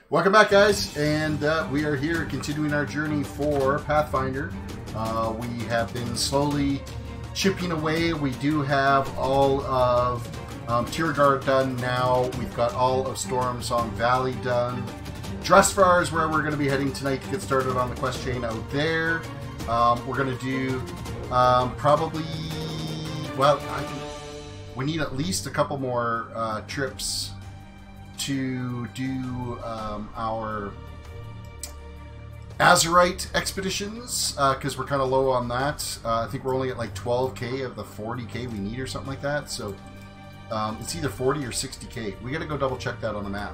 Welcome back, guys, and we are here continuing our journey for Pathfinder. We have been slowly chipping away. We do have all of Tierguard done now. We've got all of Stormsong Valley done. Dressfar is where we're going to be heading tonight to get started on the quest chain out there. We're going to do probably, well, we need at least a couple more trips to do our Azeroth expeditions, because we're kind of low on that. I think we're only at like 12k of the 40k we need or something like that, so it's either 40 or 60k. We got to go double check that on the map.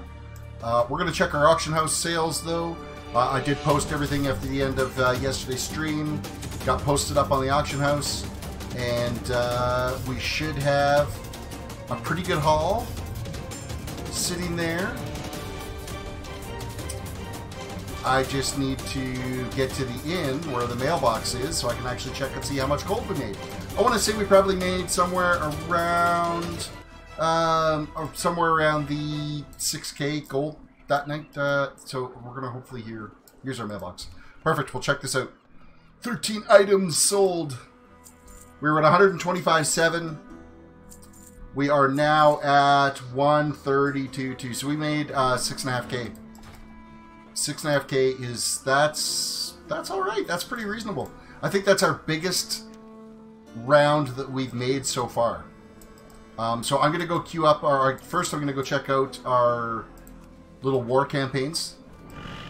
We're going to check our auction house sales though. I did post everything after the end of yesterday's stream. Got posted up on the auction house, and we should have a pretty good haul sitting there. I just need to get to the inn where the mailbox is so I can actually check and see how much gold we made. I want to say we probably made somewhere around the 6k gold that night. So we're gonna hopefully here's our mailbox. Perfect. We'll check this out. 13 items sold. We were at 125.7. We are now at 132.2, so we made 6.5k. 6.5k is that's all right. That's pretty reasonable. I think that's our biggest round that we've made so far. So I'm gonna go queue up first. I'm gonna go check out our little war campaigns.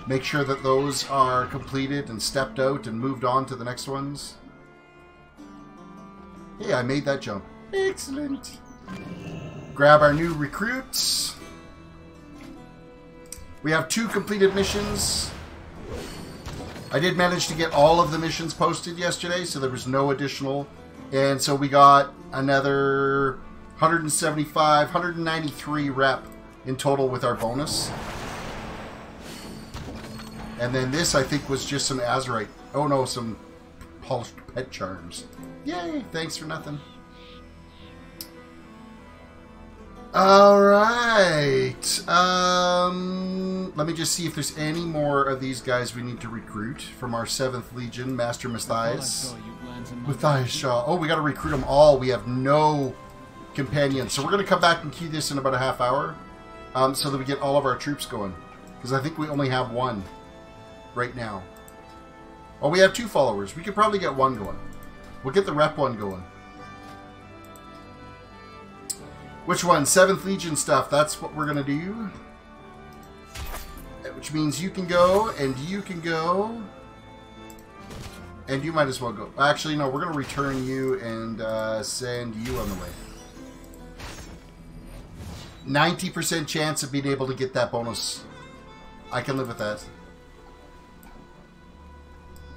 Make sure that those are completed and stepped out and moved on to the next ones. Hey, I made that jump. Excellent. Grab our new recruits. We have 2 completed missions. I did manage to get all of the missions posted yesterday, so there was no additional. And so we got another 175, 193 rep in total with our bonus. And then this, I think, was just some Azeroth. Oh no, some polished pet charms. Yay, thanks for nothing. Alright, let me just see if there's any more of these guys we need to recruit from our 7th Legion, Master Matthias. Matthias Shaw. Oh, we gotta recruit them all. We have no companions. So we're gonna come back and queue this in about a half hour, so that we get all of our troops going. Because I think we only have 1 right now. Oh, we have 2 followers. We could probably get 1 going. We'll get the rep 1 going. Which one? 7th Legion stuff. That's what we're going to do. Which means you can go, and you can go, and you might as well go. Actually, no, we're going to return you and send you on the way. 90% chance of being able to get that bonus. I can live with that.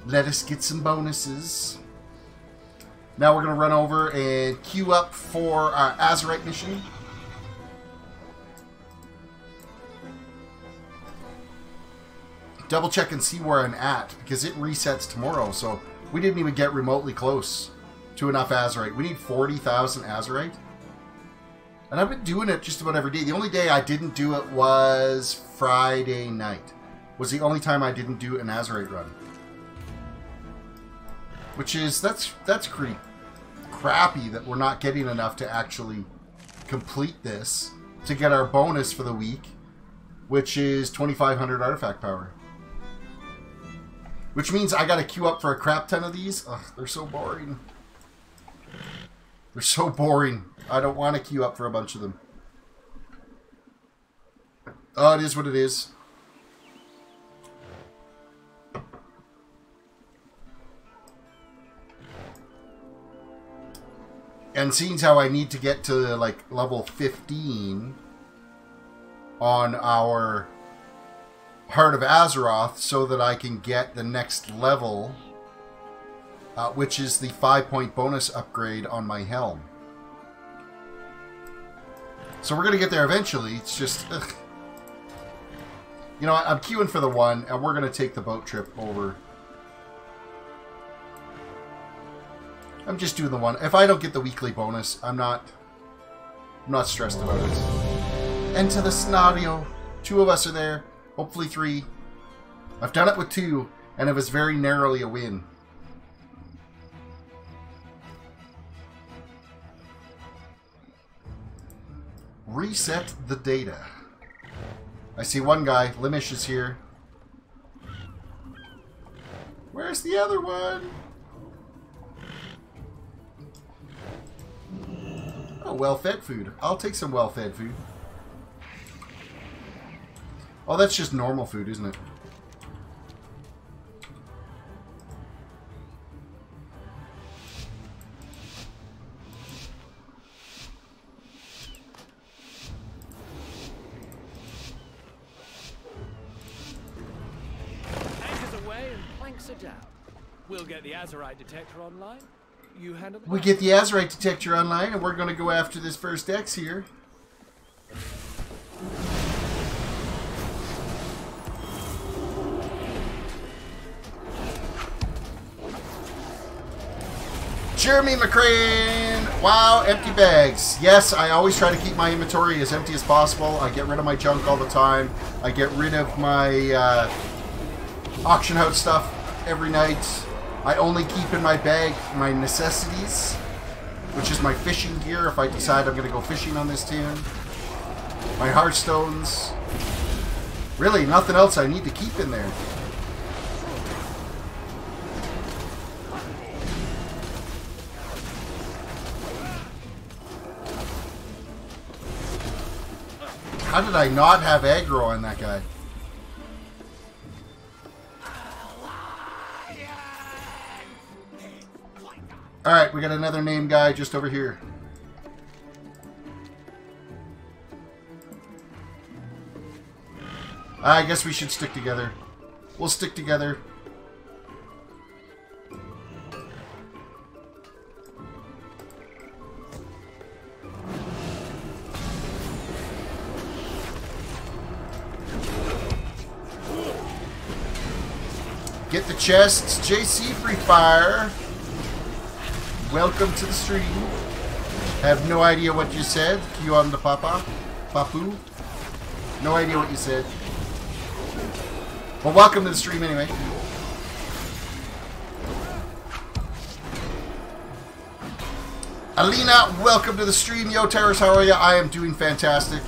Let us get some bonuses. Now we're going to run over and queue up for our Azeroth mission. Double check and see where I'm at, because it resets tomorrow, so we didn't even get remotely close to enough Azeroth. We need 40,000 Azeroth. And I've been doing it just about every day. The only day I didn't do it was Friday night. Was the only time I didn't do an Azeroth run. Which is, that's pretty crappy that we're not getting enough to actually complete this to get our bonus for the week, which is 2,500 artifact power. Which means I gotta queue up for a crap ton of these. Ugh, they're so boring. They're so boring. I don't want to queue up for a bunch of them. Oh, it is what it is. And seeing how I need to get to like level 15 on our Heart of Azeroth so that I can get the next level, which is the 5-point bonus upgrade on my helm. So we're going to get there eventually. It's just, ugh. You know, I'm queuing for the 1, and we're going to take the boat trip over. I'm just doing the 1. If I don't get the weekly bonus, I'm not stressed about it. Enter the scenario. 2 of us are there. Hopefully 3. I've done it with 2, and it was very narrowly a win. Reset the data. I see one guy. Limish is here. Where's the other one? Oh, well-fed food. I'll take some well-fed food. Oh, that's just normal food, isn't it? Anchors away and planks are down. We'll get the Azeroth detector online. You handle the We get the Azeroth detector online, and we're going to go after this first X here. Jeremy McCrane! Wow, empty bags. Yes, I always try to keep my inventory as empty as possible. I get rid of my junk all the time. I get rid of my auction house stuff every night. I only keep in my bag my necessities, which is my fishing gear if I decide I'm going to go fishing on this tune. My hearthstones. Really, nothing else I need to keep in there. How did I not have aggro on that guy? Alright, we got another name guy just over here. I guess we should stick together. We'll stick together. Get the chests. JC Free Fire. Welcome to the stream. Have no idea what you said. Q on the papa. Papu. No idea what you said. Well, welcome to the stream anyway. Alina, welcome to the stream. Yo, Terris, how are you? I am doing fantastic.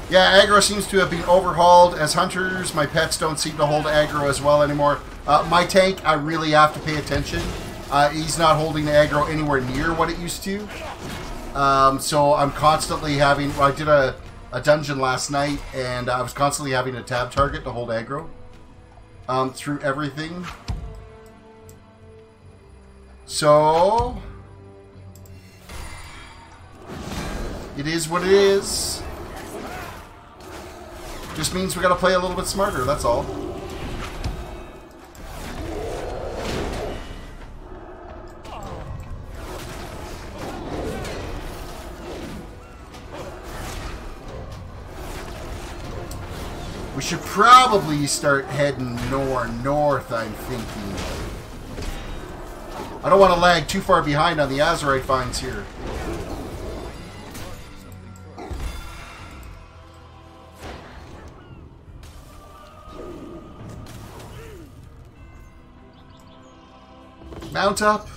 Yeah, aggro seems to have been overhauled as hunters. My pets don't seem to hold aggro as well anymore. My tank, I really have to pay attention. He's not holding the aggro anywhere near what it used to. So I'm constantly having... I did a dungeon last night, and I was constantly having a tab target to hold aggro through everything. So... it is what it is. Just means we gotta play a little bit smarter, that's all. We should probably start heading north, I'm thinking. I don't want to lag too far behind on the Azeroth finds here. Mount up.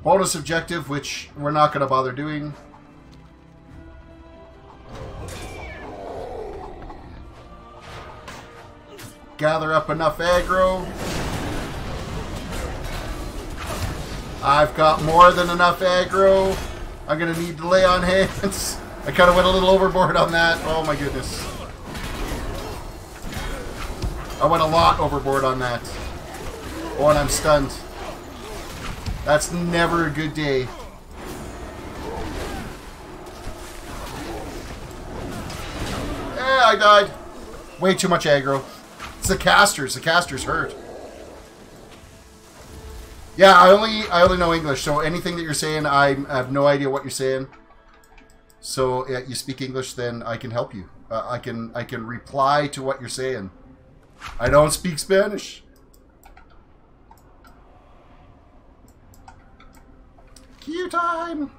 Bonus objective, which we're not going to bother doing. Gather up enough aggro. I've got more than enough aggro. I'm going to need to lay on hands. I kind of went a little overboard on that. Oh my goodness. I went a lot overboard on that. Oh, and I'm stunned. That's never a good day. Yeah, I died. Way too much aggro. It's the casters. The casters hurt. Yeah, I only know English, so anything that you're saying, I have no idea what you're saying. So you speak English, then I can help you. I can reply to what you're saying. I don't speak Spanish. Q time.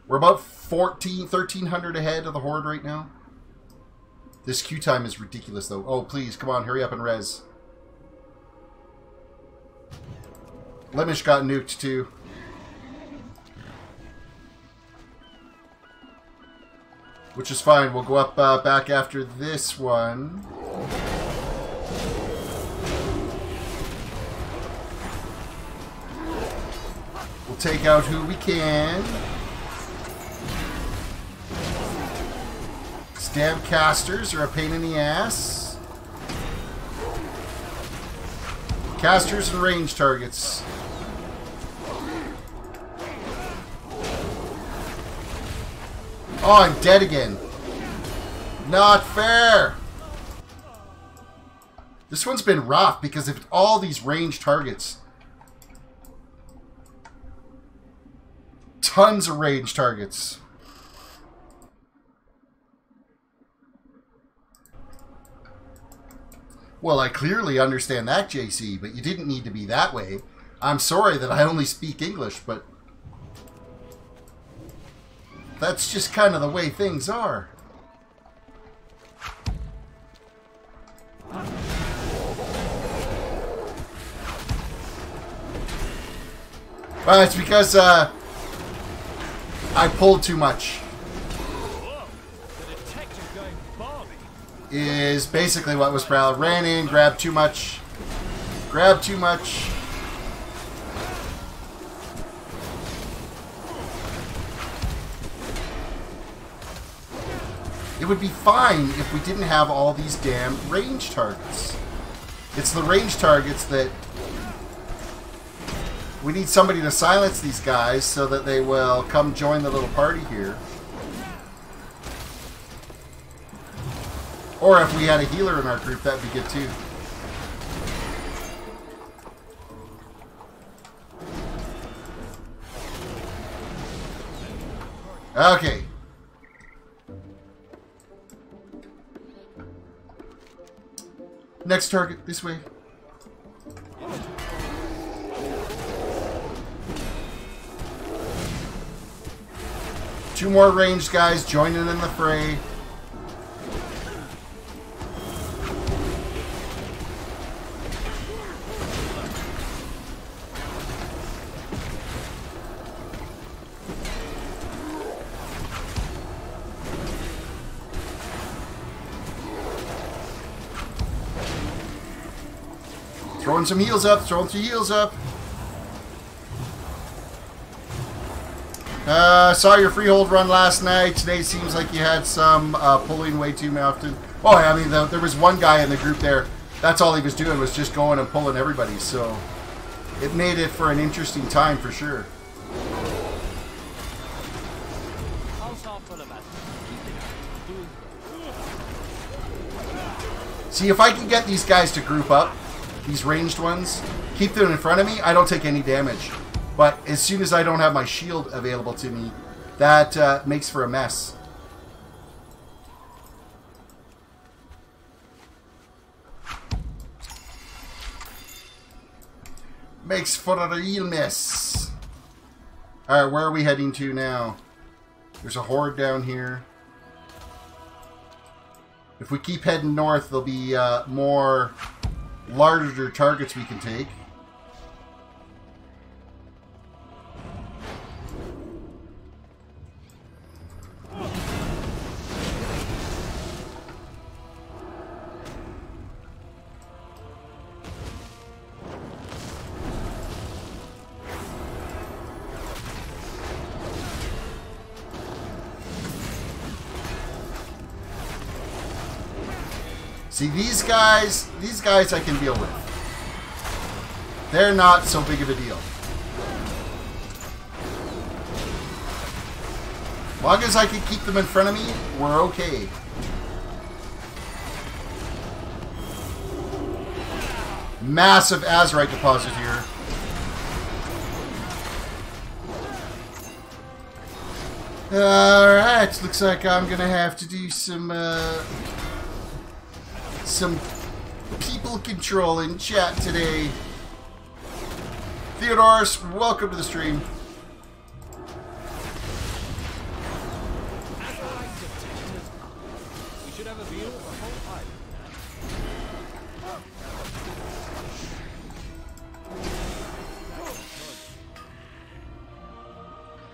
We're about 1,300 ahead of the Horde right now. This queue time is ridiculous, though. Oh, please, come on, hurry up and res. Lemish got nuked, too. Which is fine. We'll go up back after this one. We'll take out who we can. Stab casters are a pain in the ass. Casters and range targets. Oh, I'm dead again. Not fair. This one's been rough because of all these range targets. Tons of range targets. Well, I clearly understand that, JC, but you didn't need to be that way. I'm sorry that I only speak English, but that's just kind of the way things are. Well, it's because I pulled too much. Is basically what was proud. Ran in, grabbed too much. Grabbed too much. It would be fine if we didn't have all these damn range targets. It's the range targets that we need somebody to silence these guys so that they will come join the little party here. Or if we had a healer in our group, that'd be good too. Okay. Next target, this way. Two more ranged guys joining in the fray. Throwing some heals up, throwing some heals up. Saw your freehold run last night. Today seems like you had some pulling way too often. Oh, I mean, there was one guy in the group there. That's all he was doing, was just going and pulling everybody. So it made it for an interesting time for sure. See, if I can get these guys to group up, these ranged ones, keep them in front of me, I don't take any damage. But as soon as I don't have my shield available to me, that makes for a mess. Makes for a real mess. Alright, where are we heading to now? There's a horde down here. If we keep heading north, there'll be more larger targets we can take. See, these guys I can deal with. They're not so big of a deal. As long as I can keep them in front of me, we're okay. Massive Azeroth deposit here. Alright, looks like I'm gonna have to do some people control in chat today. Theodorus, welcome to the stream. have a view of the whole island.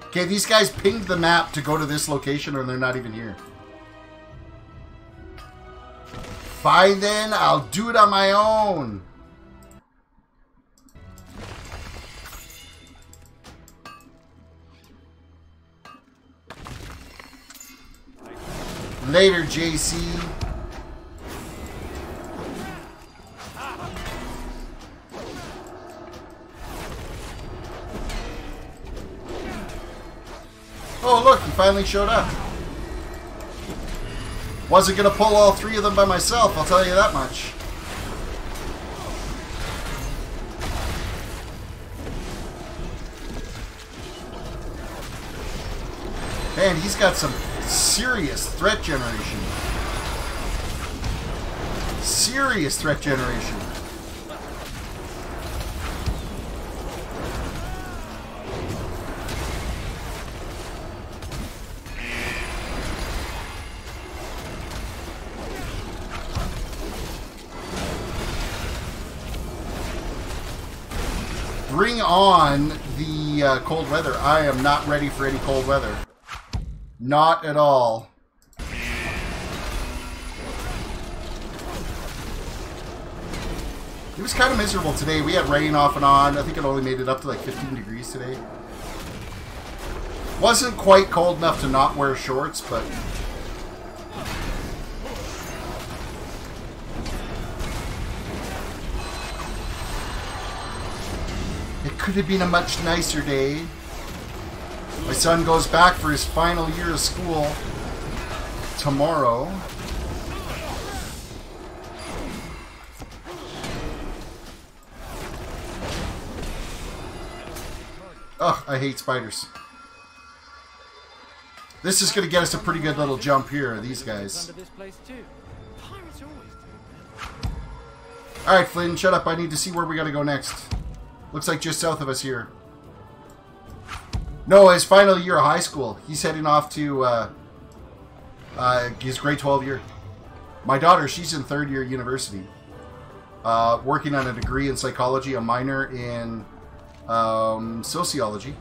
Okay, these guys pinged the map to go to this location, and they're not even here. Fine then, I'll do it on my own. Later, JC. Oh, look, he finally showed up. Wasn't going to pull all three of them by myself, I'll tell you that much. Man, he's got some serious threat generation. Serious threat generation. Bring on the cold weather. I am not ready for any cold weather. Not at all. It was kind of miserable today. We had rain off and on. I think it only made it up to like 15 degrees today. Wasn't quite cold enough to not wear shorts, but... it could have been a much nicer day. My son goes back for his final year of school tomorrow. Ugh, I hate spiders. This is going to get us a pretty good little jump here, these guys. Alright, Flynn, shut up. I need to see where we got to go next. Looks like just south of us here. No, his final year of high school. He's heading off to his grade 12 year. My daughter, she's in third year university. Working on a degree in psychology, a minor in sociology.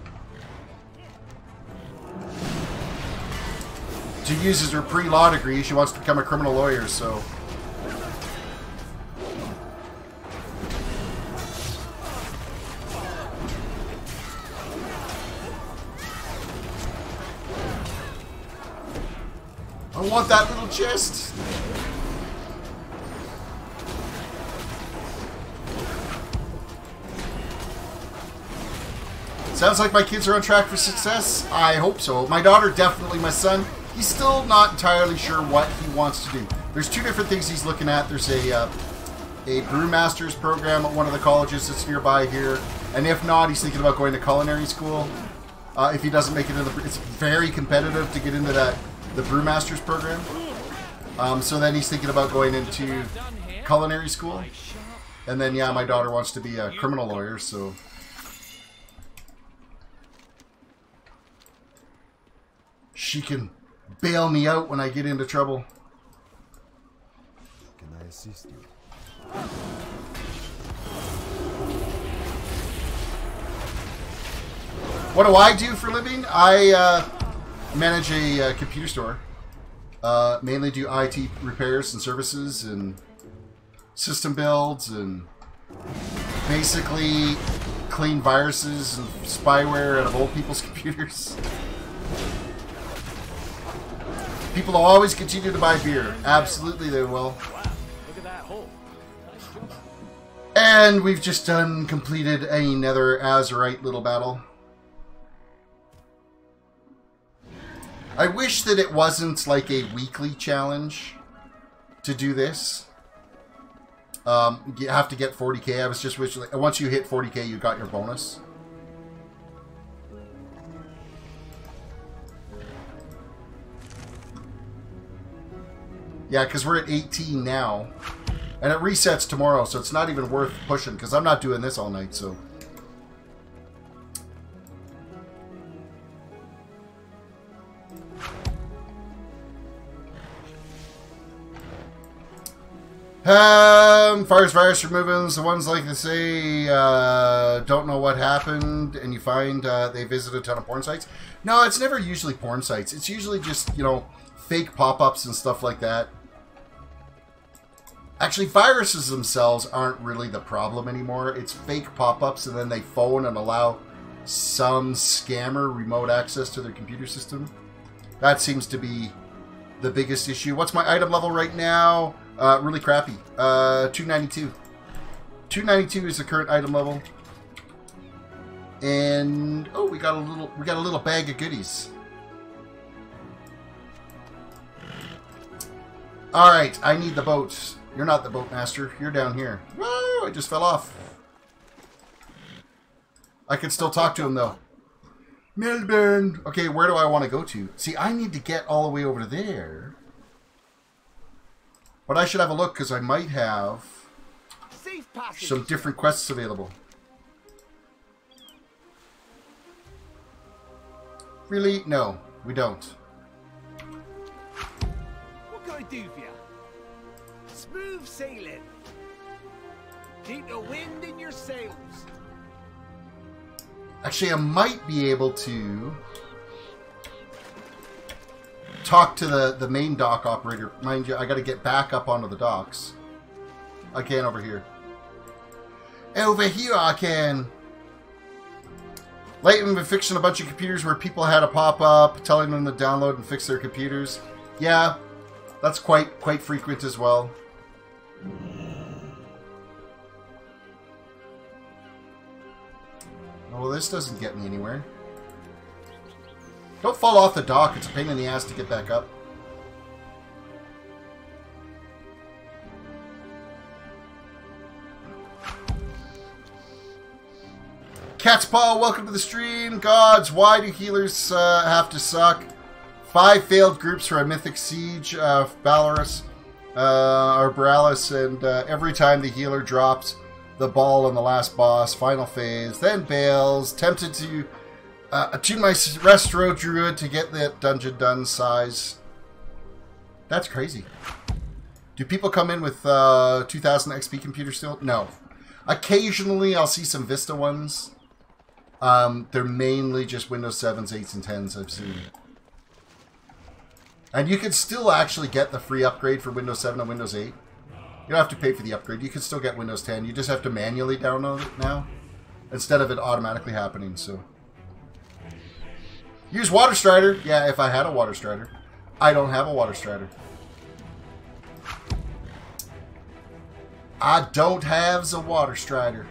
To use as her pre-law degree, she wants to become a criminal lawyer, so... I want that little chest. Sounds like my kids are on track for success. I hope so. My daughter, definitely. My son, he's still not entirely sure what he wants to do. There's two different things he's looking at. There's a brewmaster's program at one of the colleges that's nearby here. And if not, he's thinking about going to culinary school. If he doesn't make it into the... It's very competitive to get into the brewmaster's program. So then he's thinking about going into culinary school. And then, yeah, my daughter wants to be a criminal lawyer, so... she can bail me out when I get into trouble. Can I assist you? What do I do for a living? I manage a computer store. Mainly do IT repairs and services and system builds and basically clean viruses and spyware out of old people's computers. People will always continue to buy beer. Absolutely they will. And we've just completed another Azerite little battle. I wish that it wasn't like a weekly challenge to do this. You have to get 40k. I was just wishing, like, once you hit 40k, you got your bonus. Yeah, because we're at 18 now. And it resets tomorrow, so it's not even worth pushing, because I'm not doing this all night, so... Fires virus removals. The ones like to say don't know what happened, and you find they visited a ton of porn sites. No, it's never usually porn sites. It's usually just, you know, fake pop-ups and stuff like that. Actually, viruses themselves aren't really the problem anymore. It's fake pop-ups, and then they phone and allow some scammer remote access to their computer system. That seems to be the biggest issue. What's my item level right now? Really crappy. 292. 292 is the current item level. And oh, we got a little bag of goodies. All right, I need the boat. You're not the boat master. You're down here. Whoa! I just fell off. I can still talk to him though. Melbourne. Okay, where do I want to go to? See, I need to get all the way over there. But I should have a look, because I might have some different quests available. Really? No, we don't. What can I do for you? Smooth sailing. Keep the wind in your sails. Actually, I might be able to talk to the main dock operator. Mind you, I got to get back up onto the docks. I can over here. Over here I can. Lately been fixing a bunch of computers where people had a pop-up telling them to download and fix their computers. Yeah, that's quite frequent as well. Well, this doesn't get me anywhere. Don't fall off the dock. It's a pain in the ass to get back up. Cat's Paw, welcome to the stream. Gods, why do healers have to suck? 5 failed groups for a mythic siege of Belarus, or Borealis, and every time the healer drops the ball in the last boss, final phase, then bails, tempted to attune my Restro Druid to get that dungeon done size. That's crazy. Do people come in with 2000 XP computers still? No. Occasionally I'll see some Vista ones. They're mainly just Windows 7s, 8s, and 10s I've seen. And you can still actually get the free upgrade for Windows 7 and Windows 8. You don't have to pay for the upgrade. You can still get Windows 10. You just have to manually download it now, instead of it automatically happening. So, use Water Strider. Yeah, if I had a Water Strider. I don't have a Water Strider. I don't have the Water Strider.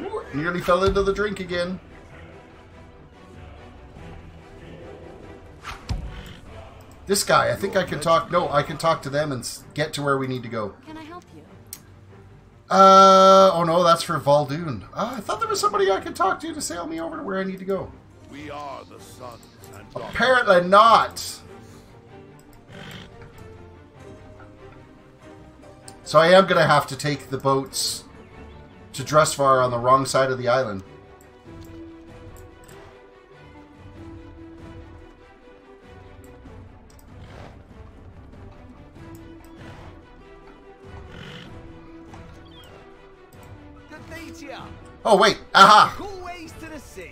Ooh, nearly fell into the drink again. This guy, I think I can talk. No, I can talk to them and get to where we need to go. Can I help you? Oh no, that's for Valdoon. I thought there was somebody I could talk to sail me over to where I need to go. We are the sons and daughters. Apparently not. So I am going to have to take the boats to Drustvar on the wrong side of the island. Oh, wait. Aha!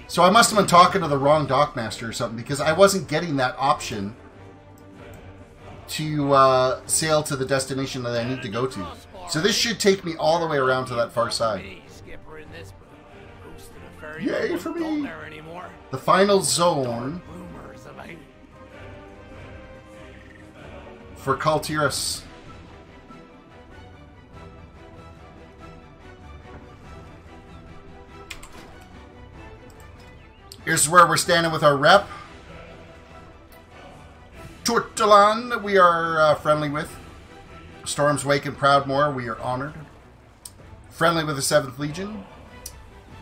So I must have been talking to the wrong dockmaster or something, because I wasn't getting that option to sail to the destination that I need to go to. So this should take me all the way around to that far side. Yay for me! The final zone for Kaltiris. Here's where we're standing with our rep. Tortalan, we are friendly with. Storm's Wake and Proudmoore, we are honored. Friendly with the 7th Legion.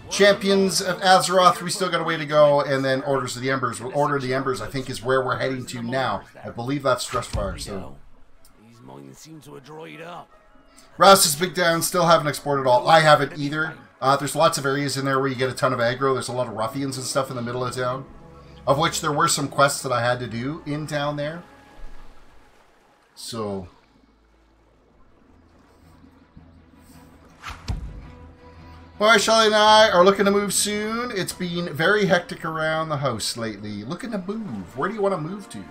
Champions of Azeroth, we still got a way to go. And then Orders of the Embers. Well, Order of the Embers, I think, is where we're heading to now. I believe that's Drustvar, so. These mines seem to have dried up. Rous's Big Down, still haven't explored it all. I haven't either. There's lots of areas in there where you get a ton of aggro. There's a lot of ruffians and stuff in the middle of town. Of which there were some quests that I had to do in town there. So... Well, Shelly and I are looking to move soon. It's been very hectic around the house lately. Looking to move. Where do you want to move to?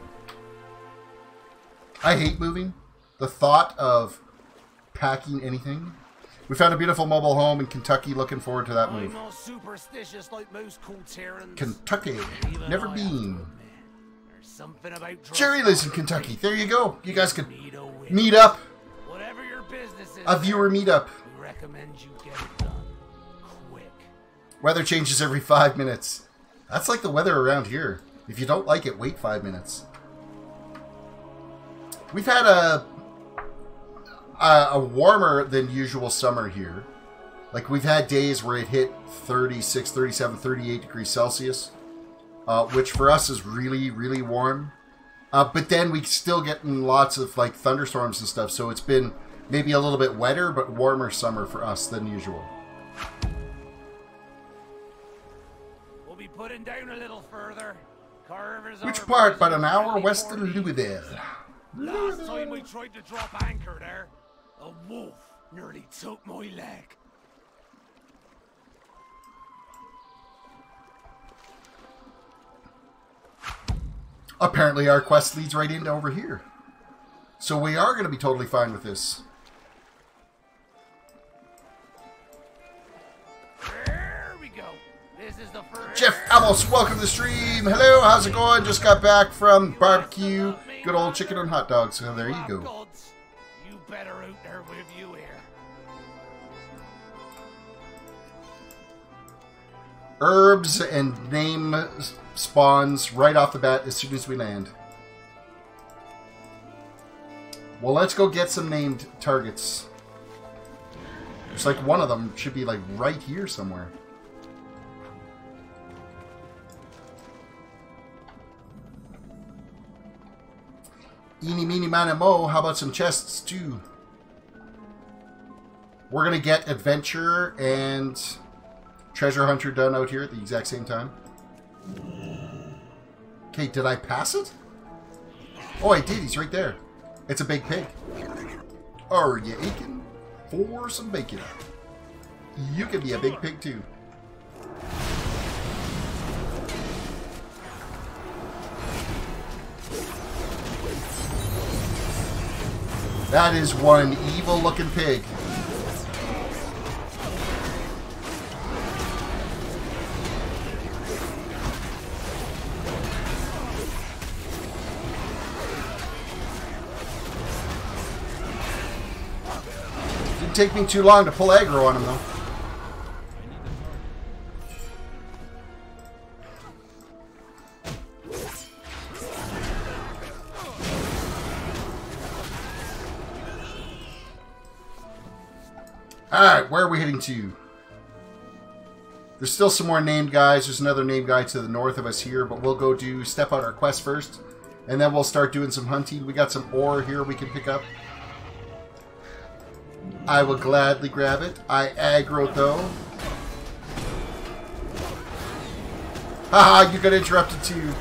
I hate moving. The thought of packing anything. We found a beautiful mobile home in Kentucky. Looking forward to that move. I'm not superstitious like most Colterans. Kentucky. Never been. There's something about Jerry lives in Kentucky. There you go. You guys can meet up. Whatever your business is, A viewer meetup. we recommend you get it done quick. Weather changes every 5 minutes. That's like the weather around here. If you don't like it, wait 5 minutes. We've had a warmer than usual summer here. Like, we've had days where it hit 36, 37, 38 degrees Celsius, which for us is really, really warm. But then we still getting lots of, like, thunderstorms and stuff, so it's been maybe a little bit wetter, but warmer summer for us than usual. We'll be putting down a little further. Carvers Which are part? busy About an hour early west of morning. Louisville. Last time we tried to drop anchor there, a wolf nearly took my leg. Apparently our quest leads right into over here. So we are going to be totally fine with this. There we go. This is the first. Jeff Amos, welcome to the stream. Hello, how's it going? Just got back from barbecue. Good old chicken and hot dogs. So there you go. Gods, you better out there with you here. Herbs and name spawns right off the bat as soon as we land. Well, let's go get some named targets. It's like one of them should be like right here somewhere. Eeny, meeny, miny, mo. How about some chests, too? We're going to get Adventure and Treasure Hunter done out here at the exact same time. Okay, did I pass it? Oh, I did. He's right there. It's a big pig. Are you aching for some bacon? You can be a big pig, too. That is one evil-looking pig. Didn't take me too long to pull aggro on him, though. Alright, where are we heading to? There's still some more named guys. There's another named guy to the north of us here, but we'll go step out our quest first, and then we'll start doing some hunting. We got some ore here we can pick up. I will gladly grab it. I aggroed though. Haha, you got interrupted too.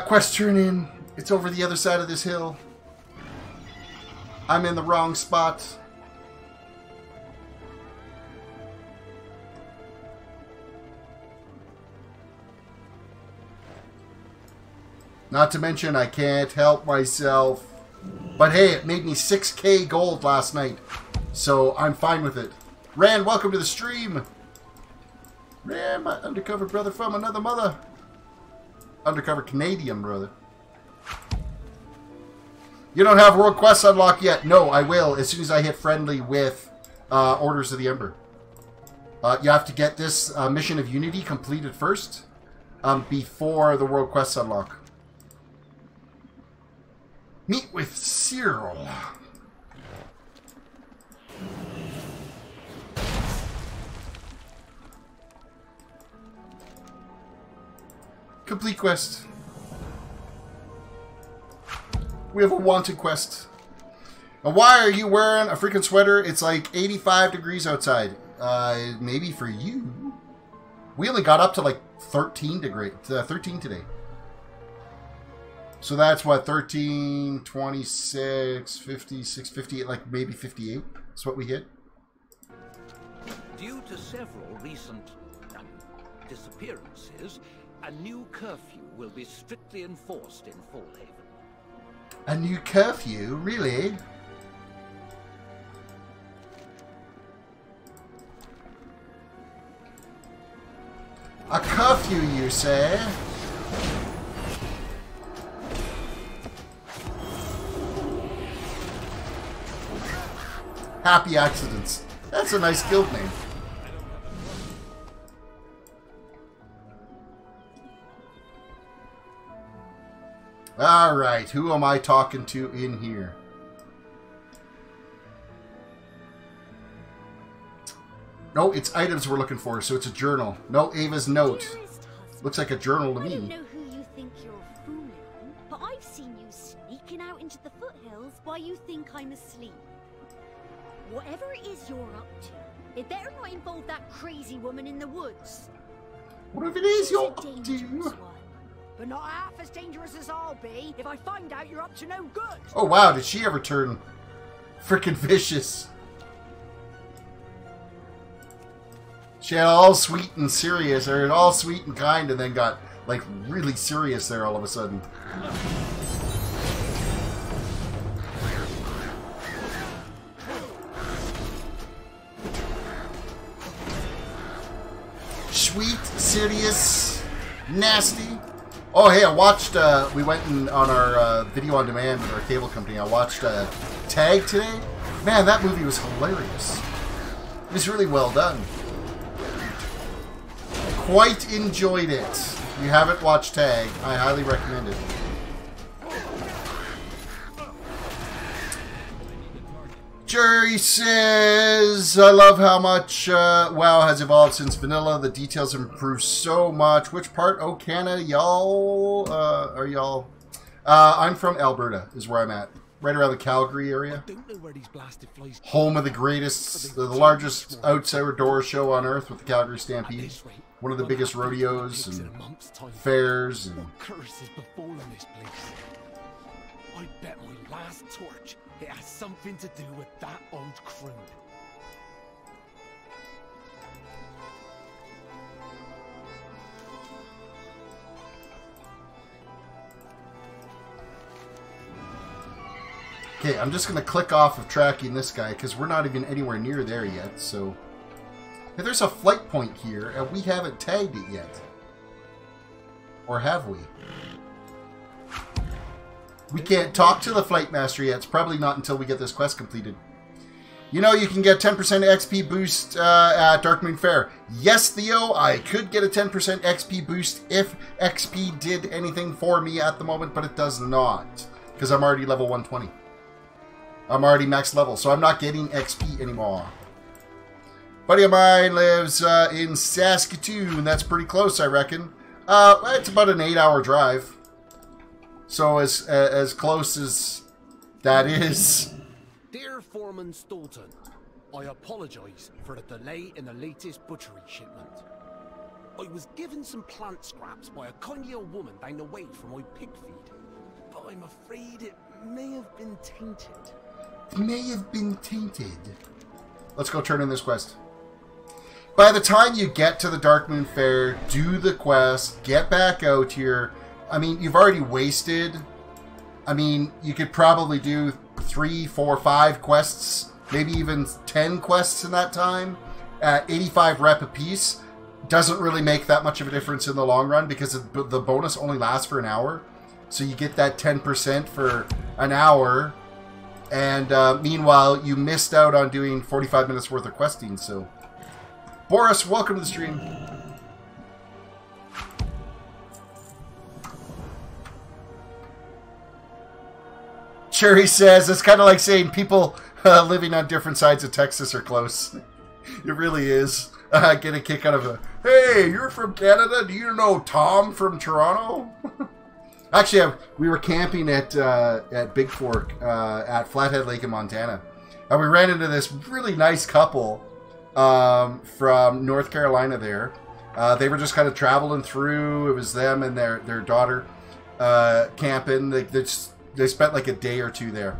Quest turn in. It's over the other side of this hill. I'm in the wrong spot. Not to mention, I can't help myself. But hey, it made me 6k gold last night. So I'm fine with it. Rand, welcome to the stream. Rand, my undercover brother from another mother. Undercover Canadian brother. You don't have world quests unlocked yet? No, I will as soon as I hit friendly with Orders of the Ember. You have to get this Mission of Unity completed first before the world quests unlock. Meet with Cyril. Complete quest. We have a wanted quest. And why are you wearing a freaking sweater? It's like 85 degrees outside. Maybe for you. We only got up to like 13 today. So that's what, 13, 26, 56, 58, like maybe 58 is what we hit. Due to several recent disappearances, a new curfew will be strictly enforced in Fallhaven. A new curfew? Really? A curfew, you say? Happy Accidents. That's a nice guild name. Alright, who am I talking to in here? No, it's items we're looking for, so it's a journal. No, Ava's note. Looks like a journal to me. I don't know who you think you're fooling, but I've seen you sneaking out into the foothills while you think I'm asleep. Whatever it is you're up to, it better not involve that crazy woman in the woods. What if it is you're She's a up dangerous to? one, but not half as dangerous as I'll be if I find out you're up to no good. Oh wow, did she ever turn freaking vicious? She had all sweet and serious, or all sweet and kind, and then got like really serious there all of a sudden. Sweet, serious, nasty. Oh hey, I watched, we went on our video on demand with our cable company. I watched Tag today. Man, that movie was hilarious. It was really well done. Quite enjoyed it. If you haven't watched Tag, I highly recommend it. Jerry says, I love how much WoW has evolved since vanilla. The details have improved so much. Which part, Okana, y'all are y'all? I'm from Alberta, is where I'm at. Right around the Calgary area. Home of the greatest, the largest outdoor show on earth with the Calgary Stampede. One of the biggest rodeos and fairs. And Curses befallen this place. I bet my last torch it has something to do with that old croon. okay, I'm just going to click off of tracking this guy because we're not even anywhere near there yet. So, hey, there's a flight point here and we haven't tagged it yet. Or have we? We can't talk to the Flight Master yet. It's probably not until we get this quest completed. You know, you can get 10% XP boost at Darkmoon Fair. Yes, Theo, I could get a 10% XP boost if XP did anything for me at the moment, but it does not. Because I'm already level 120. I'm already max level, so I'm not getting XP anymore. Buddy of mine lives in Saskatoon. That's pretty close, I reckon. It's about an 8-hour drive. So as close as that is. Dear Foreman Stoughton, I apologise for the delay in the latest butchery shipment. I was given some plant scraps by a kindly old woman down the way from my pig feed, but I'm afraid it may have been tainted. It may have been tainted. Let's go turn in this quest. By the time you get to the Darkmoon Fair, do the quest, get back out here. I mean, you've already wasted. I mean, you could probably do 3, 4, 5 quests, maybe even 10 quests in that time at 85 rep apiece. Doesn't really make that much of a difference in the long run because the bonus only lasts for an hour. So you get that 10% for an hour. And meanwhile, you missed out on doing 45 minutes worth of questing. So, Boris, welcome to the stream. Cherry says, it's kind of like saying people living on different sides of Texas are close. It really is. get a kick out of a, hey, you're from Canada? Do you know Tom from Toronto? Actually, we were camping at Big Fork at Flathead Lake in Montana. And we ran into this really nice couple from North Carolina there. They were just kind of traveling through. It was them and their daughter camping. They spent like a day or two there.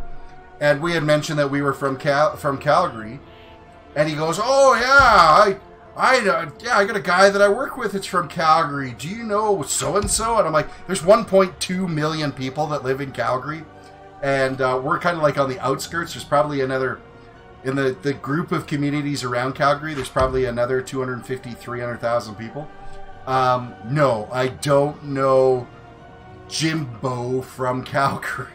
And we had mentioned that we were from Calgary. And he goes, oh, yeah, I got a guy that I work with. It's from Calgary. Do you know so-and-so? And I'm like, there's 1.2 million people that live in Calgary. And we're kind of like on the outskirts. There's probably another, in the group of communities around Calgary, there's probably another 250, 300,000 people. No, I don't know Jimbo from Calgary.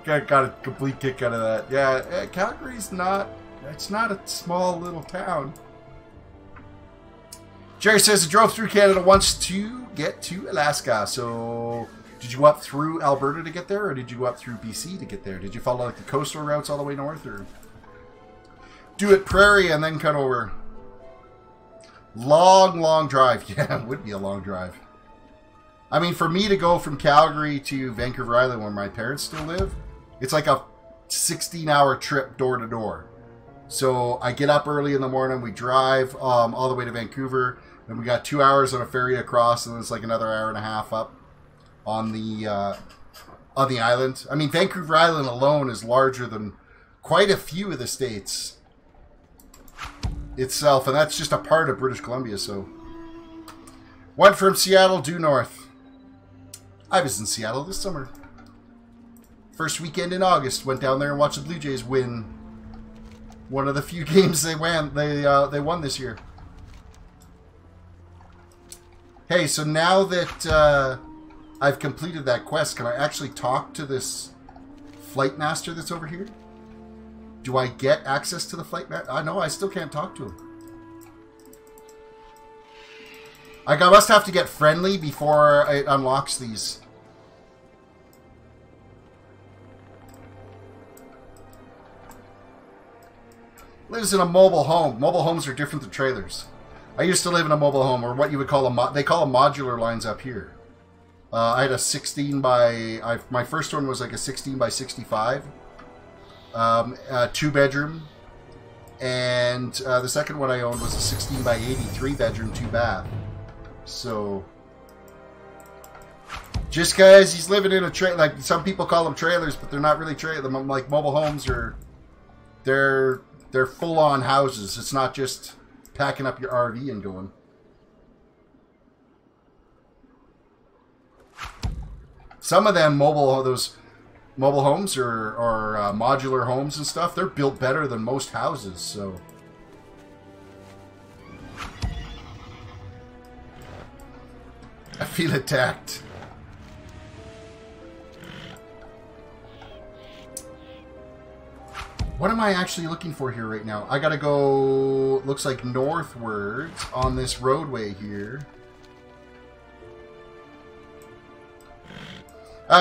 Got a complete kick out of that. Yeah, Calgary's not, it's not a small little town. Jerry says he drove through Canada once to get to Alaska. So, did you go up through Alberta to get there, or did you go up through BC to get there? Did you follow like the coastal routes all the way north, or do it prairie and then cut over? Long drive. Yeah, it would be a long drive. I mean, for me to go from Calgary to Vancouver Island, where my parents still live, it's like a 16-hour trip door to door. So I get up early in the morning, we drive all the way to Vancouver, and we got 2 hours on a ferry across, and then it's like another hour and a half up on the island. I mean, Vancouver Island alone is larger than quite a few of the states itself, and that's just a part of British Columbia. So went from Seattle due north. I was in Seattle this summer. First weekend in August, went down there and watched the Blue Jays win one of the few games they won this year. Hey, so now that I've completed that quest, can I actually talk to this flight master that's over here? Do I get access to the flight master? I know I still can't talk to him. I must have to get friendly before it unlocks these. Lives in a mobile home. Mobile homes are different than trailers. I used to live in a mobile home, or what you would call they call them modular lines up here. I had a 16 by... my first one was like a 16 by 65. 2-bedroom. And the second one I owned was a 16 by 83 bedroom, 2-bath. So... just because he's living in a trailer... like, some people call them trailers, but they're not really trailers. Like, mobile homes are... They're full-on houses. It's not just packing up your RV and going. Some of them those mobile homes or modular homes and stuff, they're built better than most houses, so. I feel attacked. What am I actually looking for here right now? I gotta go, looks like northwards on this roadway here.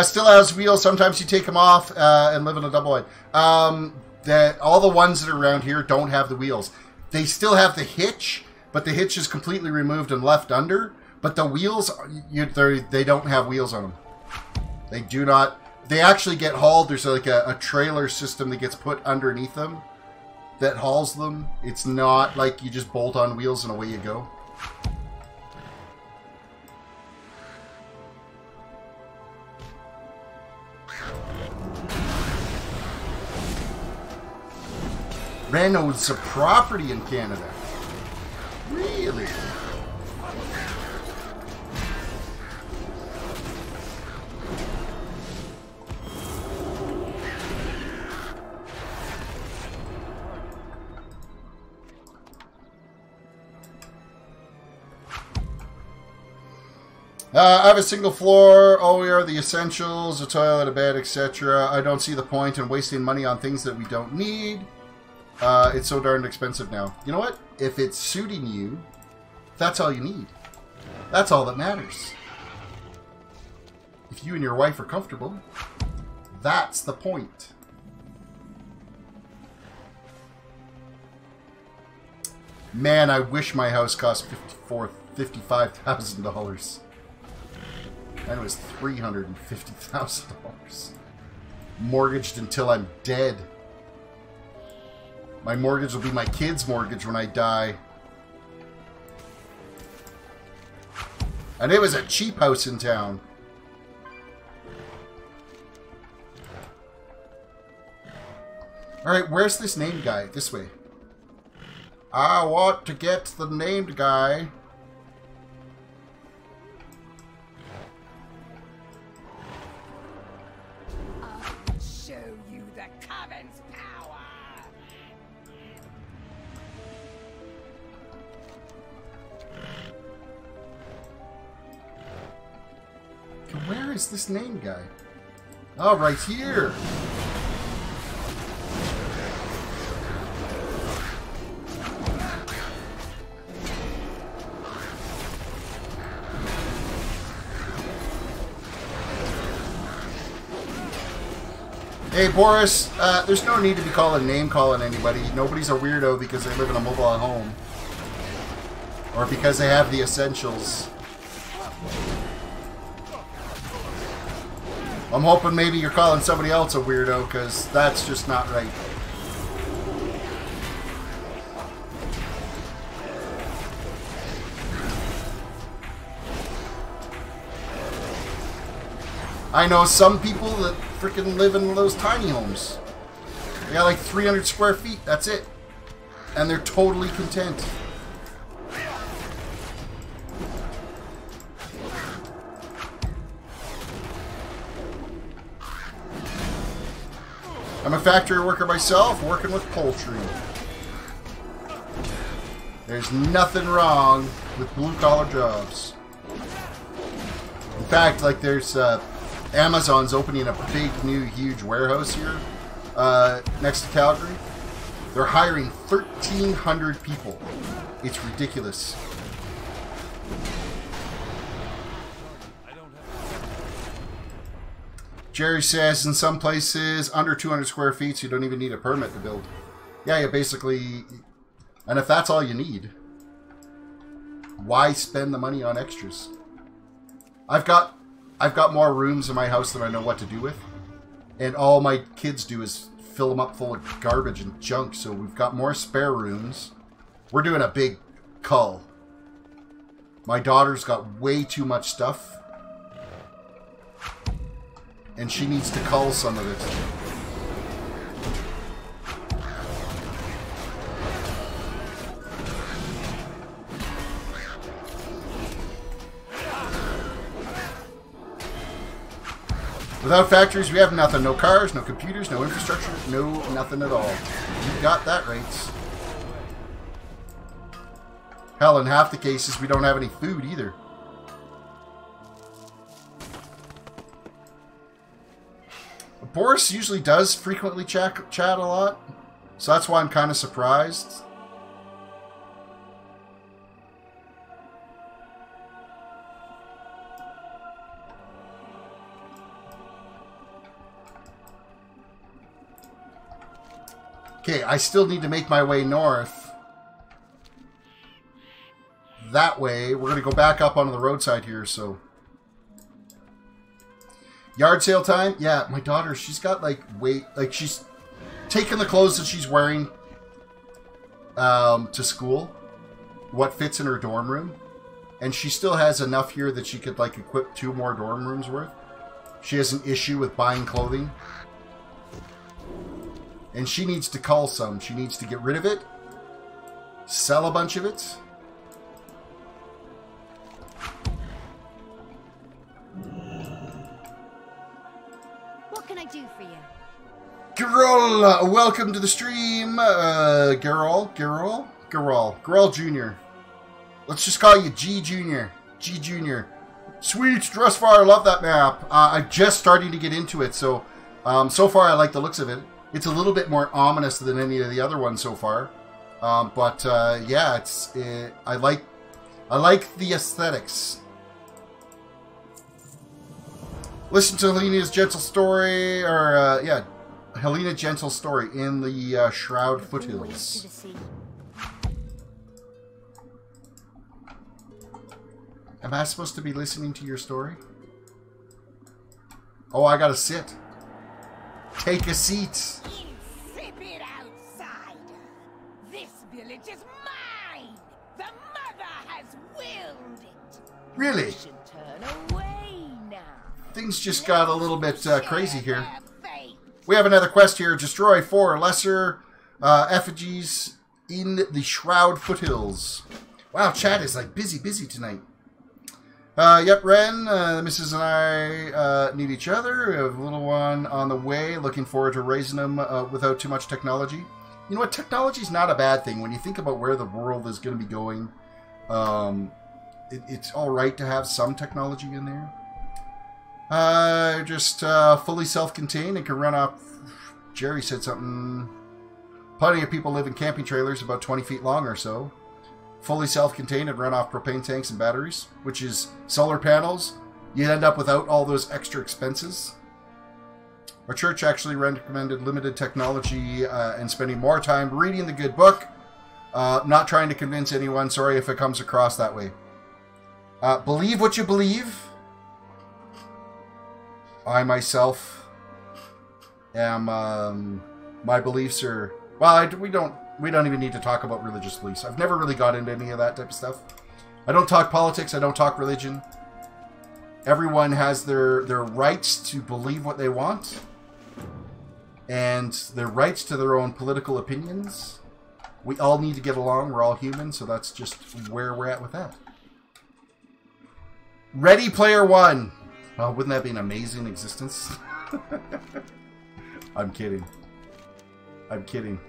Still has wheels. Sometimes you take them off and live in a double wide. All the ones that are around here don't have the wheels. They still have the hitch, but the hitch is completely removed and left under. But the wheels, they don't have wheels on them. They do not. They actually get hauled. There's like a trailer system that gets put underneath them that hauls them. It's not like you just bolt on wheels and away you go. Ren owns a property in Canada. Really? I have a single floor. Oh, we are the essentials, a toilet, a bed, etc. I don't see the point in wasting money on things that we don't need. It's so darn expensive now. You know what? If it's suiting you, that's all you need. That's all that matters. If you and your wife are comfortable, that's the point. Man, I wish my house cost $55,000. And it was $350,000. Mortgaged until I'm dead. My mortgage will be my kid's mortgage when I die. And it was a cheap house in town. Alright, where's this named guy? This way. I want to get the named guy. I'll show you the Coven's power. Where is this named guy? Oh, right here. Hey Boris, there's no need to be name calling anybody. Nobody's a weirdo because they live in a mobile home. Or because they have the essentials. I'm hoping maybe you're calling somebody else a weirdo, because that's just not right. I know some people that freaking live in those tiny homes. They got like 300 square feet, that's it. And they're totally content. I'm a factory worker myself, working with poultry. There's nothing wrong with blue-collar jobs. In fact, like there's Amazon's opening a big, new, huge warehouse here next to Calgary. They're hiring 1,300 people. It's ridiculous. Jerry says in some places under 200 square feet, so you don't even need a permit to build. Yeah, you basically... And if that's all you need, why spend the money on extras? I've got more rooms in my house than I know what to do with. And all my kids do is fill them up full of garbage and junk, so we've got more spare rooms. We're doing a big cull. My daughter's got way too much stuff. And she needs to cull some of it. Without factories, we have nothing. No cars, no computers, no infrastructure, no nothing at all. You got that right. Hell, in half the cases, we don't have any food either. Boris usually does frequently chat a lot, so that's why I'm kind of surprised. Okay, I still need to make my way north. That way, we're going to go back up onto the roadside here, so... Yard sale time? Yeah, my daughter, she's got like she's taken the clothes that she's wearing to school, what fits in her dorm room, and she still has enough here that she could like equip 2 more dorm rooms worth. She has an issue with buying clothing. And she needs to cull some. She needs to get rid of it, sell a bunch of it. What can I do for you? Gerol, welcome to the stream. Gerol Jr. Let's just call you G Jr. G Jr. Sweet, Dressfire, love that map. I'm just starting to get into it, so so far I like the looks of it. It's a little bit more ominous than any of the other ones so far, but yeah, I like the aesthetics. Listen to Helena's gentle story, or yeah, Helena Gentle story in the Shroud Foothills. Am I supposed to be listening to your story? Oh, I gotta sit. Take a seat. Insipid outsider! This village is mine! The mother has willed it! Really? You should turn away now. Things just got a little bit crazy here. Their fate. We have another quest here. Destroy 4 lesser effigies in the Shroud Foothills. Wow, chat is like busy tonight. Yep, Ren, the missus and I need each other. We have a little one on the way. Looking forward to raising him without too much technology. You know what? Technology is not a bad thing. When you think about where the world is going to be going, it's all right to have some technology in there. Just fully self-contained and can run off. Jerry said something. Plenty of people live in camping trailers about 20 feet long or so. Fully self-contained and run off propane tanks and batteries, which is solar panels. You end up without all those extra expenses. Our church actually recommended limited technology and spending more time reading the good book. Not trying to convince anyone. Sorry if it comes across that way. Believe what you believe. I myself am... my beliefs are... Well, we don't even need to talk about religious beliefs. I've never really got into any of that type of stuff. I don't talk politics. I don't talk religion. Everyone has their rights to believe what they want. And their rights to their own political opinions. We all need to get along. We're all human. So that's just where we're at with that. Ready Player One. Oh, wouldn't that be an amazing existence? I'm kidding. I'm kidding.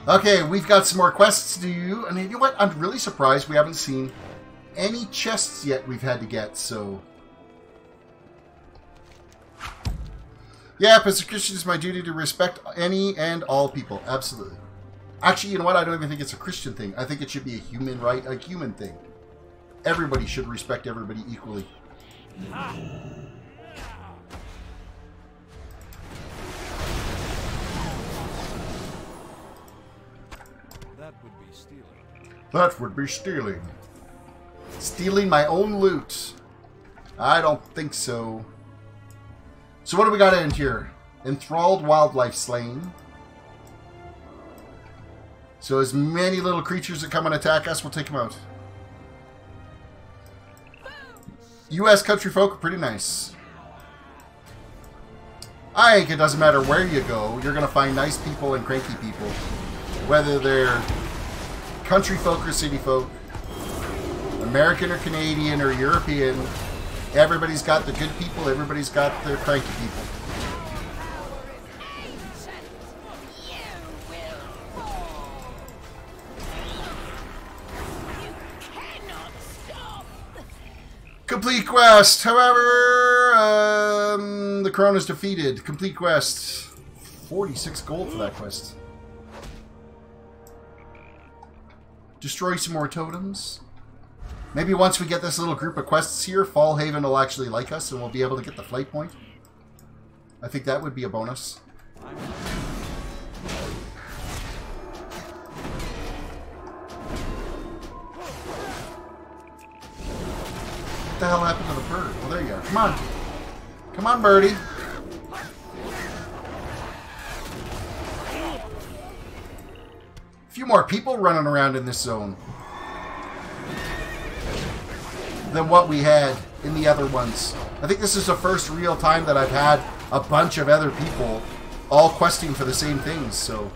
Okay, we've got some more quests to do. And you know what? I'm really surprised we haven't seen any chests yet we've had to get, so... Yep, as a Christian, it's my duty to respect any and all people. Absolutely. Actually, you know what? I don't even think it's a Christian thing. I think it should be a human right, a human thing. Everybody should respect everybody equally. That would be stealing. That would be stealing. Stealing my own loot. I don't think so. So what do we got in here? Enthralled wildlife slain. So as many little creatures that come and attack us, we'll take them out. U.S. country folk are pretty nice. I think it doesn't matter where you go. You're going to find nice people and cranky people. Whether they're country folk or city folk. American or Canadian or European. Everybody's got the good people. Everybody's got their cranky people. Complete quest. However, the Crown is defeated. Complete quest. 46 gold for that quest. Destroy some more totems. Maybe once we get this little group of quests here, Fallhaven will actually like us and we'll be able to get the flight point. I think that would be a bonus. What the hell happened to the bird? Oh, there you are. Come on. Come on, birdie. A few more people running around in this zone than what we had in the other ones. I think this is the first real time that I've had a bunch of other people all questing for the same things, so...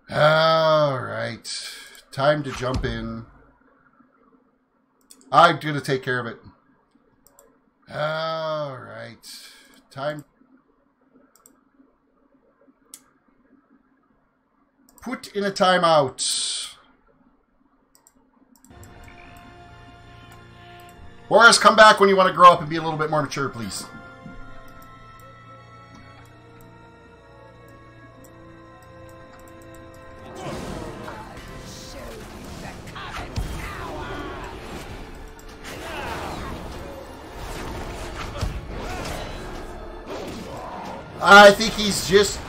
Alright. Time to jump in. I'm going to take care of it. Alright. Time. Put in a timeout. Boris, come back when you want to grow up and be a little bit more mature, please. I think he's just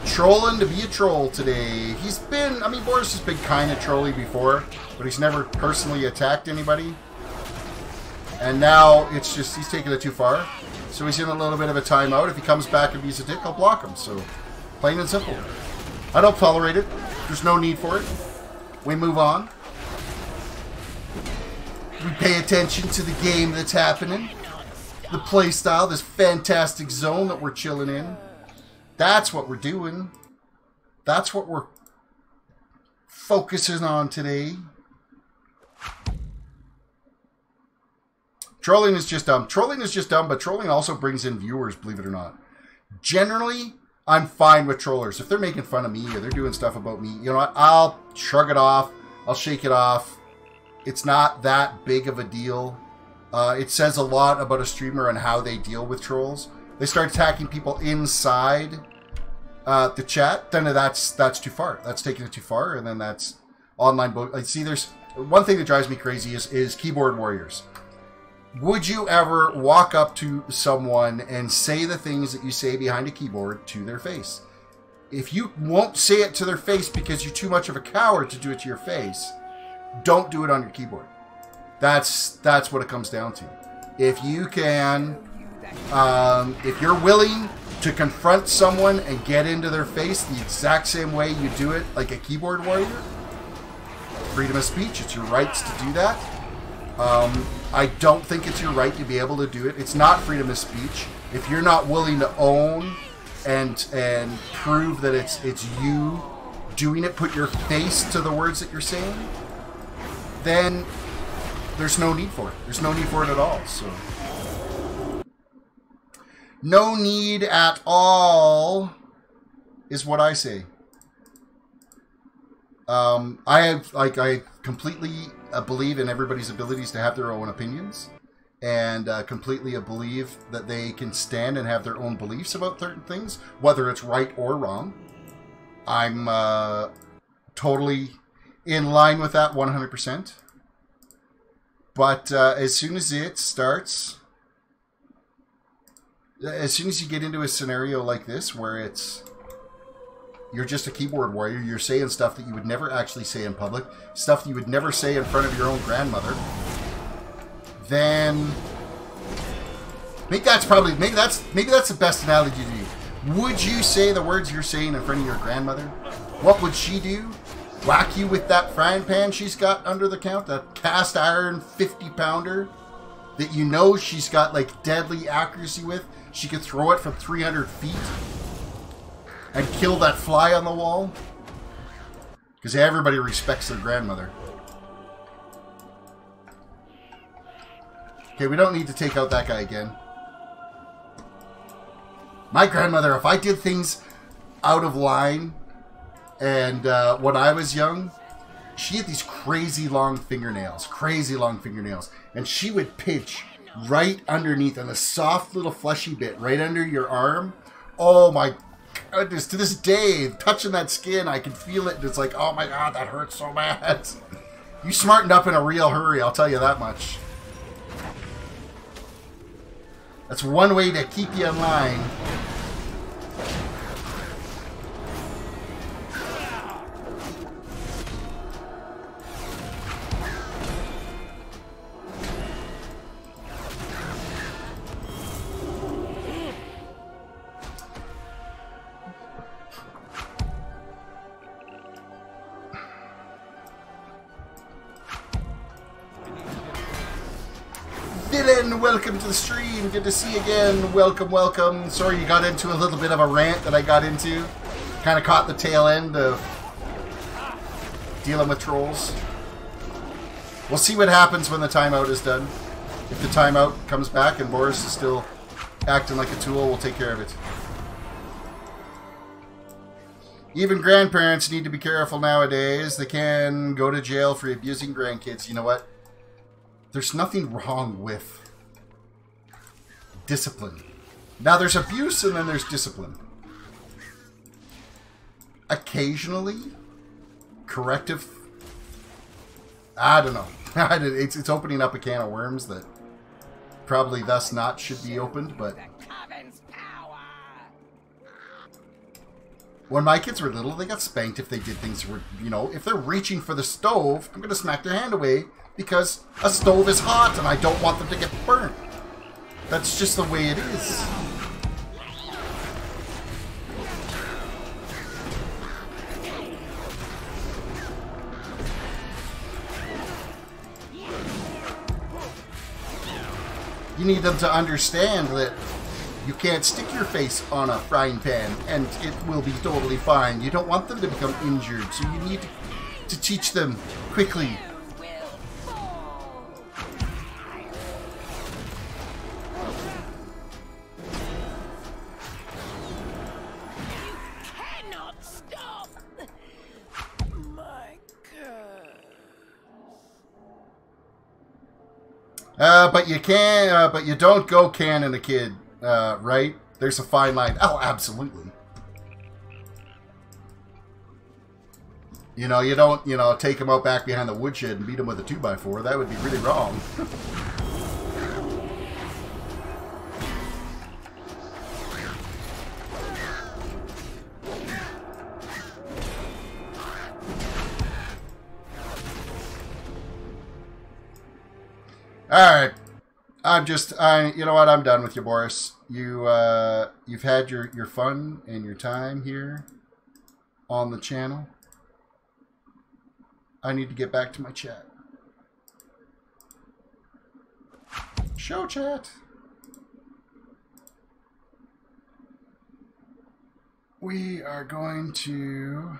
trolling to be a troll today. He's been, I mean, Boris has been kind of trolly before, but he's never personally attacked anybody. And now it's just, he's taking it too far. So he's in a little bit of a timeout. If he comes back and beats a dick, I'll block him. So, plain and simple. I don't tolerate it. There's no need for it. We move on. We pay attention to the game that's happening. The playstyle, this fantastic zone that we're chilling in. That's what we're doing. That's what we're focusing on today. Trolling is just dumb. Trolling is just dumb, but trolling also brings in viewers, believe it or not. Generally, I'm fine with trollers. If they're making fun of me or they're doing stuff about me, you know what? I'll shrug it off. I'll shake it off. It's not that big of a deal. It says a lot about a streamer and how they deal with trolls. They start attacking people inside the chat, then that's too far. That's taking it too far, and then that's online. I see. There's one thing that drives me crazy is keyboard warriors. Would you ever walk up to someone and say the things that you say behind a keyboard to their face? If you won't say it to their face because you're too much of a coward to do it to your face, don't do it on your keyboard. That's what it comes down to. If you can, if you're willing to confront someone and get into their face the exact same way you do it like a keyboard warrior, freedom of speech, it's your rights to do that. I don't think it's your right to be able to do it. It's not freedom of speech. If you're not willing to own and prove that it's you doing it, put your face to the words that you're saying, then there's no need for it. There's no need for it at all. So, no need at all is what I say. I completely believe in everybody's abilities to have their own opinions, and completely believe that they can stand and have their own beliefs about certain things, whether it's right or wrong. I'm totally in line with that 100%. But as soon as it starts, as soon as you get into a scenario like this where you're just a keyboard warrior, you're saying stuff that you would never actually say in public, stuff that you would never say in front of your own grandmother, then maybe that's the best analogy to do. Would you say the words you're saying in front of your grandmother? What would she do? Whack you with that frying pan she's got under the count, that cast iron 50-pounder that you know she's got like deadly accuracy with? She could throw it from 300 feet and kill that fly on the wall? Because everybody respects their grandmother. Okay, we don't need to take out that guy again. My grandmother, if I did things out of line, and when I was young, she had these crazy long fingernails. And she would pinch right underneath on a soft little fleshy bit right under your arm. Oh my goodness, to this day, touching that skin, I can feel it. And it's like, oh my God, that hurts so bad. You smartened up in a real hurry, I'll tell you that much. That's one way to keep you in line. Welcome to the stream. Good to see you again. Welcome, welcome. Sorry you got into a little bit of a rant that I got into. Kind of caught the tail end of dealing with trolls. We'll see what happens when the timeout is done. If the timeout comes back and Boris is still acting like a tool, we'll take care of it. Even grandparents need to be careful nowadays. They can go to jail for abusing grandkids. You know what? there's nothing wrong with discipline. Now, there's abuse and then there's discipline. Occasionally, corrective... I don't know. It's opening up a can of worms that probably thus not should be opened, but... When my kids were little, they got spanked if they did things, you know, if they're reaching for the stove, I'm going to smack their hand away because a stove is hot and I don't want them to get burnt. That's just the way it is. You need them to understand that you can't stick your face on a frying pan and it will be totally fine. You don't want them to become injured, so you need to teach them quickly. Cannot stop my curse. But you can, but you don't go canning a kid. Right? There's a fine line. Oh, absolutely. You know, you don't, you know, take him out back behind the woodshed and beat him with a 2x4. That would be really wrong. Alright. You know what? I'm done with you, Boris. You've had your fun and your time here on the channel. I need to get back to my chat. Show chat. We are going to...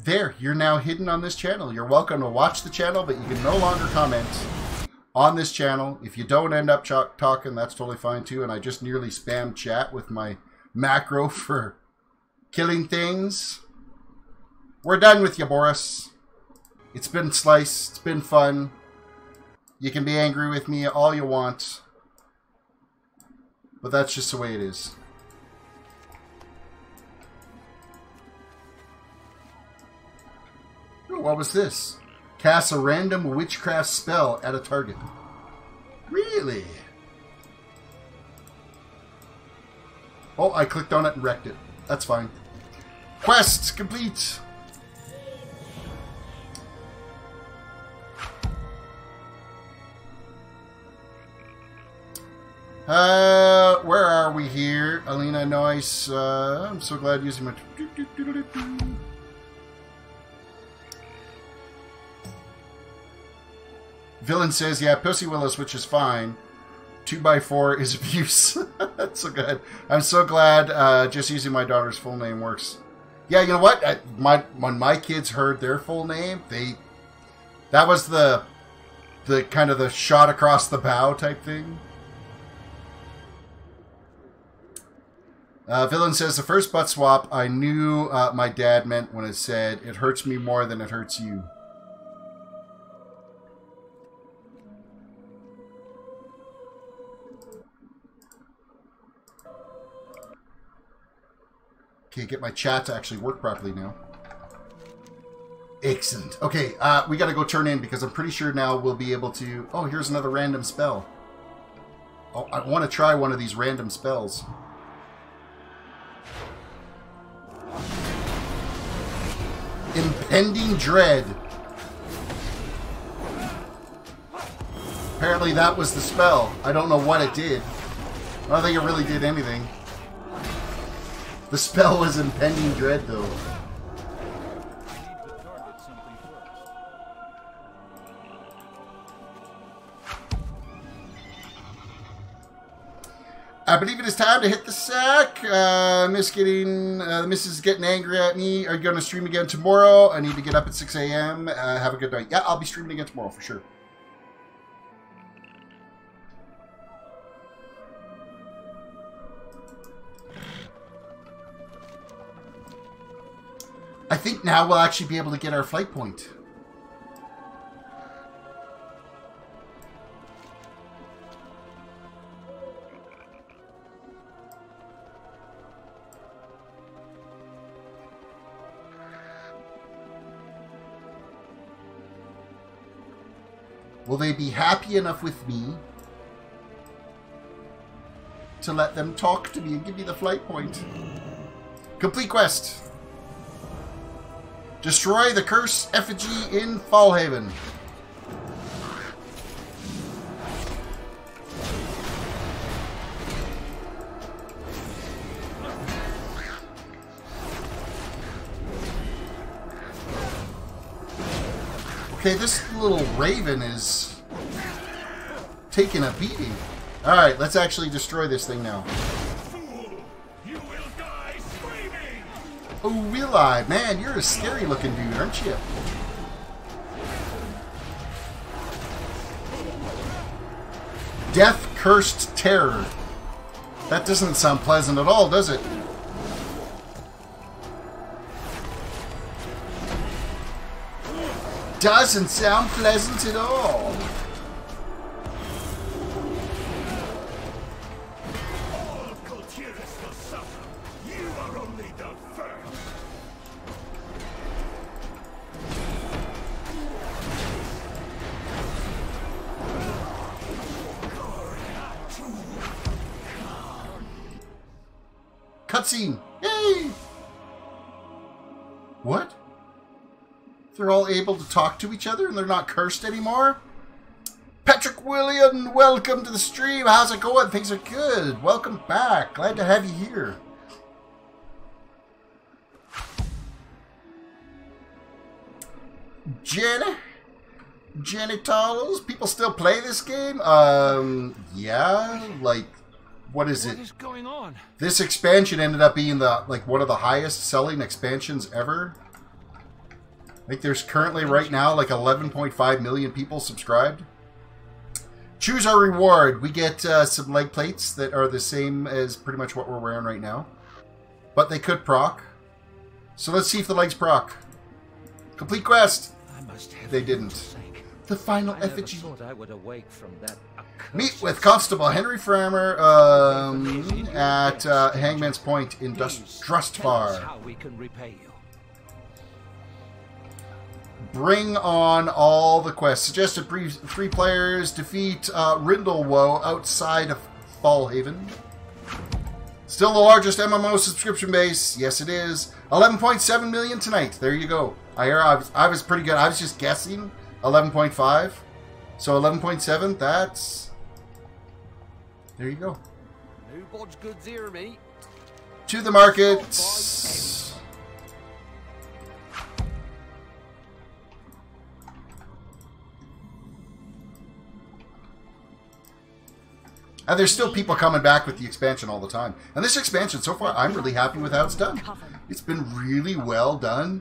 There, you're now hidden on this channel. You're welcome to watch the channel, but you can no longer comment on this channel. If you don't end up talking, that's totally fine too. And I just nearly spammed chat with my macro for killing things. We're done with you, Boris. It's been sliced. It's been fun. You can be angry with me all you want. But that's just the way it is. What was this? Cast a random witchcraft spell at a target. Really? Oh, I clicked on it and wrecked it. That's fine. Quest complete. Where are we here? Alina, nice. I'm so glad using my... Villain says, yeah, Pussy Willis, which is fine. 2x4 is abuse. That's so good. I'm so glad just using my daughter's full name works. Yeah, you know what? When my kids heard their full name, that was the kind of the shot across the bow type thing. Villain says, the first butt swap I knew my dad meant when it said, it hurts me more than it hurts you. Okay, get my chat to actually work properly now. Excellent. Okay, we got to go turn in because I'm pretty sure now we'll be able to... Oh, here's another random spell. Oh, I want to try one of these random spells. Impending Dread. Apparently that was the spell. I don't know what it did. I don't think it really did anything. The spell was Impending Dread, though. I believe it is time to hit the sack. The missus is getting angry at me. Are you going to stream again tomorrow? I need to get up at 6 a.m. Have a good night. Yeah, I'll be streaming again tomorrow for sure. I think now we'll actually be able to get our flight point. Will they be happy enough with me to let them talk to me and give me the flight point? Complete quest. Destroy the cursed effigy in Fallhaven. Okay, this little raven is taking a beating. Alright, let's actually destroy this thing now. You will die screaming! Oh, will I? Man, you're a scary looking dude, aren't you? Death Cursed Terror. That doesn't sound pleasant at all, does it? Doesn't sound pleasant at all. All of Kultiris will suffer. You are only the first. Cutscene. Yay! What? They're all able to talk to each other and they're not cursed anymore? Patrick William, welcome to the stream. How's it going? Things are good. Welcome back. Glad to have you here. Genitals? People still play this game? Yeah, like, what is it? What is going on? This expansion ended up being one of the highest selling expansions ever. I think there's currently right now like 11.5 million people subscribed. Choose our reward. We get some leg plates that are the same as pretty much what we're wearing right now. But they could proc. So let's see if the legs proc. Complete quest. They didn't. The final effigy. I would awake from that. Meet with Constable Henry Framer at Hangman's Point in Drustvar. How we can repay you. Bring on all the quests. Suggested 3 players defeat Rindlewoe outside of Fallhaven. Still the largest MMO subscription base. Yes, it is. 11.7 million tonight. There you go. I was pretty good. I was just guessing 11.5. So 11.7. That's... There you go. New bodge goods here, mate. To the market. And there's still people coming back with the expansion all the time. And this expansion, so far, I'm really happy with how it's done. It's been really well done.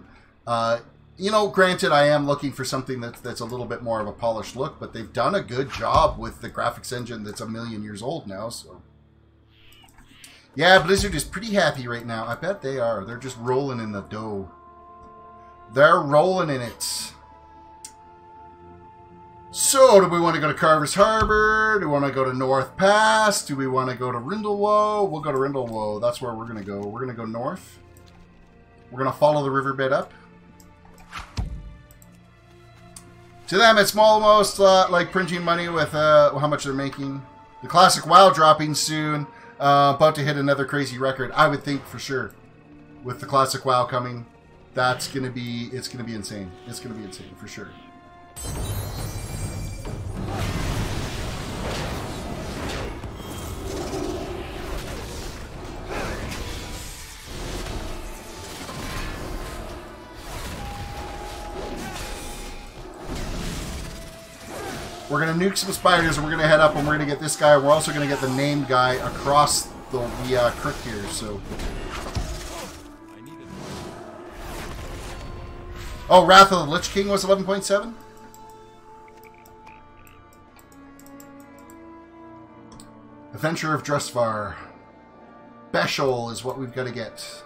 You know, granted, I am looking for something that's a little bit more of a polished look, but they've done a good job with the graphics engine that's 1,000,000 years old now, so... Yeah, Blizzard is pretty happy right now. I bet they are. They're just rolling in the dough. They're rolling in it. So, do we want to go to Carver's Harbor? Do we want to go to North Pass? Do we want to go to Rindlewoe? We'll go to Rindlewoe. That's where we're going to go. We're going to go north. We're going to follow the riverbed up. To them, it's almost like printing money with how much they're making. The classic WoW dropping soon. About to hit another crazy record, I would think, for sure. With the classic WoW coming, it's going to be insane. It's going to be insane, for sure. We're going to nuke some spiders, and we're going to head up, and we're going to get this guy. We're also going to get the named guy across the creek here, so... Oh, Wrath of the Lich King was 11.7? Adventure of Drustvar. Beshel is what we've got to get.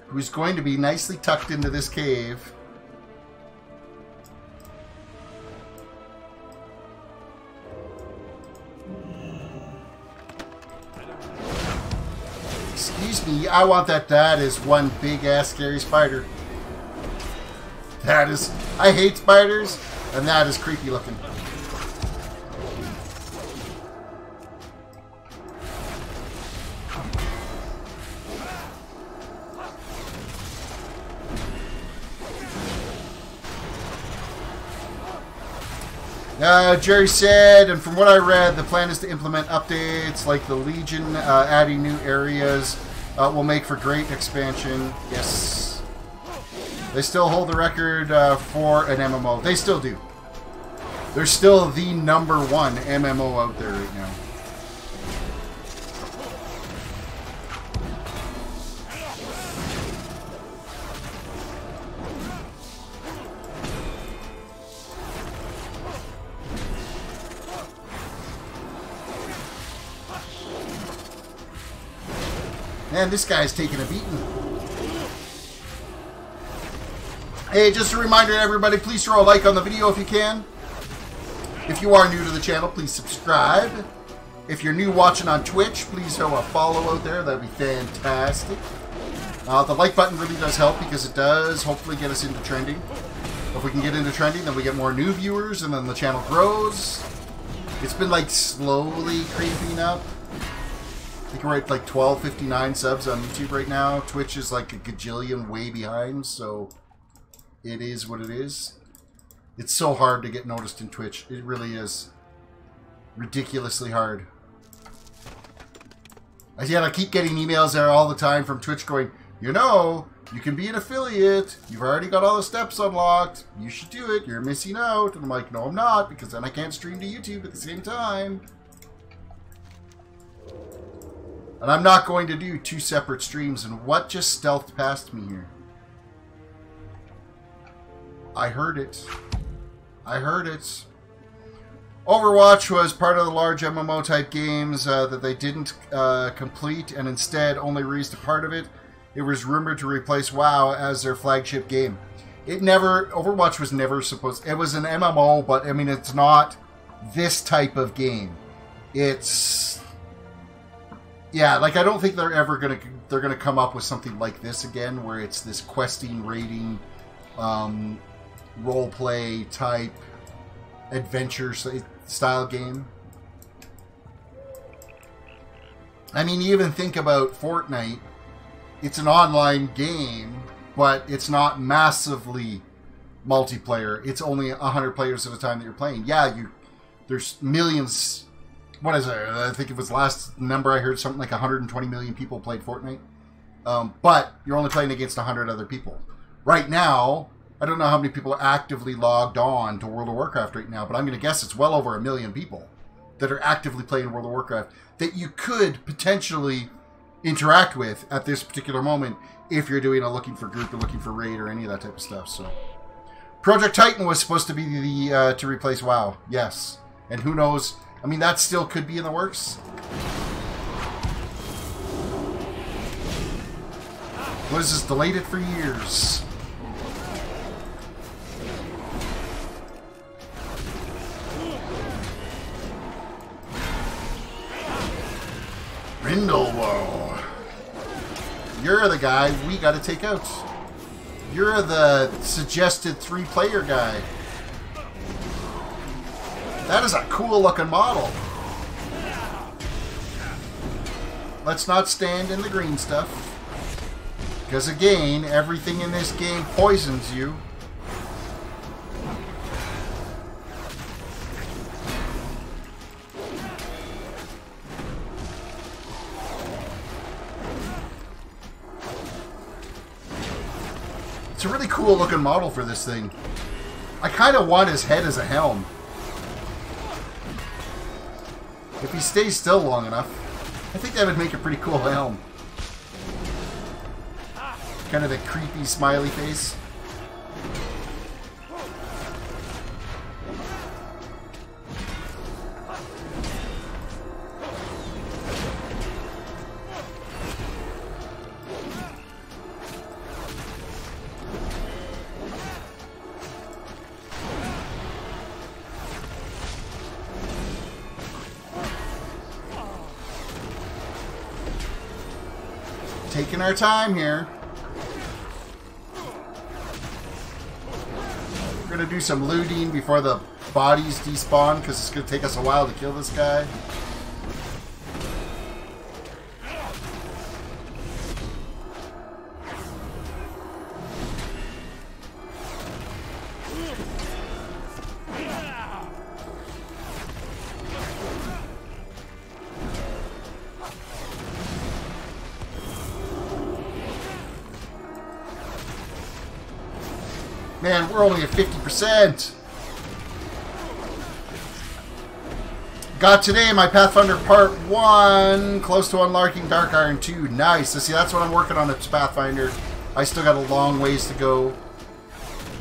Who's going to be nicely tucked into this cave. Excuse me, I want that. That is one big ass scary spider. That is... I hate spiders, and that is creepy looking. Jerry said, and from what I read, the plan is to implement updates like the Legion, adding new areas will make for great expansion. Yes. They still hold the record for an MMO. They still do. They're still the #1 MMO out there right now. Man, this guy's taking a beating. Hey, just a reminder to everybody, please throw a like on the video if you can. If you are new to the channel, please subscribe. If you're new watching on Twitch, please throw a follow out there. That'd be fantastic. The like button really does help because it does hopefully get us into trending. If we can get into trending, then we get more new viewers and then the channel grows. It's been like slowly creeping up. I think we're at like 1259 subs on YouTube right now. Twitch is like a gajillion way behind, so it is what it is. It's so hard to get noticed in Twitch. It really is. Ridiculously hard. I keep getting emails there all the time from Twitch going, you know, you can be an affiliate. You've already got all the steps unlocked. You should do it. You're missing out. And I'm like, no, I'm not, because then I can't stream to YouTube at the same time. And I'm not going to do 2 separate streams. And what just stealthed past me here? I heard it. I heard it. Overwatch was part of the large MMO type games that they didn't complete and instead only released a part of it. It was rumored to replace WoW as their flagship game. Overwatch was never supposed... It was an MMO, but I mean, it's not this type of game. It's... Yeah, like I don't think they're ever gonna come up with something like this again, where it's this questing, raiding, role play type adventure style game. I mean, you even think about Fortnite. It's an online game, but it's not massively multiplayer. It's only 100 players at a time that you're playing. Yeah, there's millions. What is it? I think it was last number I heard something like 120 million people played Fortnite. But you're only playing against 100 other people. Right now, I don't know how many people are actively logged on to World of Warcraft right now, but I'm going to guess it's well over 1 million people that are actively playing World of Warcraft that you could potentially interact with at this particular moment if you're doing a looking for group or looking for raid or any of that type of stuff. So, Project Titan was supposed to be the to replace WoW. Yes. And who knows... I mean, that still could be in the works. What is this? Delayed it for years. Grindelwald. You're the guy we gotta take out. You're the suggested 3-player guy. That is a cool looking model. Let's not stand in the green stuff. Because again, everything in this game poisons you. It's a really cool looking model for this thing. I kind of want his head as a helm. If he stays still long enough, I think that would make a pretty cool helm. Kind of a creepy smiley face. Taking our time here. We're gonna do some looting before the bodies despawn because it's gonna take us a while to kill this guy. Man, we're only at 50%. Got today my Pathfinder Part 1, close to unlocking Dark Iron 2. Nice. So see, that's what I'm working on at Pathfinder. I still got a long ways to go.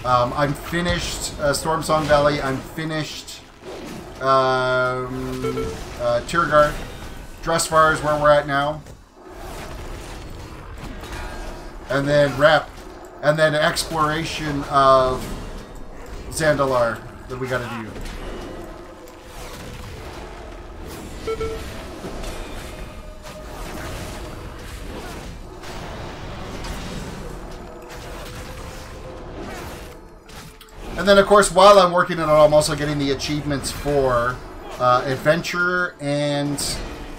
I'm finished Stormsong Valley. I'm finished Tiergard. Dressfar is where we're at now. And then Rep. And then exploration of Zandalar that we gotta do. And then, of course, while I'm working on it, I'm also getting the achievements for Adventurer and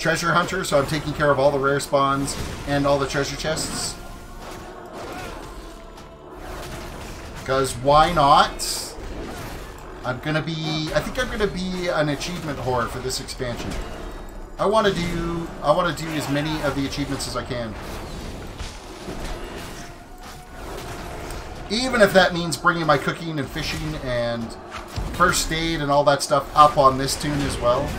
Treasure Hunter. So I'm taking care of all the rare spawns and all the treasure chests. Because why not? I think I'm gonna be an achievement whore for this expansion. I want to do as many of the achievements as I can. Even if that means bringing my cooking and fishing and first aid and all that stuff up on this tune as well.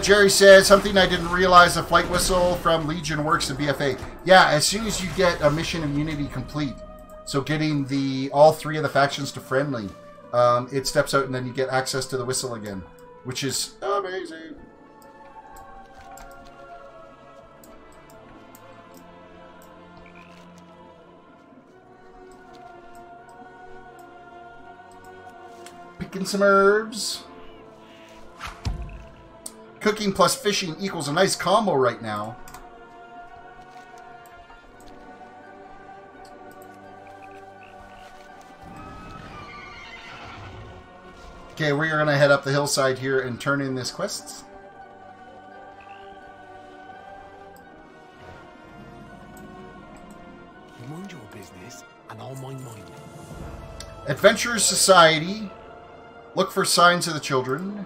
Jerry says, something I didn't realize, a flight whistle from Legion works in BfA. Yeah, as soon as you get a mission immunity complete, so getting all 3 of the factions to friendly, it steps out and then you get access to the whistle again, which is amazing. Picking some herbs. Cooking plus fishing equals a nice combo right now. Okay, we're going to head up the hillside here and turn in this quest. You mind your business, and I'll mind mine. Adventurers Society. Look for signs of the children.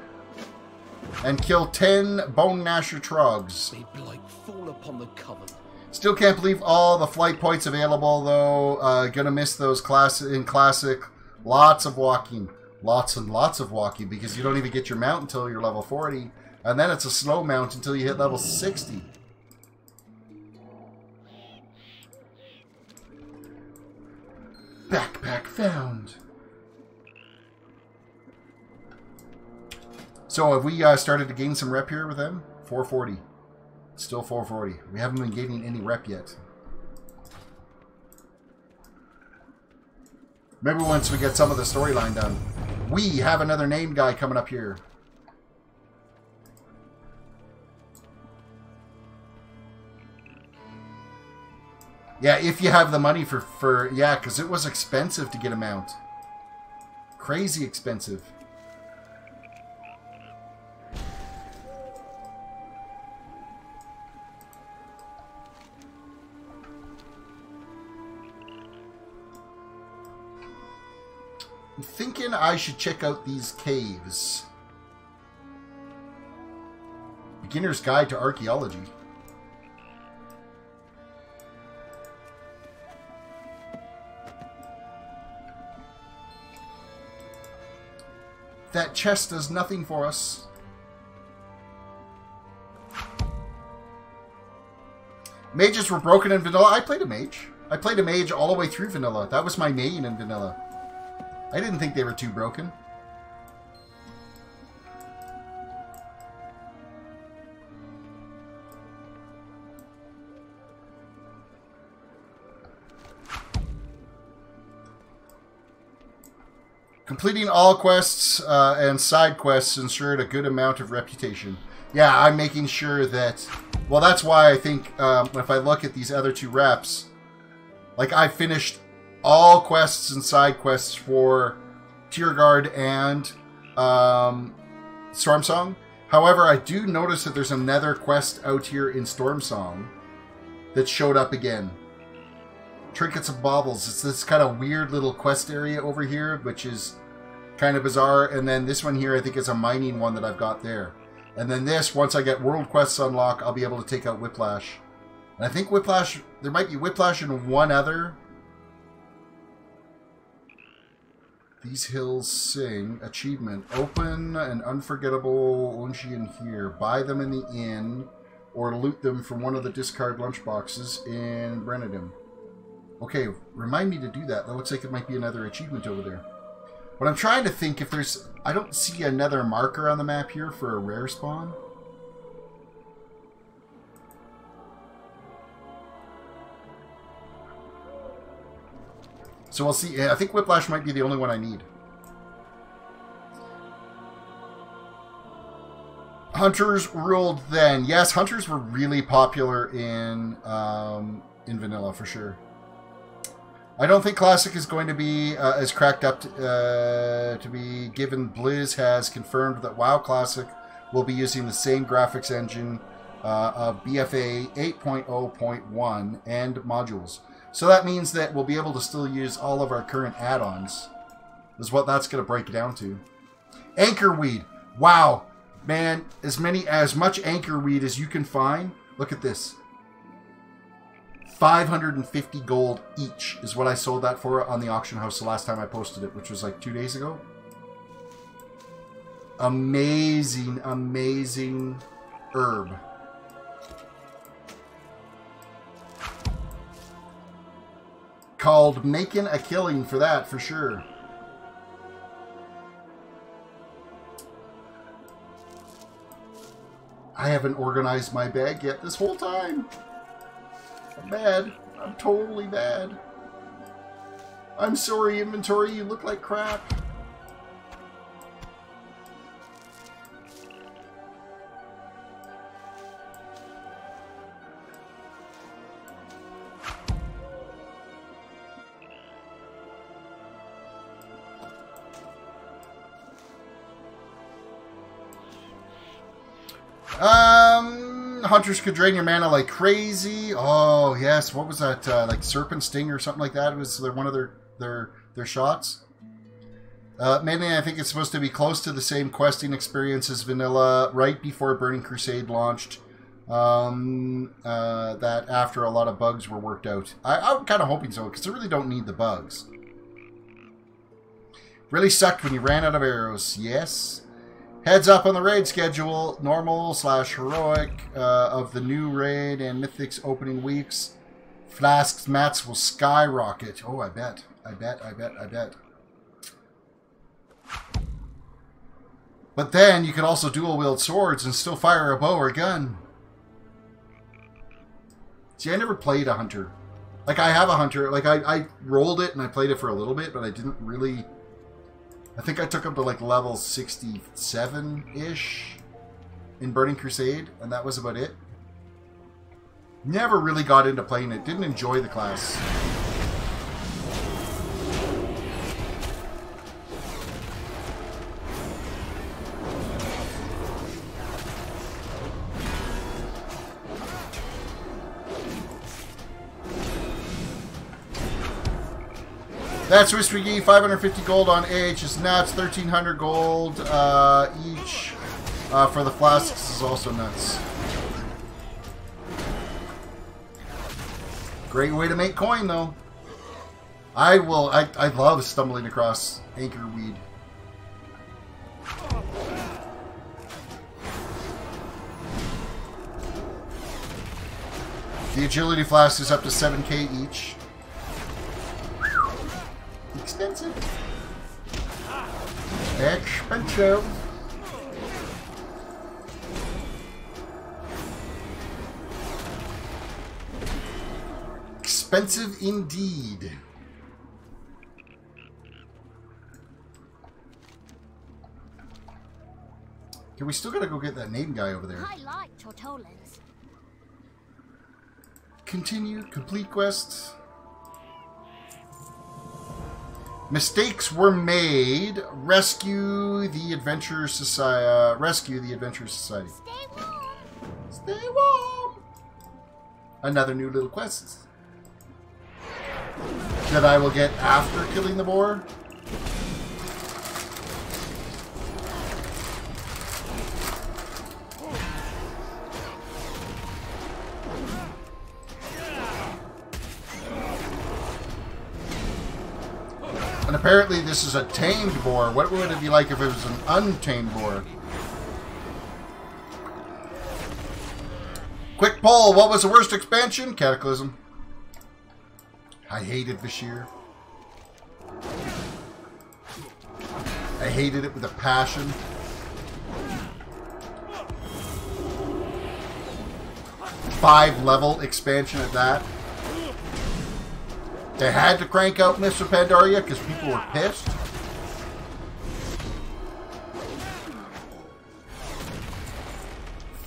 And kill 10 Bone Gnasher Trogs. They blight fall upon the coven. Still can't believe all the flight points available, though. Gonna miss those in Classic. Lots of walking. Lots and lots of walking, because you don't even get your mount until you're level 40. And then it's a slow mount until you hit level 60. Backpack found. So have we started to gain some rep here with them? 440. Still 440. We haven't been gaining any rep yet. Maybe once we get some of the storyline done. We have another name guy coming up here. Yeah, if you have the money for yeah, because it was expensive to get a mount. Crazy expensive. I'm thinking I should check out these caves. Beginner's Guide to Archaeology. That chest does nothing for us. Mages were broken in vanilla. I played a mage. I played a mage all the way through vanilla. That was my main in vanilla. I didn't think they were too broken. Completing all quests and side quests ensured a good amount of reputation. Yeah, I'm making sure that... Well, that's why I think if I look at these other two reps, like I finished all quests and side quests for Tierguard and Stormsong. However, I do notice that there's another quest out here in Stormsong that showed up again. Trinkets and Baubles. It's this kind of weird little quest area over here, which is kind of bizarre. And then this one here, I think, is a mining one that I've got there. And then this, once I get World Quests unlock, I'll be able to take out Whiplash. And I think Whiplash, there might be Whiplash and one other. These hills sing. Achievement. Open an unforgettable Luncheon here. Buy them in the inn, or loot them from one of the discard lunchboxes in Brennadum. Okay, remind me to do that. That looks like it might be another achievement over there. But I'm trying to think if there's... I don't see another marker on the map here for a rare spawn. So we'll see. I think Whiplash might be the only one I need. Hunters ruled then. Yes, hunters were really popular in vanilla for sure. I don't think Classic is going to be as cracked up to be given Blizz has confirmed that WoW Classic will be using the same graphics engine of BfA 8.0.1 and modules. So that means that we'll be able to still use all of our current add-ons. Is what that's going to break down to. Anchorweed. Wow. Man, as much anchorweed as you can find. Look at this. 550 gold each is what I sold that for on the auction house the last time I posted it, which was like 2 days ago. Amazing, amazing herb. Called making a killing for that, for sure. I haven't organized my bag yet this whole time. I'm bad. I'm totally bad. I'm sorry, inventory. You look like crap. Hunters could drain your mana like crazy. Oh yes, what was that? Like Serpent Sting or something like that. It was one of their shots. Mainly, I think it's supposed to be close to the same questing experience as vanilla, right before Burning Crusade launched. That after a lot of bugs were worked out. I'm kind of hoping so, because I really don't need the bugs. Really sucked when you ran out of arrows. Yes. Heads up on the raid schedule, normal/heroic of the new raid and Mythic's opening weeks. Flasks mats will skyrocket. Oh, I bet. But then you can also dual wield swords and still fire a bow or gun. See, I never played a hunter. Like, I have a hunter. Like, I rolled it and I played it for a little bit, but I didn't really... I think I took up to, like, level 67-ish in Burning Crusade, and that was about it. Never really got into playing it. Didn't enjoy the class. That's Whisky, 550 gold on AH's nuts, 1300 gold each for the flasks is also nuts. Great way to make coin, though. I love stumbling across anchor weed. The agility flask is up to 7k each. Expensive. Expensive. Expensive indeed. Okay, we still gotta go get that name guy over there. I like tortolans. Continue, complete quests. Mistakes were made. Rescue the Adventure Society. Rescue the Adventure Society. Stay warm. Stay warm. Another new little quest that I will get after killing the boar. And apparently this is a tamed boar. What would it be like if it was an untamed boar? Quick poll. What was the worst expansion? Cataclysm. I hated Vashir. I hated it with a passion. Five-level expansion at that. They had to crank out Mr. Pandaria because people were pissed.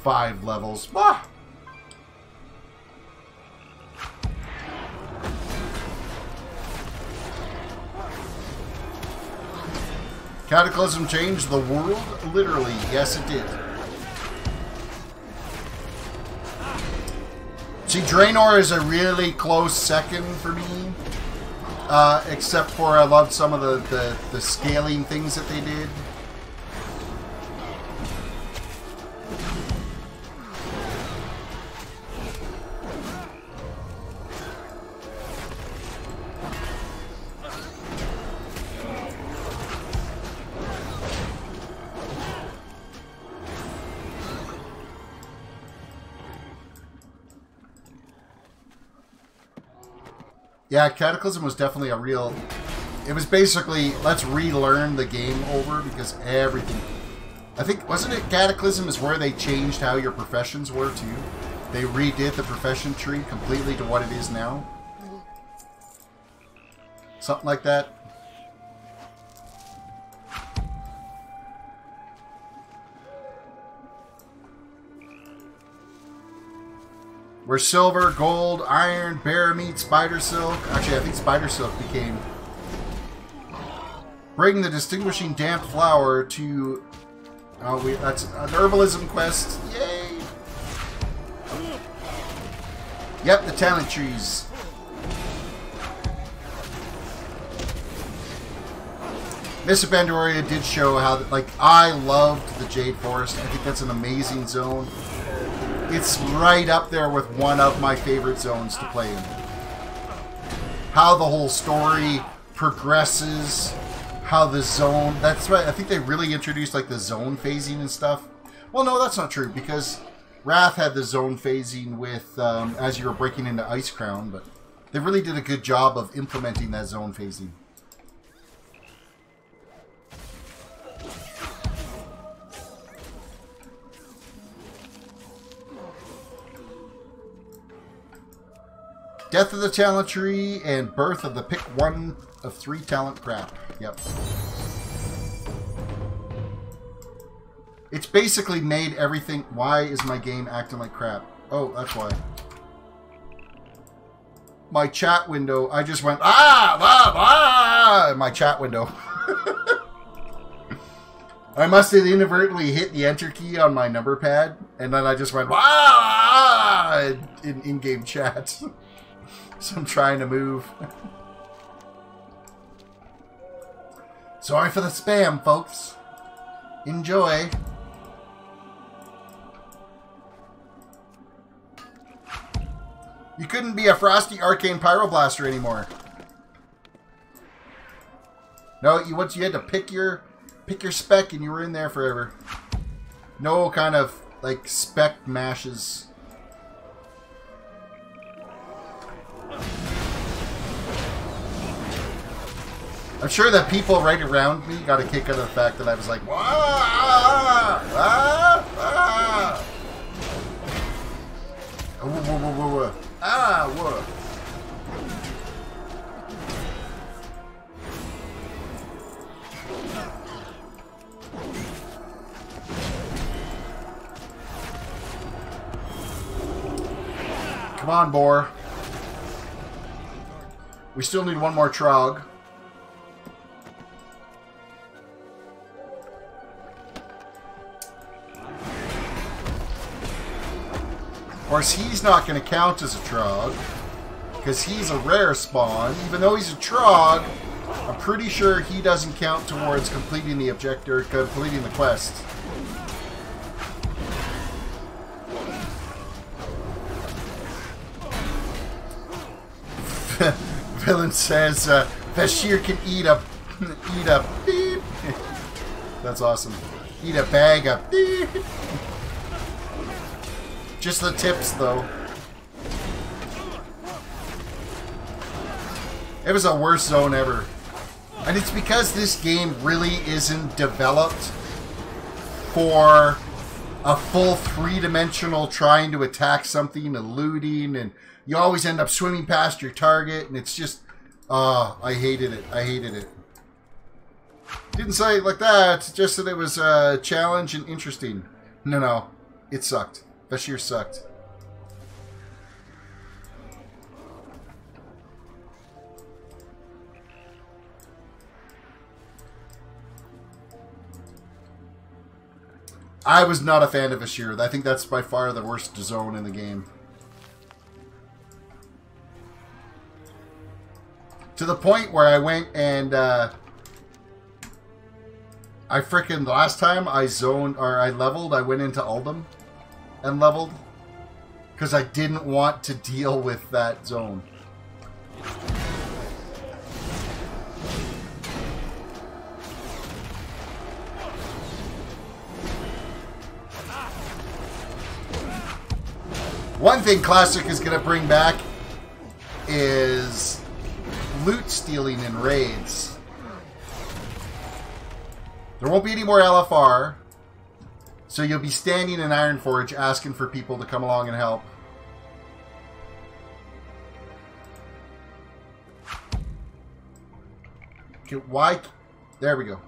Five levels. Ah! Cataclysm changed the world? Literally, yes it did. See, Draenor is a really close second for me. Except for I loved some of the scaling things that they did. Yeah, Cataclysm was definitely a real... It was basically, let's relearn the game over because everything... I think, wasn't it Cataclysm is where they changed how your professions were too? They redid the profession tree completely to what it is now? Something like that. Where silver, gold, iron, bear meat, spider silk. Actually, I think spider silk became... Bring the distinguishing damp flower to... Oh, that's an herbalism quest. Yay! Yep, the talent trees. Miss Pandaria did show how, like, I loved the Jade Forest. I think that's an amazing zone. It's right up there with one of my favorite zones to play in. How the whole story progresses, how the zone... That's right, I think they really introduced like the zone phasing and stuff. Well, no, that's not true, because Wrath had the zone phasing with as you were breaking into Ice Crown, but they really did a good job of implementing that zone phasing. Death of the Talent Tree and Birth of the Pick 1 of 3 Talent crap. Yep. It's basically made everything... Why is my game acting like crap? Oh, that's why. My chat window, I just went, in my chat window. I must have inadvertently hit the enter key on my number pad, and then I just went, in in-game chat. So I'm trying to move. Sorry for the spam, folks. Enjoy. You couldn't be a Frosty Arcane Pyroblaster anymore. No, you had to pick your spec and you were in there forever. No kind of like spec mashes. I'm sure that people right around me got a kick out of the fact that I was like, whoa. Come on, boar. We still need one more Trog. Of course, he's not going to count as a Trog, because he's a rare spawn. Even though he's a Trog, I'm pretty sure he doesn't count towards completing the objective, or completing the quest. Villain says, Bashir can eat a beep. That's awesome. Eat a bag of beep. Just the tips, though. It was the worst zone ever. And it's because this game really isn't developed for a full three-dimensional trying to attack something and looting, and you always end up swimming past your target, and it's just... I hated it. I hated it. Didn't say it like that, just that it was a challenge and interesting. No. It sucked. Bashir sucked. I was not a fan of Bashir. I think that's by far the worst zone in the game. To the point where I went and I frickin' last time I leveled, I went into Uldum and leveled because I didn't want to deal with that zone. One thing Classic is going to bring back is loot stealing in raids. There won't be any more LFR, so you'll be standing in Ironforge asking for people to come along and help. Okay, why? There we go.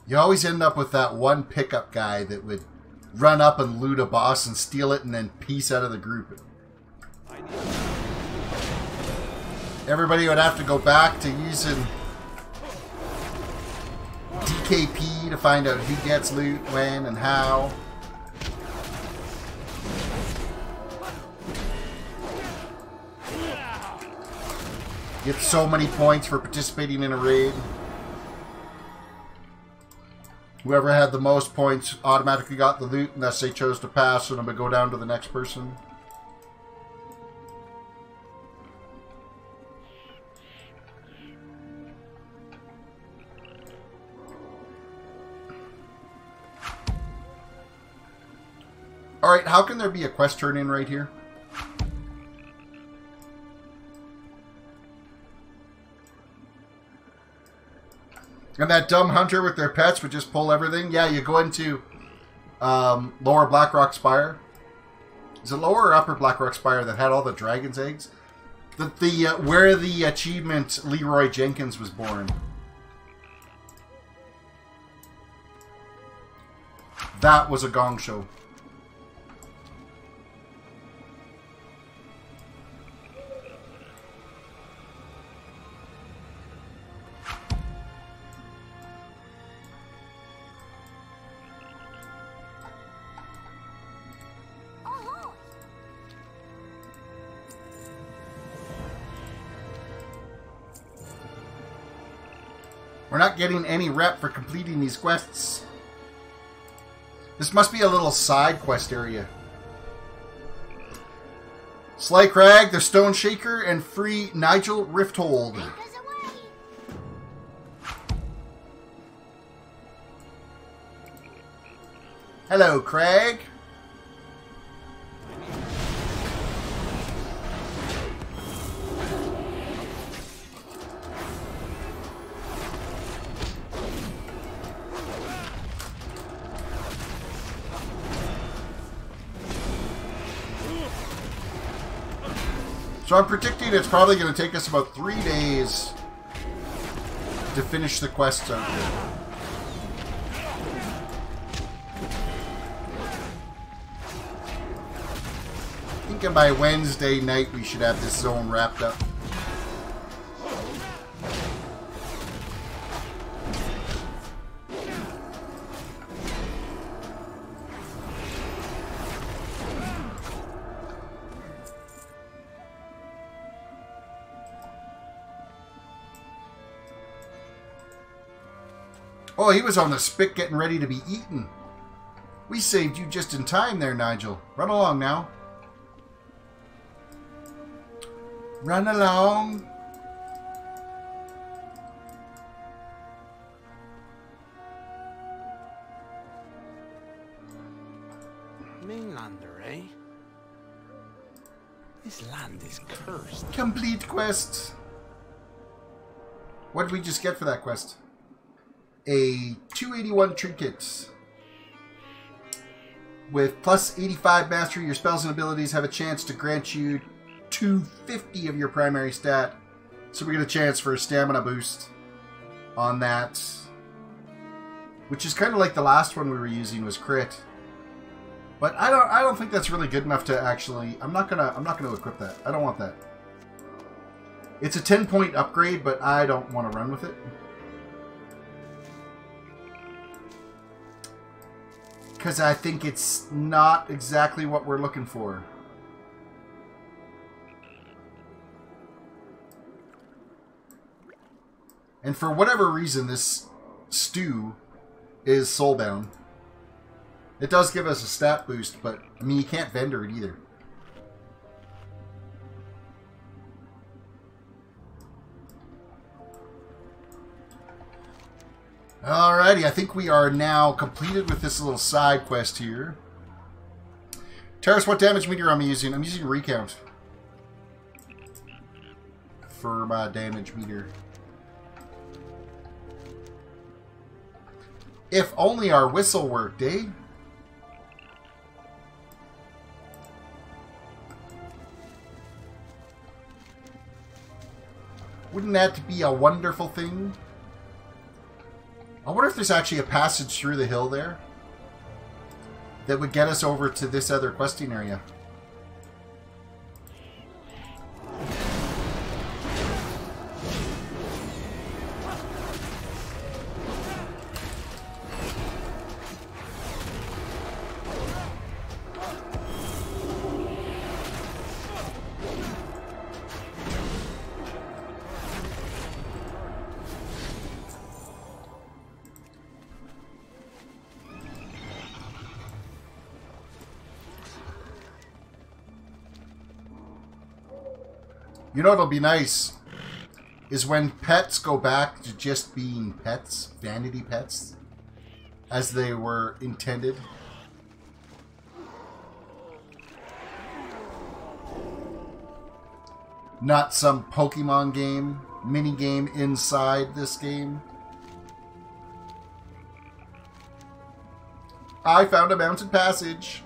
You always end up with that one pickup guy that would run up and loot a boss and steal it and then peace out of the group. Everybody would have to go back to using DKP to find out who gets loot, when, and how. Get so many points for participating in a raid. Whoever had the most points automatically got the loot unless they chose to pass, and it would go down to the next person. Alright, how can there be a quest turn-in right here? And that dumb hunter with their pets would just pull everything. Yeah, you go into Lower Blackrock Spire. Is it Lower or Upper Blackrock Spire that had all the dragon's eggs? Where the achievement Leroy Jenkins was born. That was a gong show. We're not getting any rep for completing these quests. This must be a little side quest area. Slay Crag, the Stone Shaker, and free Nigel Rifthold. Hello, Crag. So I'm predicting it's probably going to take us about 3 days to finish the quests out here. Thinking by Wednesday night we should have this zone wrapped up. Oh, he was on the spit getting ready to be eaten. We saved you just in time there, Nigel. Run along now. Run along. Mainlander, eh? This land is cursed. Complete quest. What did we just get for that quest? A 281 trinket. With plus 85 mastery, your spells and abilities have a chance to grant you 250 of your primary stat. So we get a chance for a stamina boost on that. Which is kind of like the last one we were using was crit. But I don't think that's really good enough to actually I'm not gonna equip that. I don't want that. It's a 10-point upgrade, but I don't want to run with it. Because I think it's not exactly what we're looking for. And for whatever reason, this stew is soulbound. It does give us a stat boost, but I mean, you can't vendor it either. Alrighty, I think we are now completed with this little side quest here. Terris, what damage meter am I using? I'm using Recount for my damage meter. If only our whistle worked, eh? Wouldn't that be a wonderful thing? I wonder if there's actually a passage through the hill there that would get us over to this other questing area. You know what'll be nice is when pets go back to just being pets, vanity pets, as they were intended. Not some Pokemon game, mini game inside this game. I found a mounted passage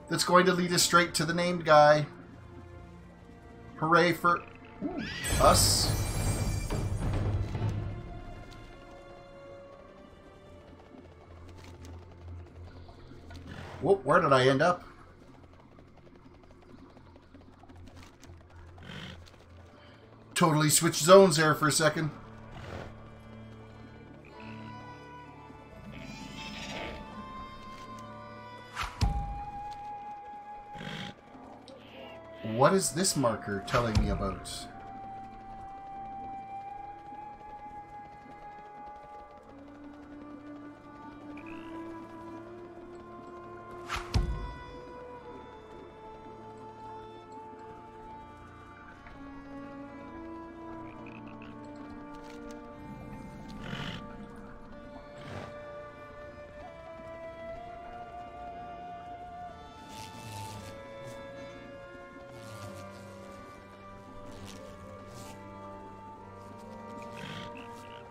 that's going to lead us straight to the named guy. Hooray for us. Whoop, where did I end up? Totally switched zones there for a second. What is this marker telling me about?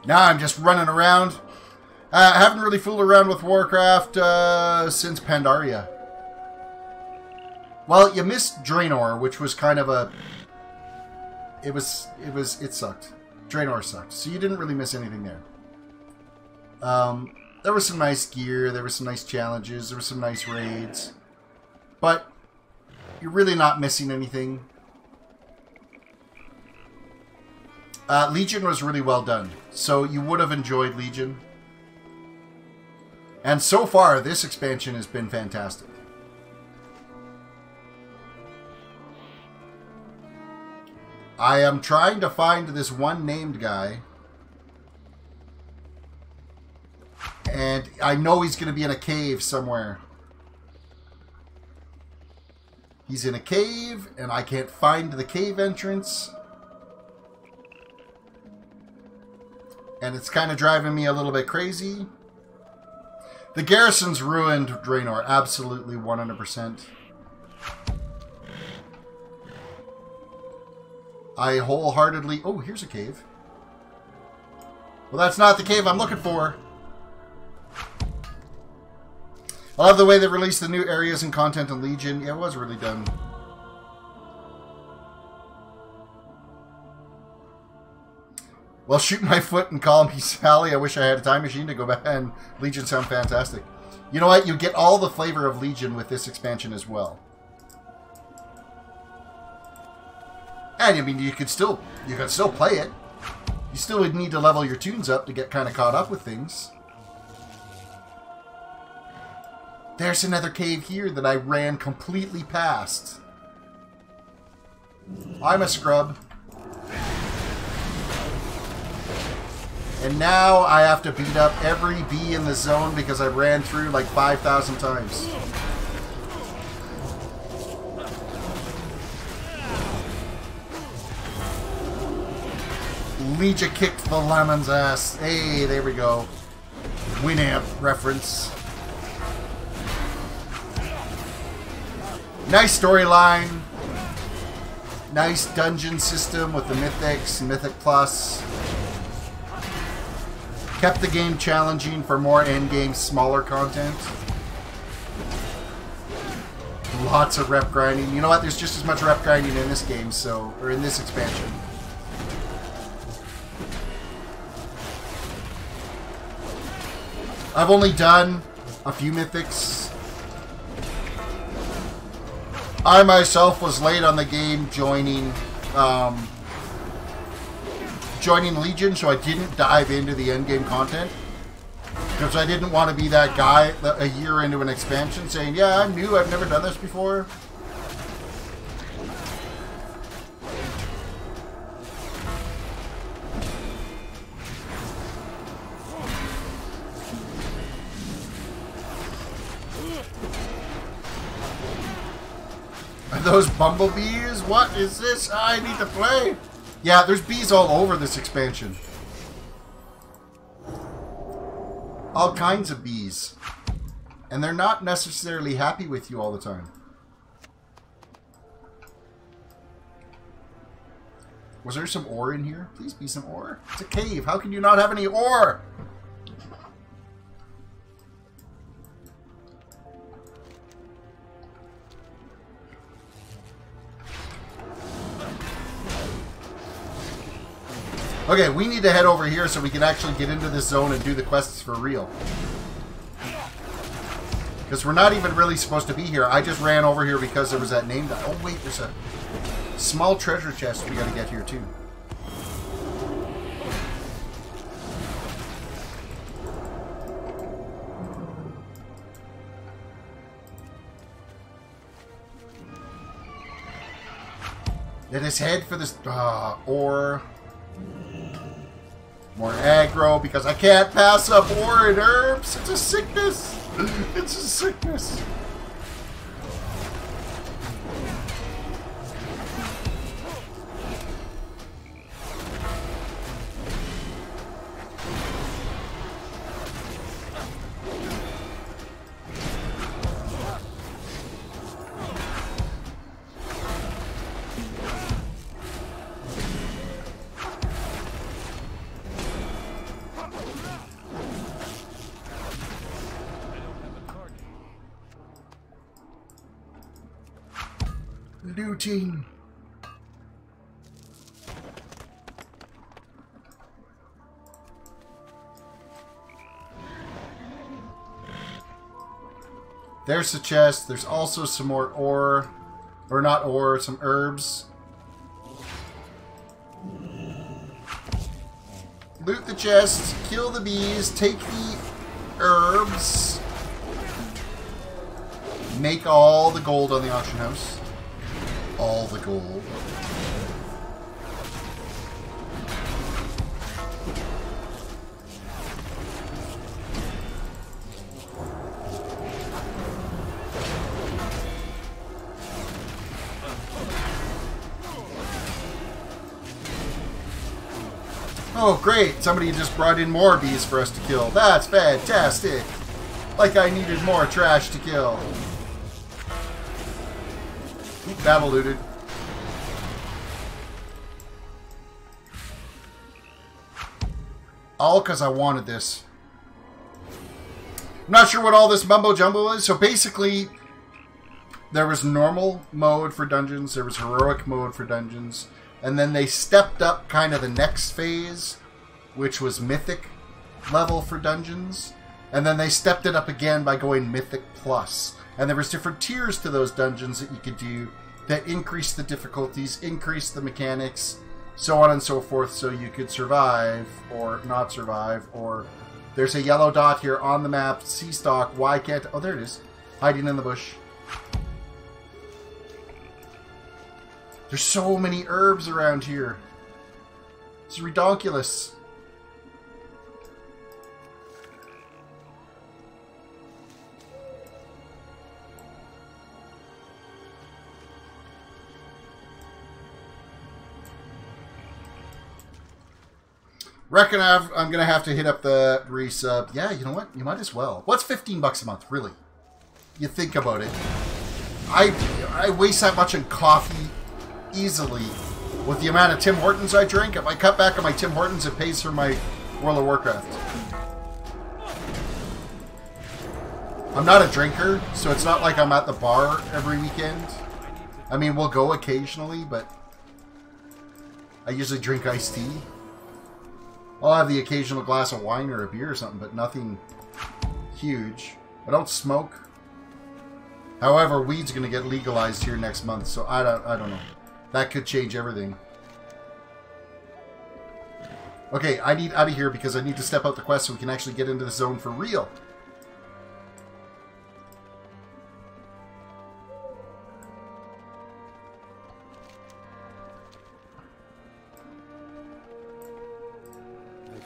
Now I'm just running around. I haven't really fooled around with Warcraft since Pandaria. Well, you missed Draenor, which was kind of a... It sucked. Draenor sucked. So you didn't really miss anything there. There was some nice gear, there were some nice challenges, there were some nice raids. But you're really not missing anything. Legion was really well done, so you would have enjoyed Legion. And so far, this expansion has been fantastic. I am trying to find this one named guy. And I know he's going to be in a cave somewhere. He's in a cave, and I can't find the cave entrance. And it's kind of driving me a little bit crazy. The garrison's ruined Draenor. Absolutely 100%. I wholeheartedly... Oh, here's a cave. Well, that's not the cave I'm looking for. I love the way they released the new areas and content in Legion. Yeah, it was really done. Well, shoot my foot and call me Sally. I wish I had a time machine to go back, and Legion sound fantastic. You know what? You get all the flavor of Legion with this expansion as well. And I mean, you could still play it. You still would need to level your tunes up to get kind of caught up with things. There's another cave here that I ran completely past. I'm a scrub. And now I have to beat up every bee in the zone because I ran through like 5,000 times. Legia kicked the lemon's ass. Hey, there we go. Winamp reference. Nice storyline. Nice dungeon system with the Mythics, Mythic Plus. Kept the game challenging for more endgame, smaller content. Lots of rep grinding. You know what? There's just as much rep grinding in this game, so, or in this expansion. I've only done a few Mythics. I myself was late on the game joining Legion, so I didn't dive into the endgame content. Because I didn't want to be that guy a year into an expansion saying, yeah, I'm new, I've never done this before. Are those bumblebees? What is this? I need to play. Yeah, there's bees all over this expansion. All kinds of bees. And they're not necessarily happy with you all the time. Was there some ore in here? Please be some ore. It's a cave. How can you not have any ore? Okay, we need to head over here so we can actually get into this zone and do the quests for real. Because we're not even really supposed to be here. I just ran over here because there was that name. Oh, wait, there's a small treasure chest we got to get here, too. Let us head for this ore. More aggro because I can't pass up ore and herbs. It's a sickness. It's a sickness. Looting. There's the chest. There's also some more ore. Or not ore, some herbs. Loot the chest. Kill the bees. Take the herbs. Make all the gold on the auction house. All the gold. Oh, great. Somebody just brought in more bees for us to kill. That's fantastic. Like I needed more trash to kill. Battle looted. All because I wanted this. I'm not sure what all this mumbo jumbo is. So basically, there was normal mode for dungeons. There was heroic mode for dungeons. And then they stepped up kind of the next phase, which was mythic level for dungeons. And then they stepped it up again by going mythic plus. And there was different tiers to those dungeons that you could do that increased the difficulties, increased the mechanics, so on and so forth, so you could survive or not survive. Or there's a yellow dot here on the map, sea stock. Why can't... Oh, there it is. Hiding in the bush. There's so many herbs around here. It's redonkulous. Reckon I'm going to have to hit up the resub. Yeah, you know what? You might as well. What's $15 a month, really? You think about it. I waste that much on coffee easily with the amount of Tim Hortons I drink. If I cut back on my Tim Hortons, it pays for my World of Warcraft. I'm not a drinker, so it's not like I'm at the bar every weekend. I mean, we'll go occasionally, but I usually drink iced tea. I'll have the occasional glass of wine or a beer or something, but nothing huge. I don't smoke. However, weed's going to get legalized here next month, so I don't know. That could change everything. Okay, I need out of here because I need to step out the quest so we can actually get into the zone for real.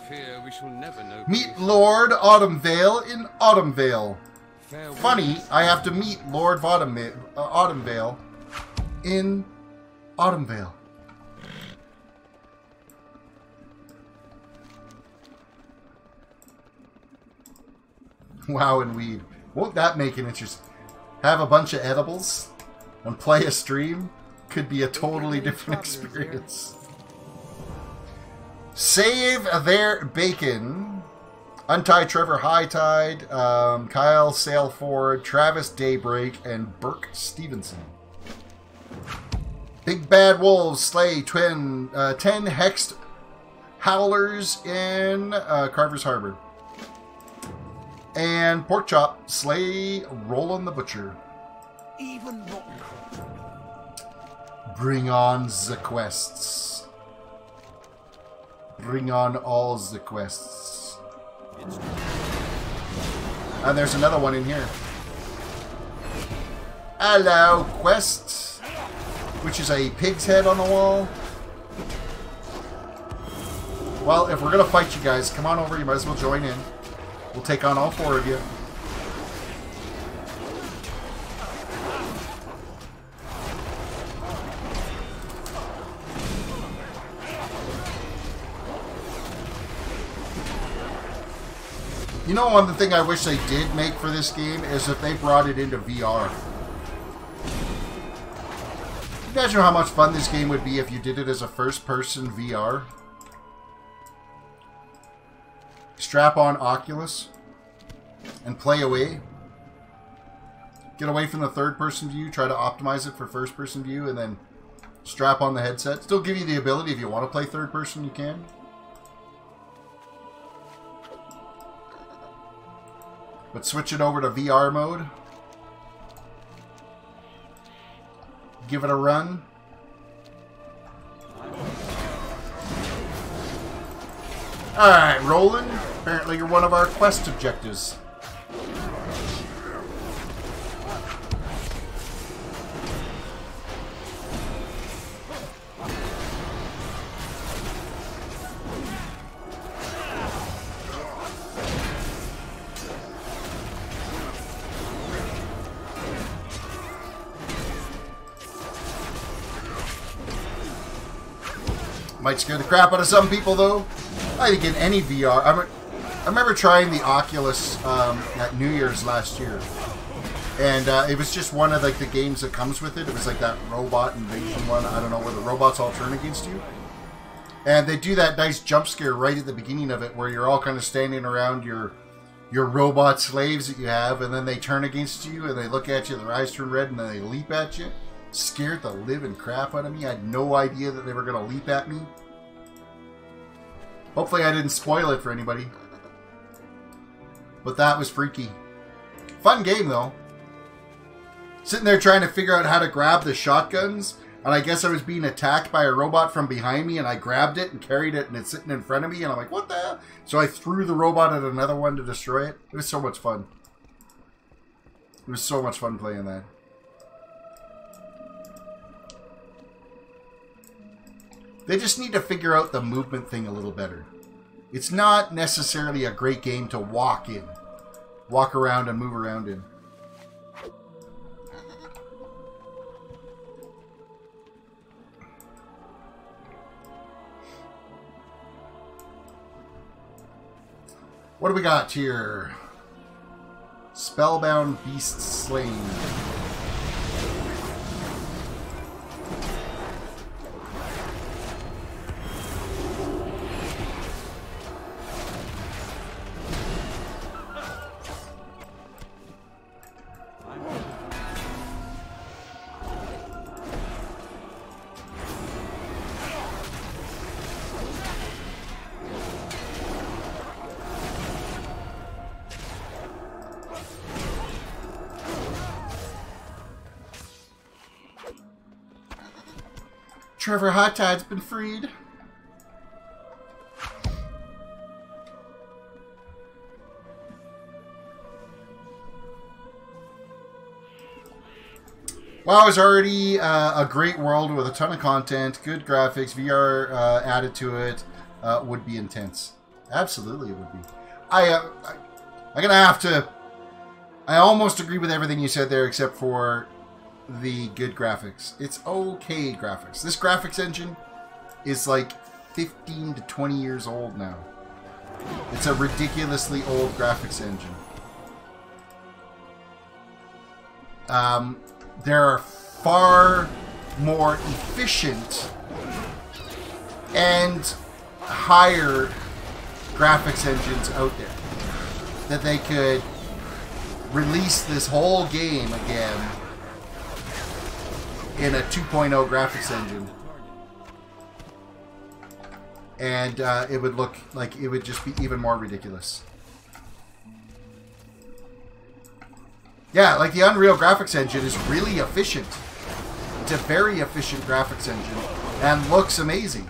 Fear we shall never know. Meet Lord Autumnvale in Autumnvale. Farewell. Funny, I have to meet Lord Autumnvale in Autumnvale. Wow, and weed. Won't that make it interesting? Have a bunch of edibles and play a stream could be a totally different experience. Save their bacon. Untie Trevor Hightide, Kyle Sailford, Travis Daybreak, and Burke Stevenson. Big Bad Wolves slay 10 hexed Howlers in Carver's Harbor. And Pork Chop, slay Roland the Butcher. Even rotten. Bring on the quests. Bring on all the quests. And there's another one in here. Hello, quest. Which is a pig's head on the wall. Well, if we're going to fight you guys, come on over. You might as well join in. We'll take on all 4 of you. You know, one thing I wish they did make for this game is if they brought it into VR. Imagine how much fun this game would be if you did it as a first-person VR. Strap on Oculus and play away. Get away from the third-person view, try to optimize it for first-person view, and then strap on the headset. Still give you the ability, if you want to play third-person, you can. But switch it over to VR mode. Give it a run. Alright, Roland. Apparently you're one of our quest objectives. Might scare the crap out of some people, though. I think in any VR. I remember trying the Oculus at New Year's last year. And it was just one of like the games that comes with it. It was like that robot invasion one. I don't know, where the robots all turn against you. And they do that nice jump scare right at the beginning of it, where you're all kind of standing around your robot slaves that you have, and then they turn against you, and they look at you, their eyes turn red, and then they leap at you. Scared the living crap out of me. I had no idea that they were going to leap at me. Hopefully I didn't spoil it for anybody. But that was freaky. Fun game, though. Sitting there trying to figure out how to grab the shotguns, and I guess I was being attacked by a robot from behind me, and I grabbed it and carried it, and it's sitting in front of me, and I'm like, what the hell? So I threw the robot at another one to destroy it. It was so much fun. It was so much fun playing that. They just need to figure out the movement thing a little better. It's not necessarily a great game to walk in. Walk around and move around in. What do we got here? Spellbound Beasts Slain. Trevor Hot Tide's been freed. WoW is already a great world with a ton of content, good graphics, VR added to it, would be intense. Absolutely it would be. I'm gonna have to... I almost agree with everything you said there except for the good graphics. It's okay graphics. This graphics engine is like 15 to 20 years old now. It's a ridiculously old graphics engine. There are far more efficient and higher graphics engines out there that they could release this whole game again in a 2.0 graphics engine. and it would look like it would just be even more ridiculous. Yeah, like the Unreal graphics engine is really efficient. It's a very efficient graphics engine and looks amazing.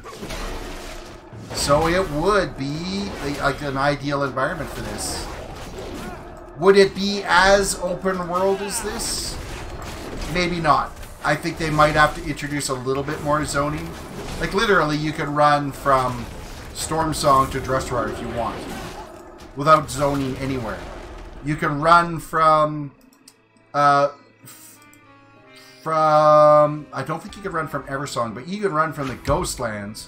So it would be like an ideal environment for this. Would it be as open world as this? Maybe not. I think they might have to introduce a little bit more zoning. Like literally you could run from Stormsong to Dressroar if you want. Without zoning anywhere. You can run from... I don't think you can run from Eversong, but you can run from the Ghostlands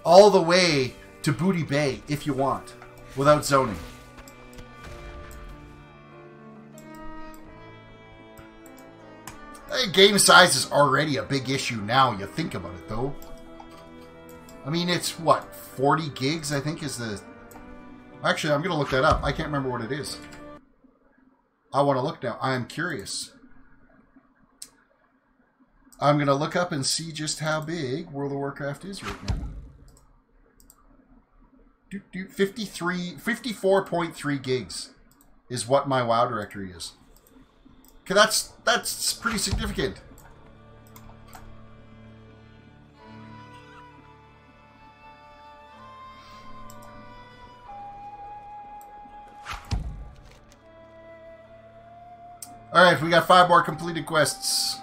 all the way to Booty Bay if you want. Without zoning. Game size is already a big issue now, you think about it, though. I mean, it's, what, 40 gigs, I think, is the... Actually, I'm going to look that up. I can't remember what it is. I want to look now. I'm curious. I'm going to look up and see just how big World of Warcraft is right now. 54.3 gigs is what my WoW directory is. Okay, that's pretty significant. Alright, we got 5 more completed quests.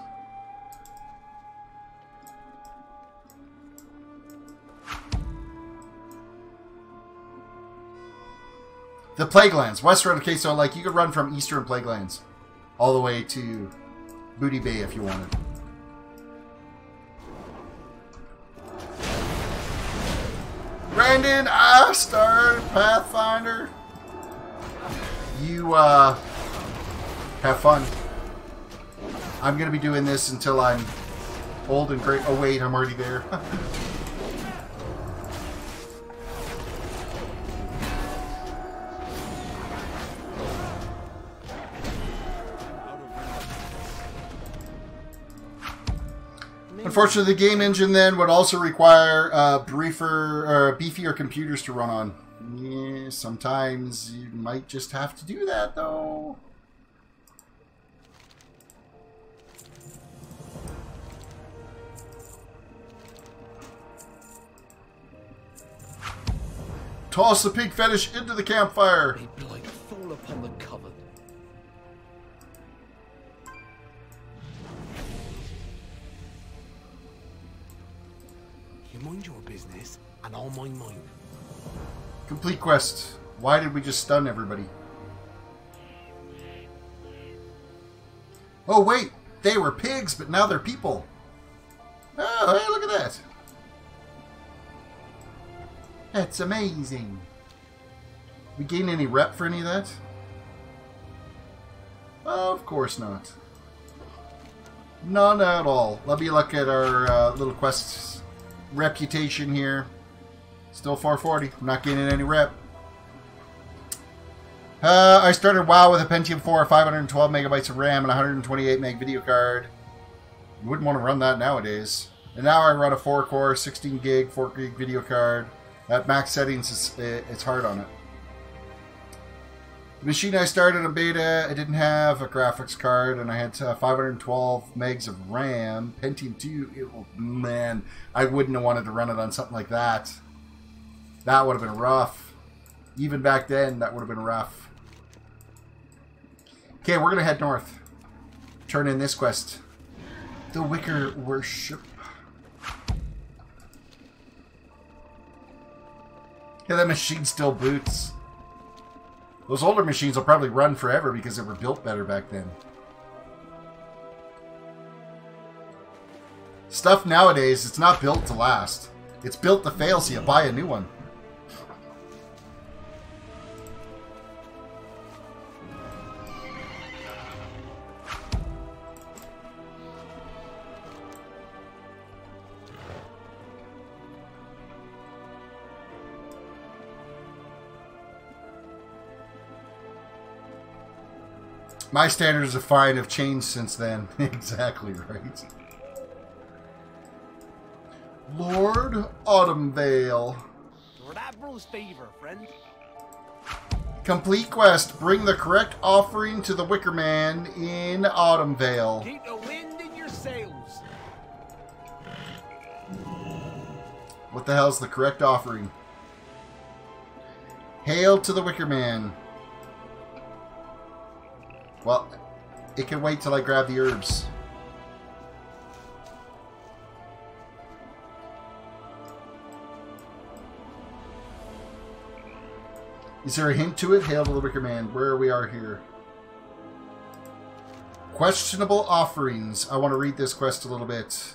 The Plaguelands. Western, okay, so like you could run from Eastern Plaguelands all the way to Booty Bay if you wanted. Brandon, I started Pathfinder. You, have fun. I'm going to be doing this until I'm old and great. Oh, wait, I'm already there. Unfortunately, the game engine then would also require beefier computers to run on. Yeah, sometimes you might just have to do that, though. Toss the pig fetish into the campfire. They blight fall upon the covered. You mind your business, and I'll mind mine. Complete quest. Why did we just stun everybody? Oh wait, they were pigs, but now they're people. Oh, hey, look at that. That's amazing. We gain any rep for any of that? Oh, of course not. None at all. Let me look at our little quest reputation here. Still 440. I'm not gaining any rep. I started WoW with a Pentium 4, 512 megabytes of RAM, and 128 meg video card. You wouldn't want to run that nowadays. And now I run a 4-core, 16 gig, 4 gig video card. At max settings, it's hard on it. The machine I started in beta, I didn't have a graphics card, and I had 512 megs of RAM. Pentium 2, man, I wouldn't have wanted to run it on something like that. That would have been rough. Even back then, that would have been rough. Okay, we're going to head north. Turn in this quest. The Wicker Worship. Yeah, that machine still boots. Those older machines will probably run forever because they were built better back then. Stuff nowadays, it's not built to last. It's built to fail, so you buy a new one. My standards of fine have changed since then. Exactly right. Lord Autumnvale. an admiral's favor, friend. Complete quest. Bring the correct offering to the Wicker Man in Autumnvale. Keep the wind in your sails. What the hell's the correct offering? Hail to the Wicker Man. Well, it can wait till I grab the herbs. Is there a hint to it? Hail to the Wicker Man. Where we are here. Questionable offerings. I want to read this quest a little bit.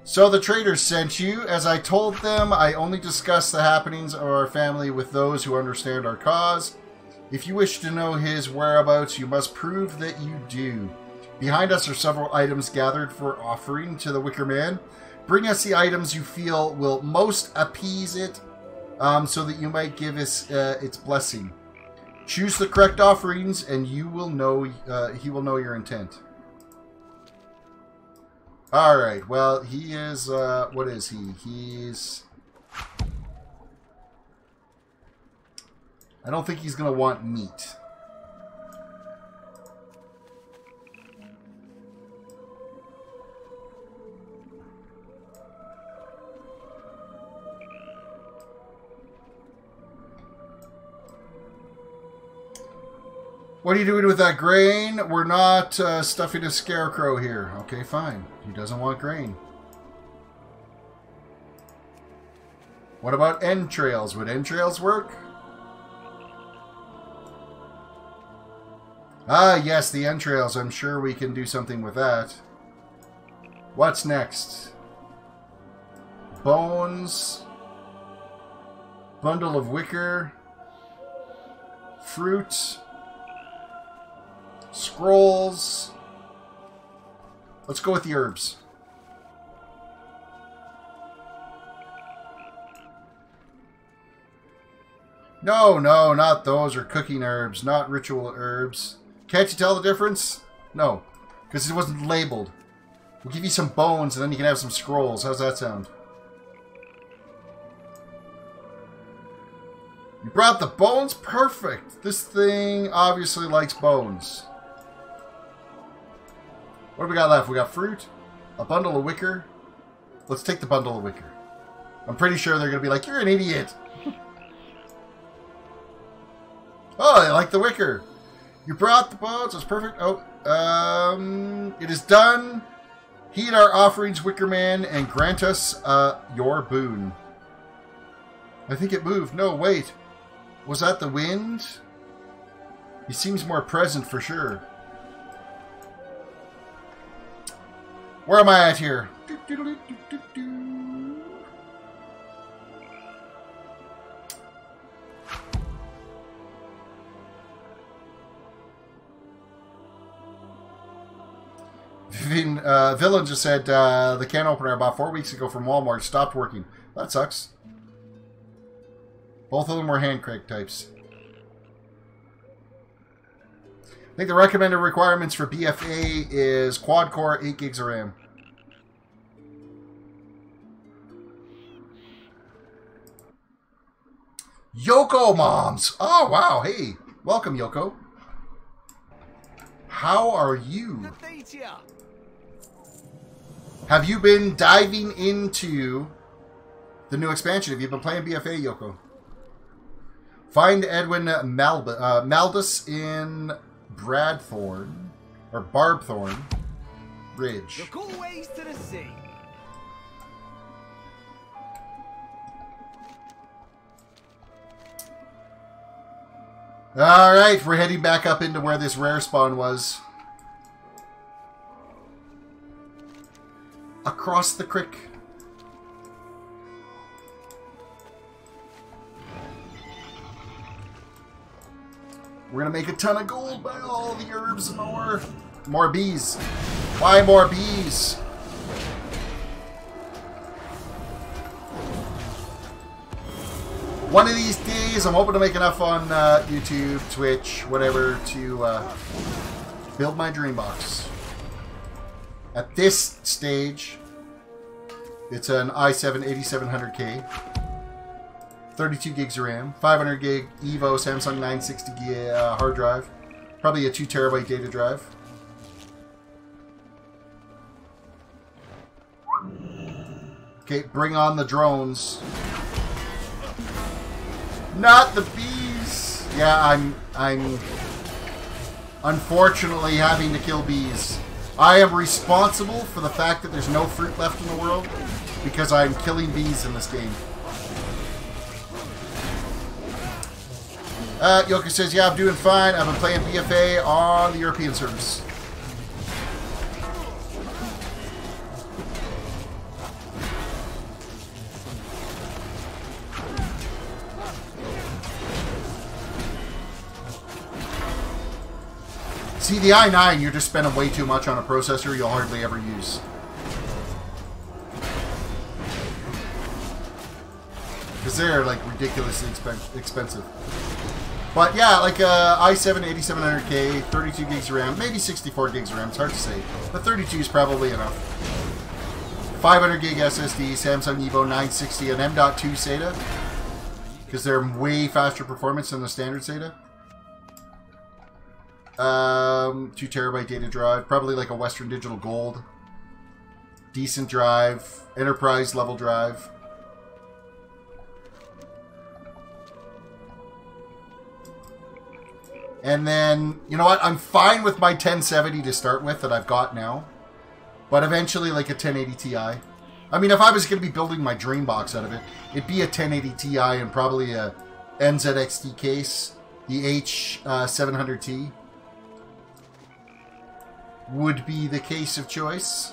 So the traders sent you. As I told them, I only discuss the happenings of our family with those who understand our cause. If you wish to know his whereabouts, you must prove that you do. Behind us are several items gathered for offering to the Wicker Man. Bring us the items you feel will most appease it, so that you might give us its blessing. Choose the correct offerings, and you will know. He will know your intent. All right. Well, he is. What is he? He's. I don't think he's gonna want meat. What are you doing with that grain? We're not stuffing a scarecrow here. Okay, fine. He doesn't want grain. What about entrails? Would entrails work? Ah, yes, the entrails. I'm sure we can do something with that. What's next? Bones. Bundle of wicker. Fruit. Scrolls. Let's go with the herbs. No, not those. Or cooking herbs, not ritual herbs. Can't you tell the difference? No, because it wasn't labeled. We'll give you some bones and then you can have some scrolls. How's that sound? You brought the bones? Perfect. This thing obviously likes bones. What do we got left? We got fruit, a bundle of wicker. Let's take the bundle of wicker. I'm pretty sure they're going to be like, you're an idiot. Oh, they like the wicker. You brought the bones. That's perfect. Oh, it is done. Heed our offerings, Wicker Man, and grant us your boon. I think it moved. No, wait. Was that the wind? He seems more present for sure. Where am I at here? Villain just said the can opener I bought 4 weeks ago from Walmart stopped working. That sucks. Both of them were hand crank types. I think the recommended requirements for BfA is quad core, 8 gigs of RAM. Yoko Moms! Oh, wow. Hey, welcome, Yoko. How are you? Have you been diving into the new expansion? Have you been playing BfA, Yoko? Find Edwin Maldus in Bradthorn, or Barbthorn Ridge. Look always to the sea. Alright, we're heading back up into where this rare spawn was. Across the creek. We're gonna make a ton of gold by all the herbs and more. More bees. Why more bees? One of these days, I'm hoping to make enough on YouTube, Twitch, whatever, to build my dream box. At this stage, it's an i7 8700K. 32 gigs of RAM, 500 gig Evo Samsung 960 gig hard drive, probably a 2 terabyte data drive. Okay, bring on the drones. Not the bees. Yeah, I'm unfortunately having to kill bees. I am responsible for the fact that there's no fruit left in the world because I'm killing bees in this game. Yoka says, yeah, I'm doing fine. I've been playing BfA on the European servers. See, the i9, you're just spending way too much on a processor you'll hardly ever use. Because they're, like, ridiculously expensive. But, yeah, like, i7 8700K, 32 gigs of RAM, maybe 64 gigs of RAM, it's hard to say. But 32 is probably enough. 500 gig SSD, Samsung Evo 960, and M.2 SATA. Because they're way faster performance than the standard SATA. 2 terabyte data drive, probably like a Western Digital Gold. Decent drive, enterprise level drive. And then, you know what, I'm fine with my 1070 to start with that I've got now. But eventually like a 1080 Ti. I mean, if I was going to be building my dream box out of it, it'd be a 1080 Ti and probably a NZXT case. The H700T. Would be the case of choice.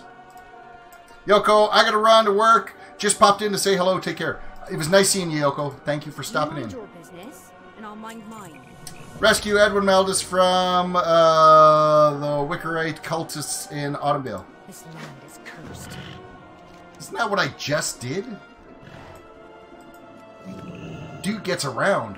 Yoko, I gotta run to work. Just popped in to say hello. Take care. It was nice seeing you, Yoko. Thank you for stopping in. Your business, and I'll mind mine. Rescue Edwin Meldis from the Wickerite cultists in Autumnvale. This land is cursed. Isn't that what I just did? Dude gets around.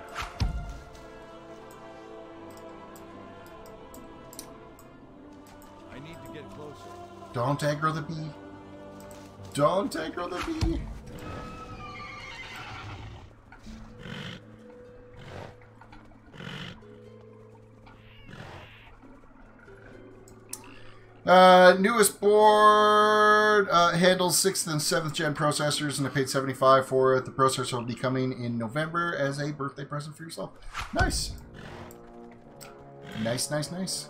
Don't aggro the bee. Don't aggro the bee. Newest board handles 6th and 7th gen processors, and I paid $75 for it. The processor will be coming in November as a birthday present for yourself. Nice. Nice, nice, nice.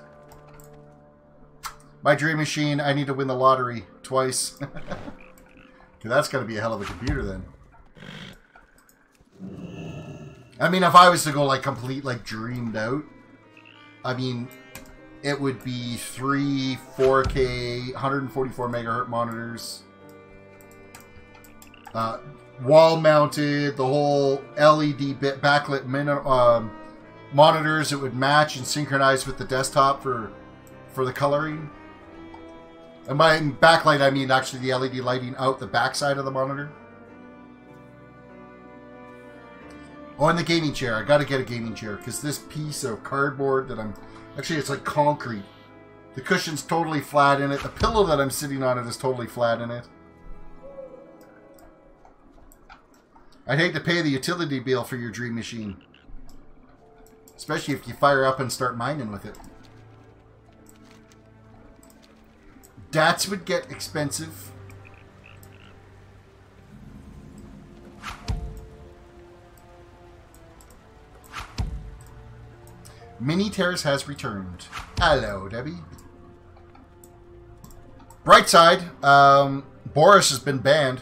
My dream machine, I need to win the lottery twice. That's got to be a hell of a computer then. I mean, if I was to go like complete, like dreamed out, I mean, it would be 3 4K, 144 megahertz monitors. Wall mounted, the whole LED backlit monitors that would match and synchronize with the desktop for the coloring. And by backlight, I mean actually the LED lighting out the backside of the monitor. Oh, and the gaming chair. I gotta get a gaming chair, because this piece of cardboard that I'm... Actually, it's like concrete. The cushion's totally flat in it. The pillow that I'm sitting on it is totally flat in it. I'd hate to pay the utility bill for your dream machine. Especially if you fire up and start mining with it. Dats would get expensive. Mini Terrace has returned. Hello, Debbie. Bright side, Boris has been banned.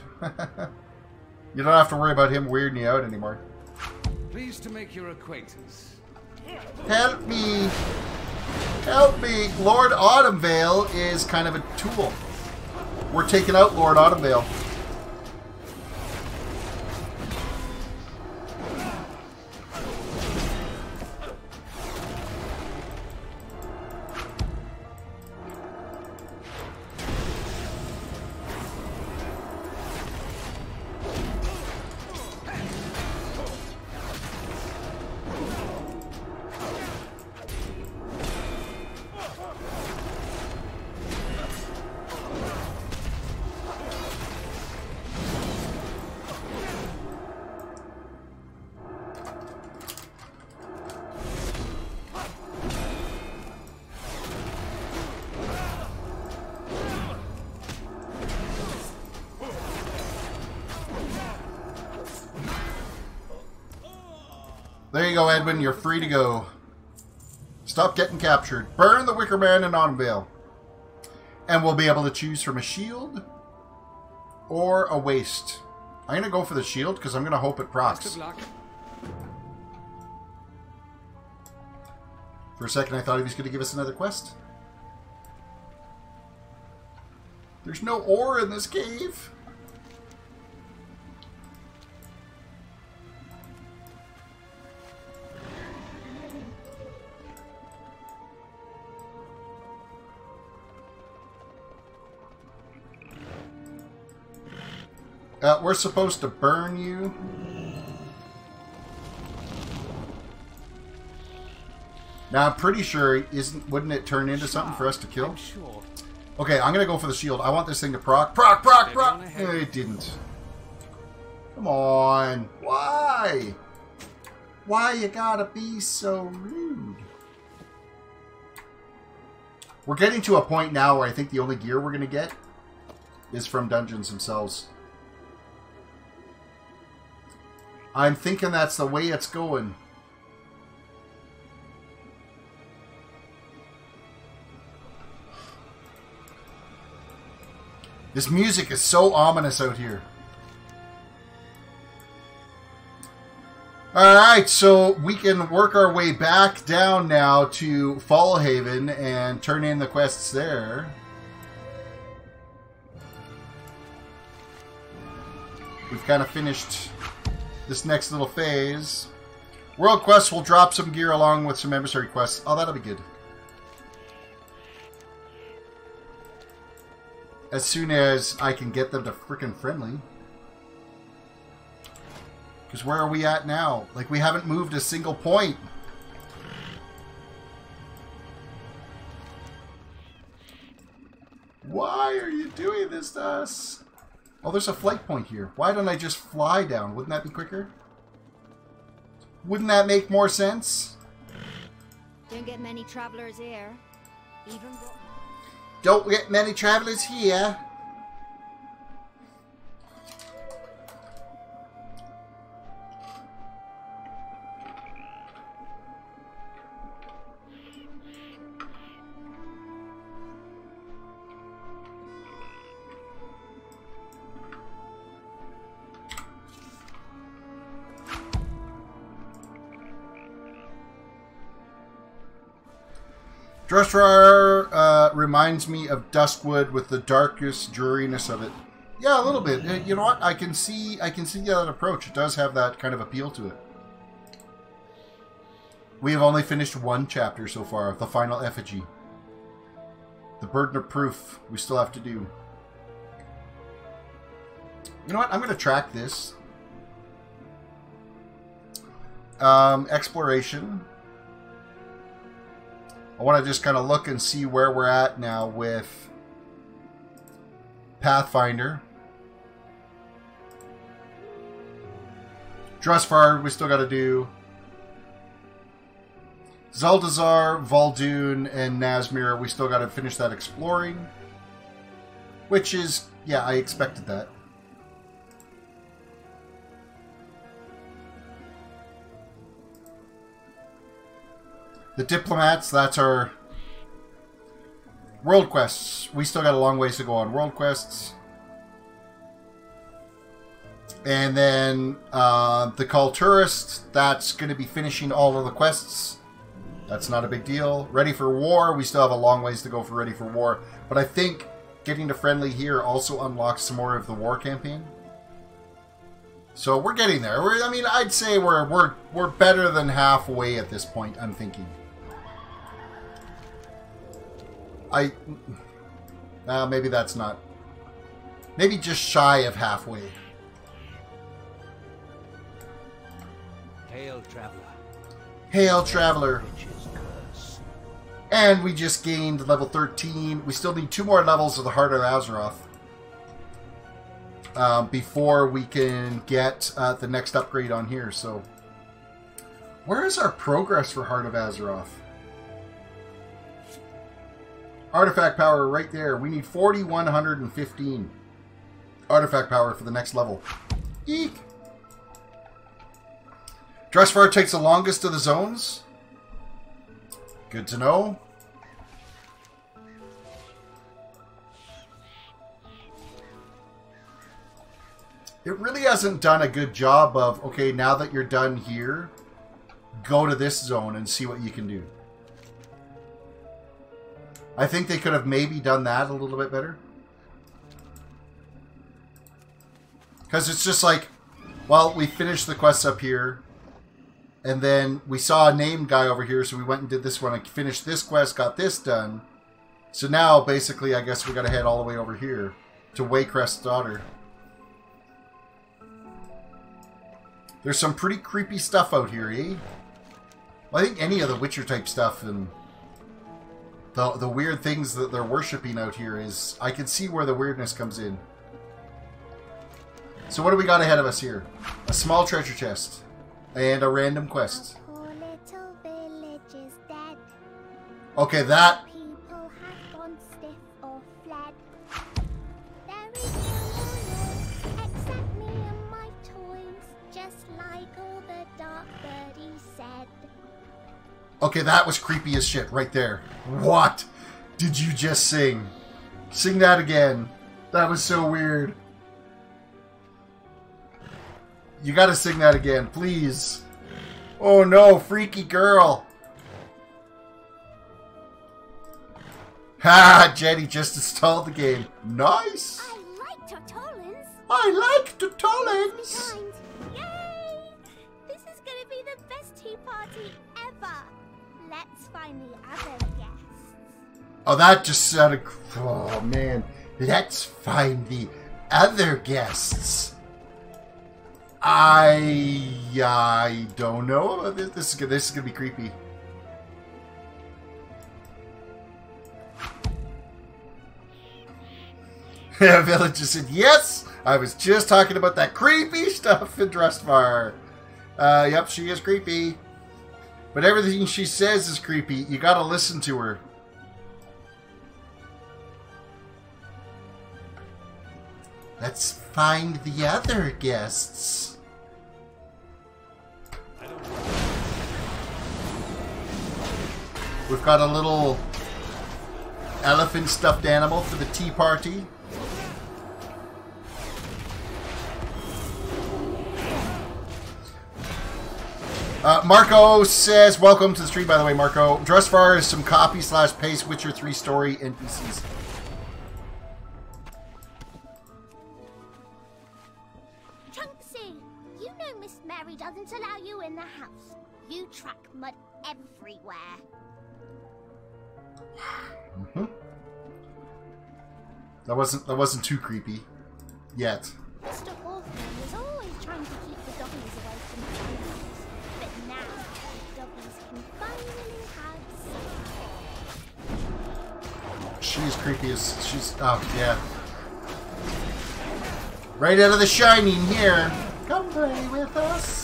You don't have to worry about him weirding you out anymore. Pleased to make your acquaintance. Help me. Help me. Lord Autumnvale is kind of a tool. We're taking out Lord Autumnvale. There you go, Edwin. You're free to go. Stop getting captured. Burn the Wicker Man and on-veil. And we'll be able to choose from a shield or a waste. I'm going to go for the shield because I'm going to hope it procs. Best of luck. For a second, I thought he was going to give us another quest. There's no ore in this cave. We're supposed to burn you. Now, I'm pretty sure, wouldn't it turn into something for us to kill? Sure. Okay, I'm going to go for the shield. I want this thing to proc. Proc, proc, proc! It didn't. Come on. Why? Why you gotta be so rude? We're getting to a point now where I think the only gear we're going to get is from dungeons themselves. I'm thinking that's the way it's going. This music is so ominous out here. Alright, so we can work our way back down now to Fallhaven and turn in the quests there. We've kind of finished this next little phase. World quests will drop some gear along with some emissary quests. Oh, that'll be good. As soon as I can get them to frickin' friendly. Because where are we at now? Like, we haven't moved a single point. Why are you doing this to us? Oh, there's a flight point here. Why don't I just fly down? Wouldn't that be quicker? Wouldn't that make more sense? Don't get many travelers here. Even Don't get many travelers here. Dressroar reminds me of Duskwood with the darkest dreariness of it. Yeah, a little bit. You know what? I can see that approach. It does have that kind of appeal to it. We have only finished one chapter so far, the final effigy. The burden of proof we still have to do. You know what? I'm going to track this. Exploration. I want to just kind of look and see where we're at now with Pathfinder. Drusvar, we still got to do. Zuldazar, Vol'dun, and Nazmir, we still got to finish that exploring. Which is, yeah, I expected that. The Diplomats, that's our World Quests. We still got a long ways to go on World Quests. And then the Call Tourist, that's going to be finishing all of the quests. That's not a big deal. Ready for War, we still have a long ways to go for Ready for War. But I think getting to Friendly here also unlocks some more of the War campaign. So we're getting there. I mean, I'd say we're better than halfway at this point, I'm thinking. Maybe that's not. Maybe just shy of halfway. Hail, traveler. Hail, traveler. And we just gained level 13. We still need 2 more levels of the Heart of Azeroth before we can get the next upgrade on here. So, where is our progress for Heart of Azeroth? Artifact power right there. We need 4,115 artifact power for the next level. Eek! Dressfire takes the longest of the zones. Good to know. It really hasn't done a good job of, okay, now that you're done here, go to this zone and see what you can do. I think they could have maybe done that a little bit better. Because it's just like, well, we finished the quests up here, and then we saw a named guy over here, so we went and did this one. I finished this quest, got this done. So now, basically, I guess we got to head all the way over here to Waycrest's daughter. There's some pretty creepy stuff out here, eh? Well, I think any of the Witcher type stuff and the weird things that they're worshipping out here is... I can see where the weirdness comes in. So what do we got ahead of us here? A small treasure chest. And a random quest. Okay, that... People have gone stiff or fled. There is no one except me and my toys, just like all the dark birdies said. Okay, that was creepy as shit right there. What did you just sing? Sing that again. That was so weird. You gotta sing that again, please. Oh no, freaky girl. Ha! Jenny just installed the game. Nice! I like tutorials. I like tutorials. Yay! This is gonna be the best tea party ever. Let's find the other guests. Oh, that just sounded... Oh, man. Let's find the other guests. I don't know about this. This is gonna be creepy. Village just said, yes! I was just talking about that creepy stuff in Dressfire. Yep, she is creepy. But everything she says is creepy. You gotta listen to her. Let's find the other guests. We've got a little elephant stuffed animal for the tea party. Marco says, welcome to the stream, by the way, Marco. Dressfire is some copy/paste Witcher 3 story NPCs. Chunksy, you know Miss Mary doesn't allow you in the house. You track mud everywhere. Mm-hmm. That wasn't too creepy yet. Mr. Orphan was always trying to keep the doggies away from the house. But now, the doggies can finally have some. She's creepy as she's... Oh, yeah. Right out of the Shining here. Come play with us.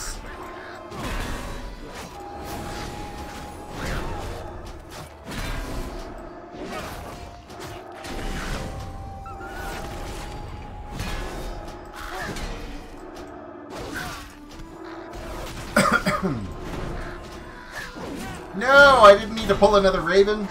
No, I didn't need to pull another raven.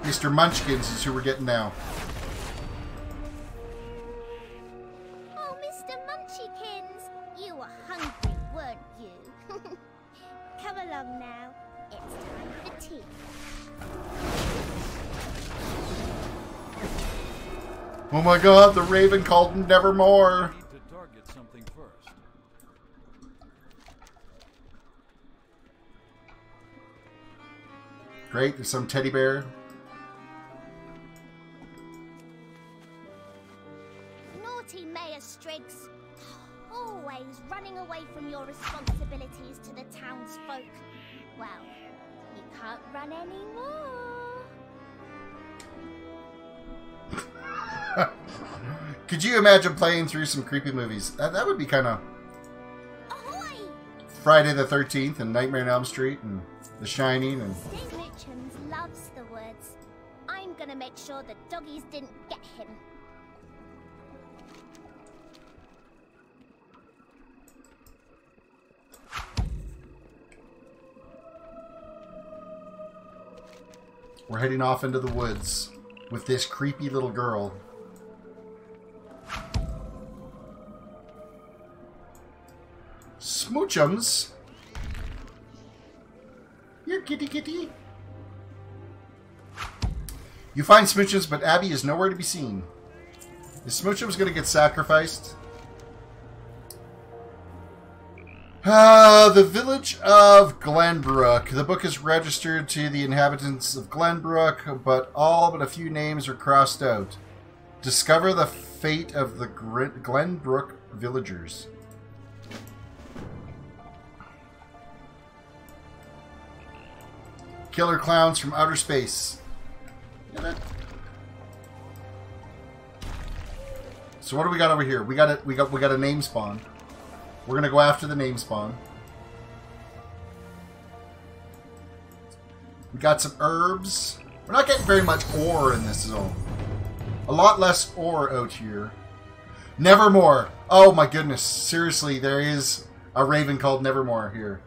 Mr. Munchkins is who we're getting now. Oh, Mr. Munchkins, you were hungry, weren't you? Come along now. It's time for tea. Oh my god, the raven called Nevermore. Need to target something first. Great, there's some teddy bear. Naughty Mayor Striggs, always running away from your responsibilities to the townsfolk. Well, you can't run anymore. Could you imagine playing through some creepy movies? That would be kind of Friday the 13th and Nightmare on Elm Street and The Shining and... St. Mitchum's loves the woods. I'm gonna make sure the doggies didn't get him. We're heading off into the woods with this creepy little girl. Smoochums. Here, kitty kitty. You find Smoochums, but Abby is nowhere to be seen. Is Smoochums going to get sacrificed? The village of Glenbrook. The book is registered to the inhabitants of Glenbrook, but all but a few names are crossed out. Discover the fate of the Glenbrook villagers. Killer clowns from outer space. So what do we got over here? We got a name spawn. We're gonna go after the name spawn. We got some herbs. We're not getting very much ore in this zone. A lot less ore out here. Nevermore. Oh my goodness. Seriously, there is a raven called Nevermore here.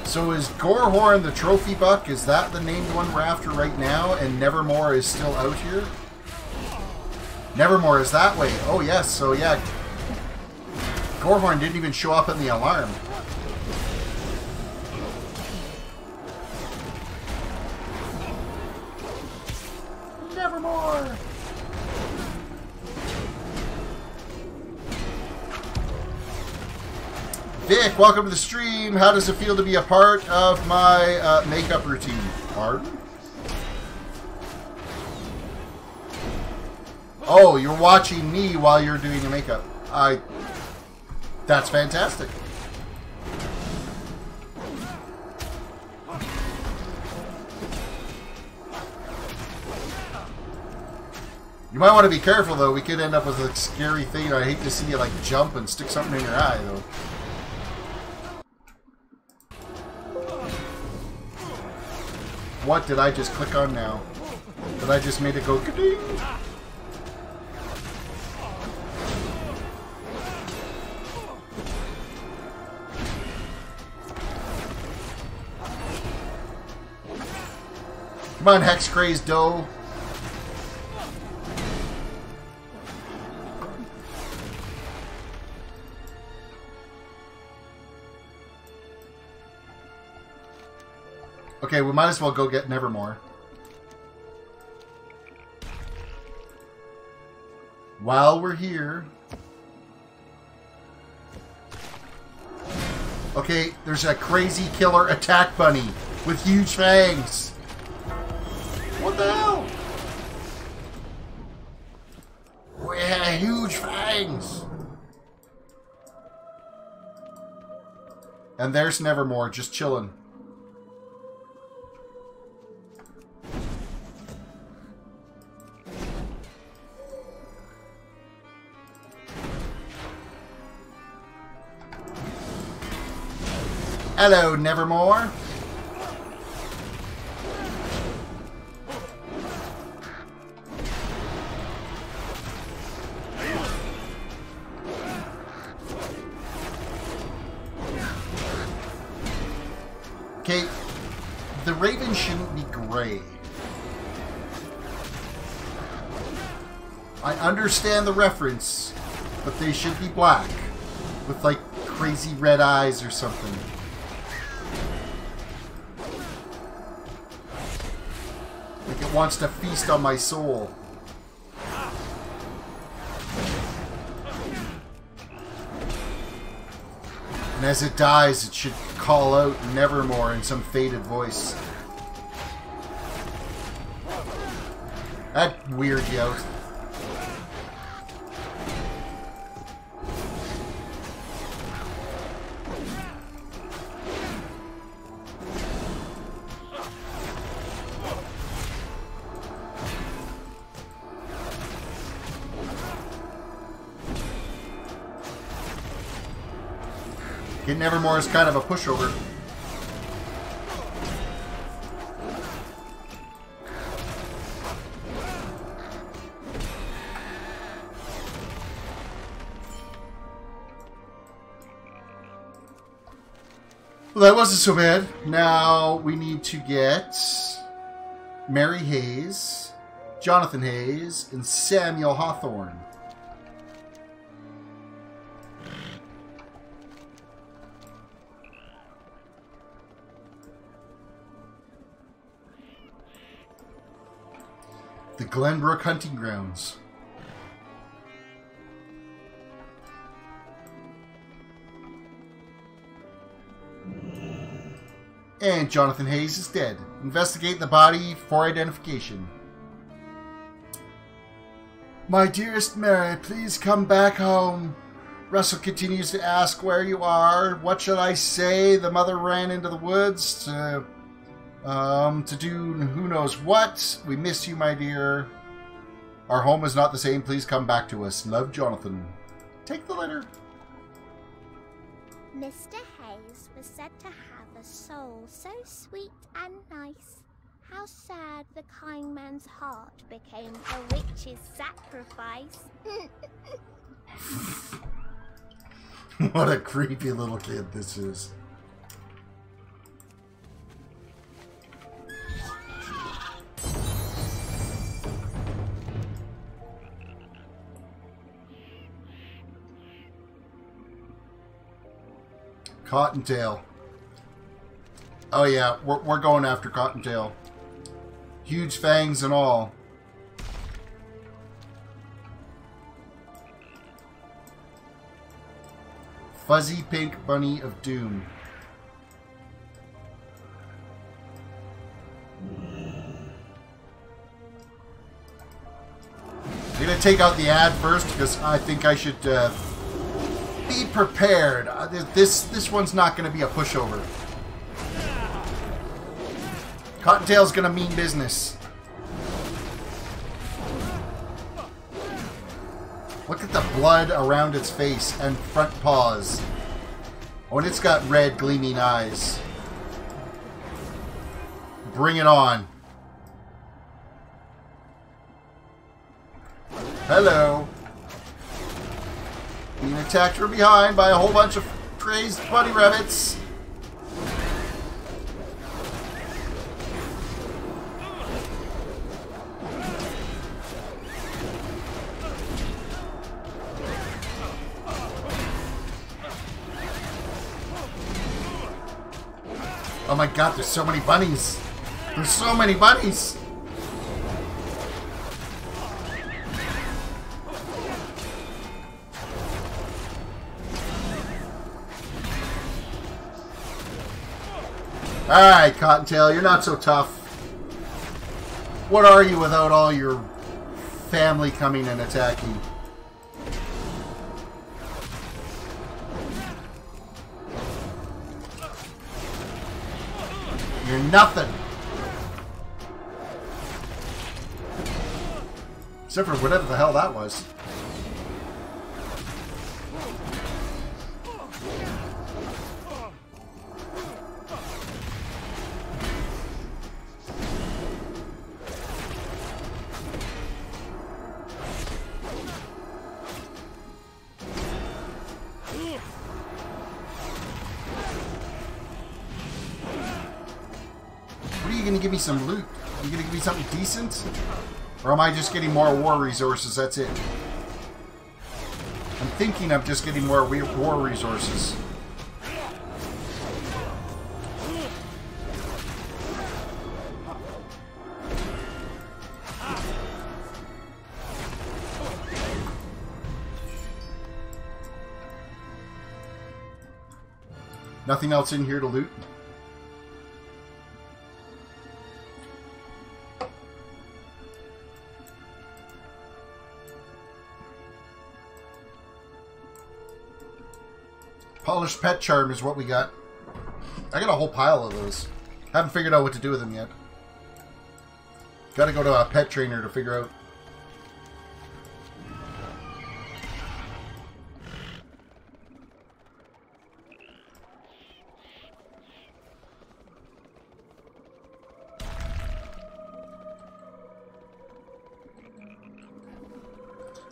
So is Gorehorn the trophy buck? Is that the named one we're after right now? And Nevermore is still out here? Nevermore is that way. Oh yes, so yeah. Gorehorn didn't even show up in the alarm. Nevermore! Vic, welcome to the stream. How does it feel to be a part of my makeup routine? Pardon? Oh, you're watching me while you're doing your makeup. That's fantastic. You might want to be careful though. We could end up with a scary thing. I hate to see you like jump and stick something in your eye though. What did I just click on now? Did I just made it go ka-ding? Come on, Hex Crazed Doe. Okay, we might as well go get Nevermore. While we're here... Okay, there's a crazy killer attack bunny with huge fangs. What the hell? Yeah, huge fangs. And there's Nevermore, just chilling. Hello, Nevermore. Okay, the raven shouldn't be gray. I understand the reference, but they should be black with like crazy red eyes or something. Like it wants to feast on my soul. And as it dies, it should call out Nevermore in some faded voice. That weird yout. Getting Nevermore is kind of a pushover. Well, that wasn't so bad. Now we need to get Mary Hayes, Jonathan Hayes, and Samuel Hawthorne. The Glenbrook Hunting Grounds. And Jonathan Hayes is dead. Investigate the body for identification. My dearest Mary, please come back home. Russell continues to ask where you are. What should I say? The mother ran into the woods to do who knows what. We miss you, my dear. Our home is not the same. Please come back to us. Love, Jonathan. Take the letter. Mr. Hayes was said to have a soul so sweet and nice. How sad the kind man's heart became a witch's sacrifice. What a creepy little kid this is. Cottontail. Oh yeah, we're going after Cottontail. Huge fangs and all. Fuzzy pink bunny of doom. I'm gonna take out the ad first because I think I should be prepared. This one's not gonna be a pushover. Cottontail's gonna mean business. Look at the blood around its face and front paws. Oh, and it's got red gleaming eyes. Bring it on. Hello. Being attacked from behind by a whole bunch of crazed bunny rabbits. Oh my god, there's so many bunnies! There's so many bunnies! Alright, Cottontail, you're not so tough. What are you without all your family coming and attacking? You're nothing. Except for whatever the hell that was. Give me some loot. Are you gonna give me something decent? Or am I just getting more war resources? That's it. I'm thinking I'm just getting more war resources. Nothing else in here to loot? Polished pet charm is what we got. I got a whole pile of those. Haven't figured out what to do with them yet. Gotta go to a pet trainer to figure out.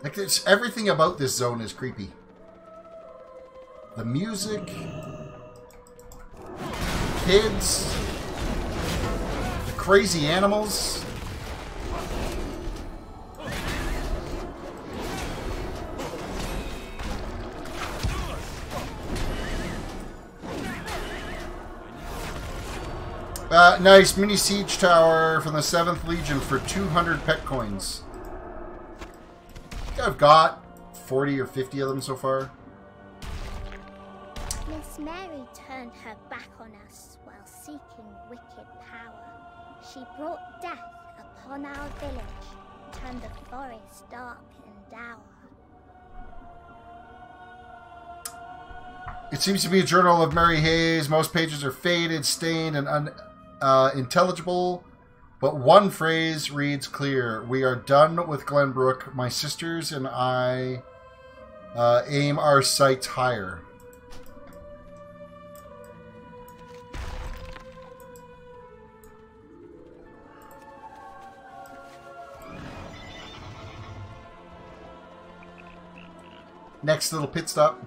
Like, everything about this zone is creepy. The music, kids, the crazy animals. Nice mini siege tower from the 7th Legion for 200 pet coins. I think I've got 40 or 50 of them so far. Miss Mary turned her back on us while seeking wicked power. She brought death upon our village, turned the forest dark and dour. It seems to be a journal of Mary Hayes. Most pages are faded, stained, and unintelligible, but one phrase reads clear. We are done with Glenbrook. My sisters and I aim our sights higher. Next little pit stop.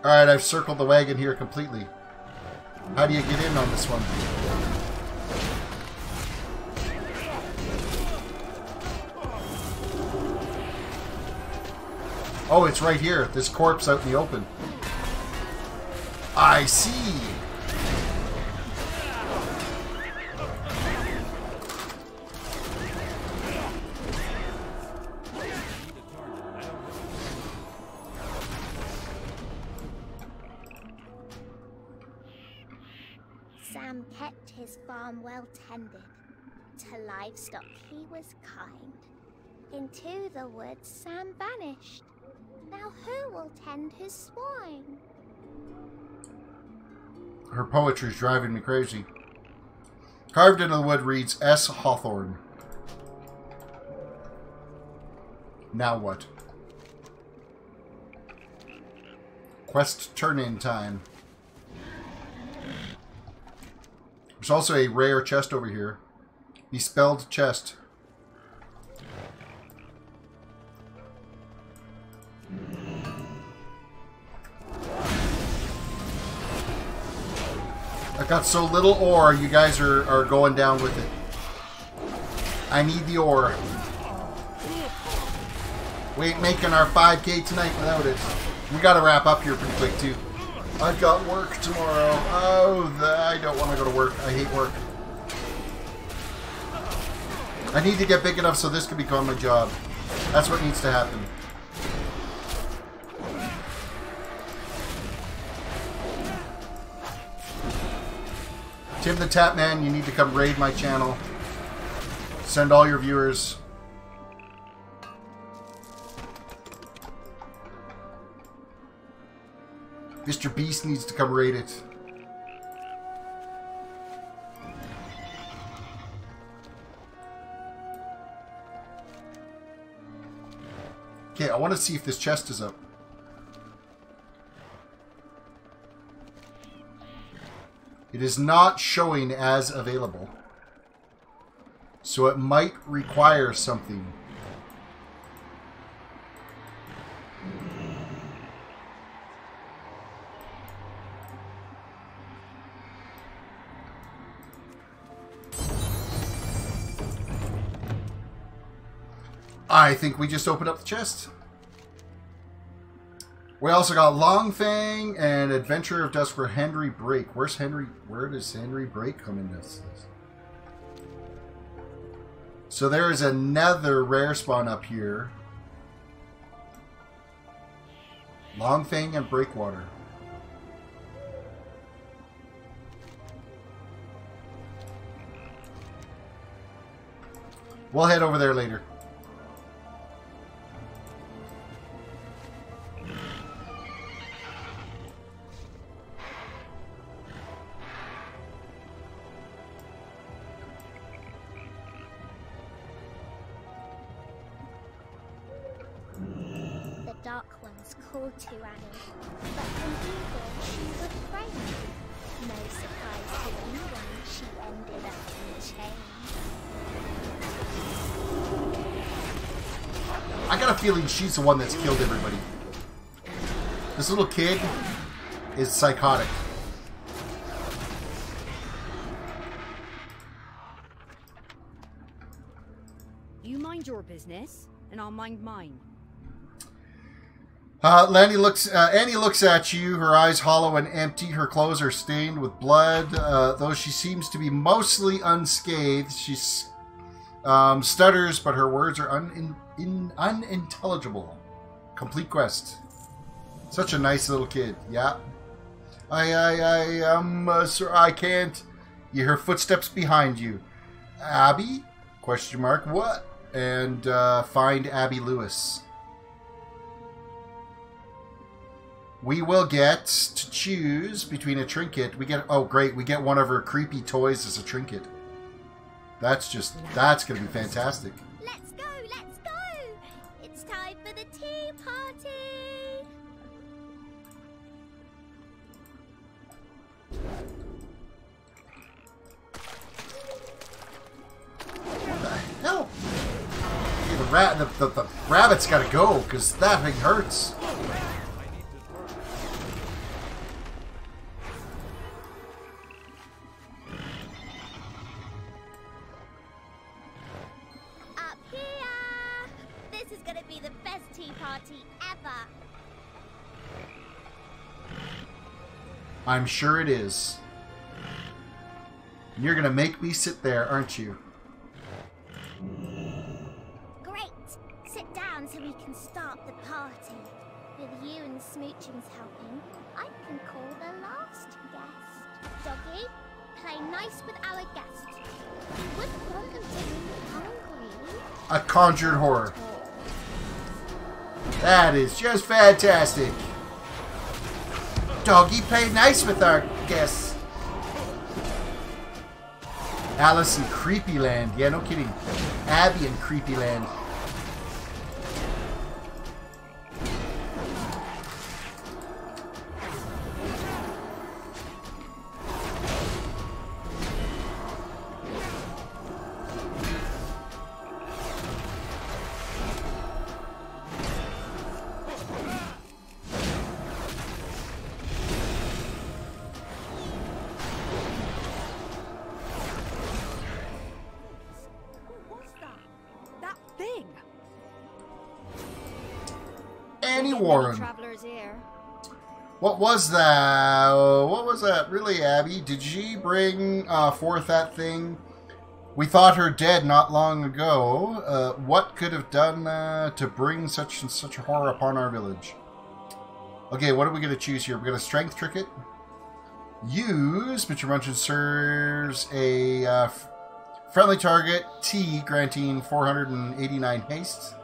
Alright, I've circled the wagon here completely. How do you get in on this one? Oh, it's right here. This corpse out in the open. I see. Sam kept his farm well tended. To livestock he was kind. Into the woods Sam vanished. Now who will tend his swine? Her poetry's driving me crazy. Carved into the wood reads S. Hawthorne. Now what? Quest turn-in time. There's also a rare chest over here. The spelled chest. I got so little ore, you guys are going down with it. I need the ore. We ain't making our 5K tonight without it. We gotta wrap up here pretty quick too. I've got work tomorrow. Oh, I don't want to go to work. I hate work. I need to get big enough so this can become my job. That's what needs to happen. Tim the Tap Man, you need to come raid my channel. Send all your viewers. Mr. Beast needs to come raid it. Okay, I want to see if this chest is up. It is not showing as available. So it might require something. I think we just opened up the chest. We also got Longfang and Adventure of Dusk for Henry Brake. Where's Henry? Where does Henry Brake come in this? So there is another rare spawn up here. Longfang and Breakwater. We'll head over there later. The Dark Ones called to Annie, but from evil she refrained. No surprise to anyone, she ended up in chains. I got a feeling she's the one that's killed everybody. This little kid is psychotic. You mind your business, and I'll mind mine. Annie looks at you, her eyes hollow and empty. Her clothes are stained with blood. Though she seems to be mostly unscathed, she stutters, but her words are unintelligible. Complete quest. Such a nice little kid. Yeah. Sir, I can't. You hear footsteps behind you. Abby? Question mark. What? And find Abby Lewis. We will get to choose between a trinket. We get, oh great, we get one of her creepy toys as a trinket. That's going to be fantastic. Let's go, let's go! It's time for the tea party! What the hell? Hey, the rabbit's got to go, because that thing hurts. I'm sure it is. You're gonna make me sit there, aren't you? Great! Sit down so we can start the party. With you and Smooching's helping, I can call the last guest. Doggy, play nice with our guest. You wouldn't want them to be hungry. A conjured horror. That is just fantastic. Doggy, play nice with our guests. Alice in Creepyland. Yeah, no kidding. Abby in Creepyland. Warren. What was that? What was that? Really, Abby? Did she bring forth that thing? We thought her dead not long ago. What could have done to bring such a horror upon our village? Okay, what are we going to choose here? We're going to strength trick it. Use, but your mention serves a friendly target T, granting 489 haste.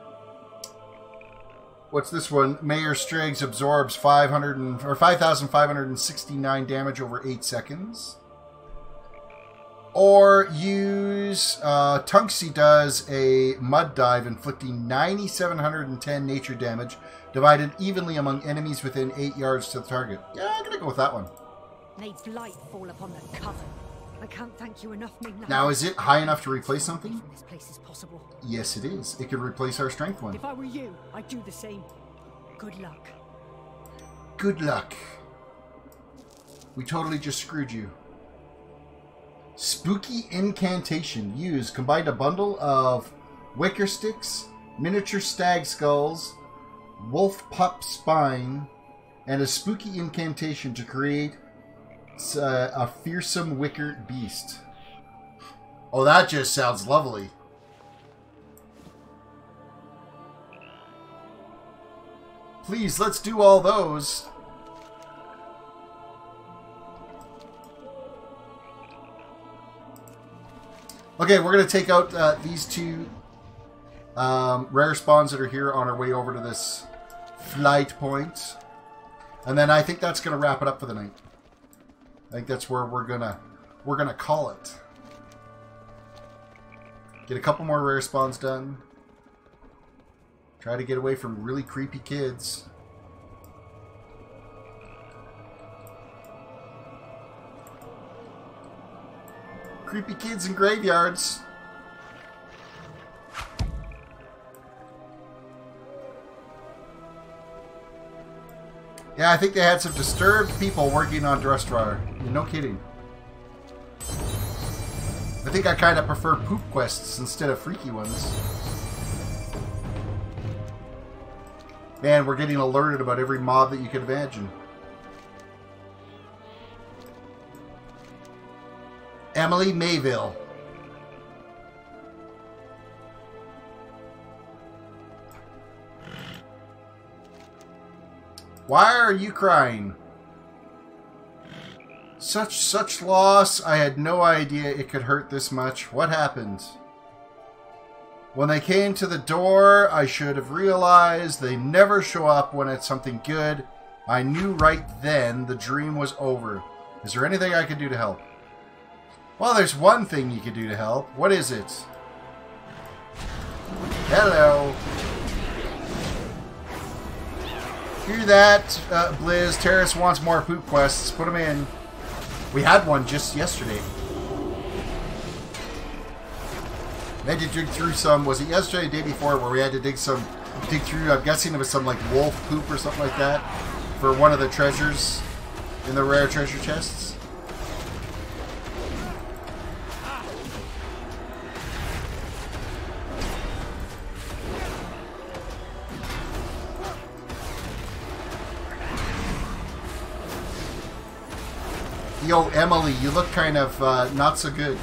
What's this one? Mayor Striggs absorbs 5,569 damage over 8 seconds. Or use Tunksy does a mud dive, inflicting 9,710 nature damage, divided evenly among enemies within 8 yards to the target. Yeah, I'm gonna go with that one. May blight fall upon the coven. I can't thank you enough, Ming. Now, is it high enough to replace something? This place is possible. Yes, it is. It could replace our strength one. If I were you, I'd do the same. Good luck. Good luck. We totally just screwed you. Spooky incantation. Use. Combined a bundle of wicker sticks, miniature stag skulls, wolf pup spine, and a spooky incantation to create a fearsome wicked beast. Oh, that just sounds lovely. Please, let's do all those. Okay, we're going to take out these two rare spawns that are here on our way over to this flight point. And then I think that's going to wrap it up for the night. I think that's where we're gonna call it. Get a couple more rare spawns done. Try to get away from really creepy kids. Creepy kids in graveyards. Yeah, I think they had some disturbed people working on Drustrar. No kidding. I think I kind of prefer poop quests instead of freaky ones. Man, we're getting alerted about every mob that you can imagine. Emily Mayville. Why are you crying? Such loss. I had no idea it could hurt this much. What happened? When they came to the door, I should have realized they never show up when it's something good. I knew right then the dream was over. Is there anything I can do to help? Well, there's one thing you can do to help. What is it? Hello. Hear that, Blizz? Terrace wants more poop quests. Put them in. We had one just yesterday. We had to dig through some. Was it yesterday or the day before where we had to dig through? I'm guessing it was some like wolf poop or something like that for one of the treasures in the rare treasure chests. Yo, Emily, you look kind of not so good.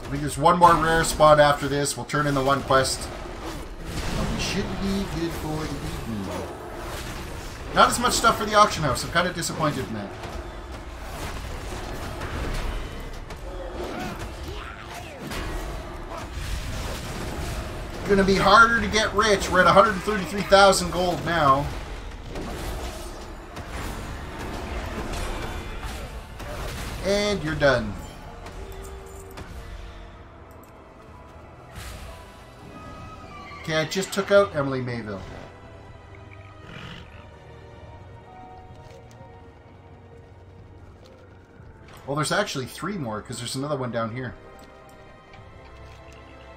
I think there's one more rare spot after this. We'll turn in the one quest. We should be good for the evening. Not as much stuff for the auction house. I'm kind of disappointed in that. Gonna be harder to get rich. We're at 133,000 gold now. And you're done. Okay, I just took out Emily Mayville. Well, there's actually 3 more because there's another one down here.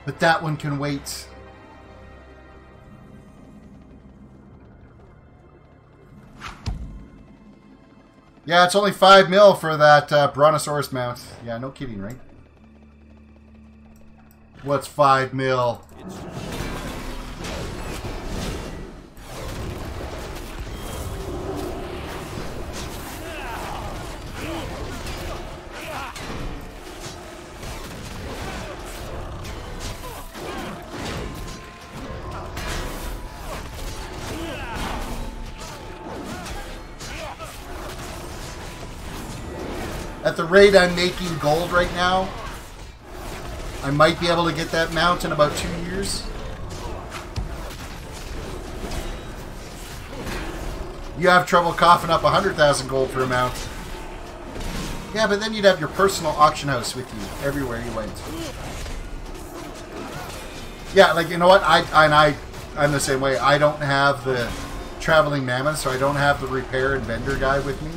But that one can wait. Yeah, it's only 5 mil for that Brontosaurus mount. Yeah, no kidding, right? What's 5 mil? At the rate I'm making gold right now, I might be able to get that mount in about 2 years. You have trouble coughing up 100,000 gold for a mount. Yeah, but then you'd have your personal auction house with you everywhere you went. Yeah, like, you know what? I'm the same way. I don't have the traveling mammoth, so I don't have the repair and vendor guy with me.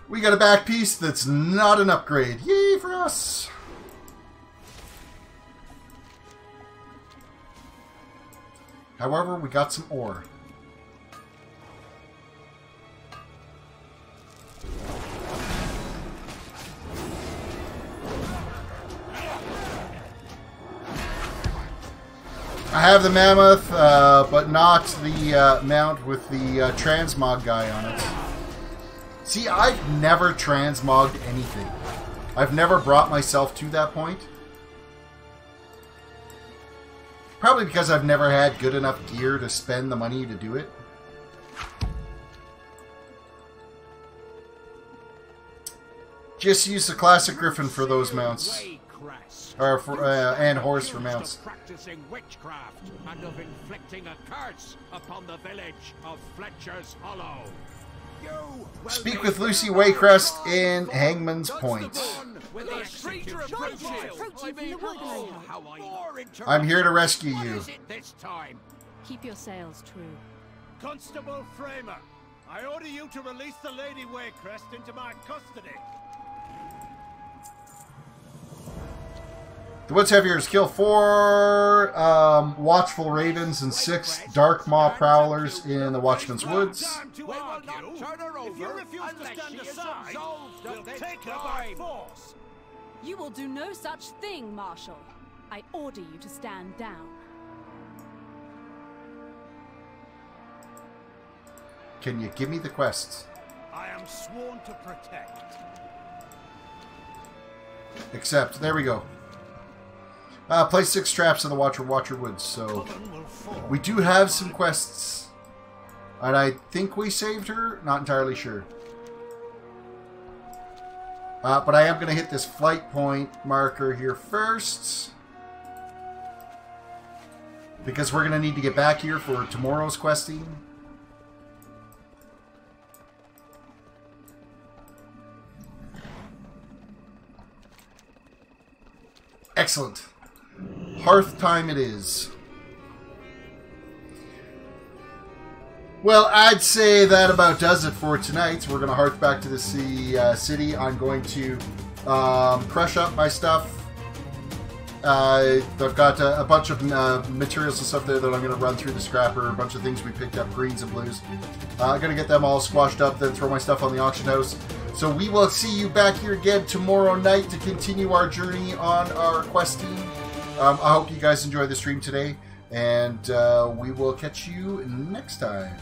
We got a back piece that's not an upgrade. Yay for us! However, we got some ore. I have the mammoth, but not the mount with the transmog guy on it. See, I've never transmogged anything. I've never brought myself to that point. Probably because I've never had good enough gear to spend the money to do it. Just use the classic griffin for those mounts. Or for, and horse for mounts. Practicing witchcraft and of inflicting a curse upon the village of Fletcher's Hollow. Speak with Lucy Waycrest in Hangman's Point. I'm here to rescue you. Keep your sails true. Constable Framer, I order you to release the Lady Waycrest into my custody. The Woods Heaviers kill 4 Watchful Ravens and 6 Dark Maw Prowlers in the Watchman's Woods. If you refuse to stand aside, we'll take her by force. You will do no such thing, Marshal. I order you to stand down. Can you give me the quests? I am sworn to protect. Except, there we go. Place 6 traps in the Watcher Woods, so we do have some quests. And I think we saved her, not entirely sure. But I am going to hit this flight point marker here first. Because we're going to need to get back here for tomorrow's questing. Excellent. Hearth time it is. Well, I'd say that about does it for tonight. We're going to hearth back to the city. I'm going to crush up my stuff. I've got a bunch of materials and stuff there that I'm going to run through the scrapper. A bunch of things we picked up, greens and blues. I'm going to get them all squashed up, then throw my stuff on the auction house. So we will see you back here again tomorrow night to continue our journey on our questing. I hope you guys enjoyed the stream today, and we will catch you next time.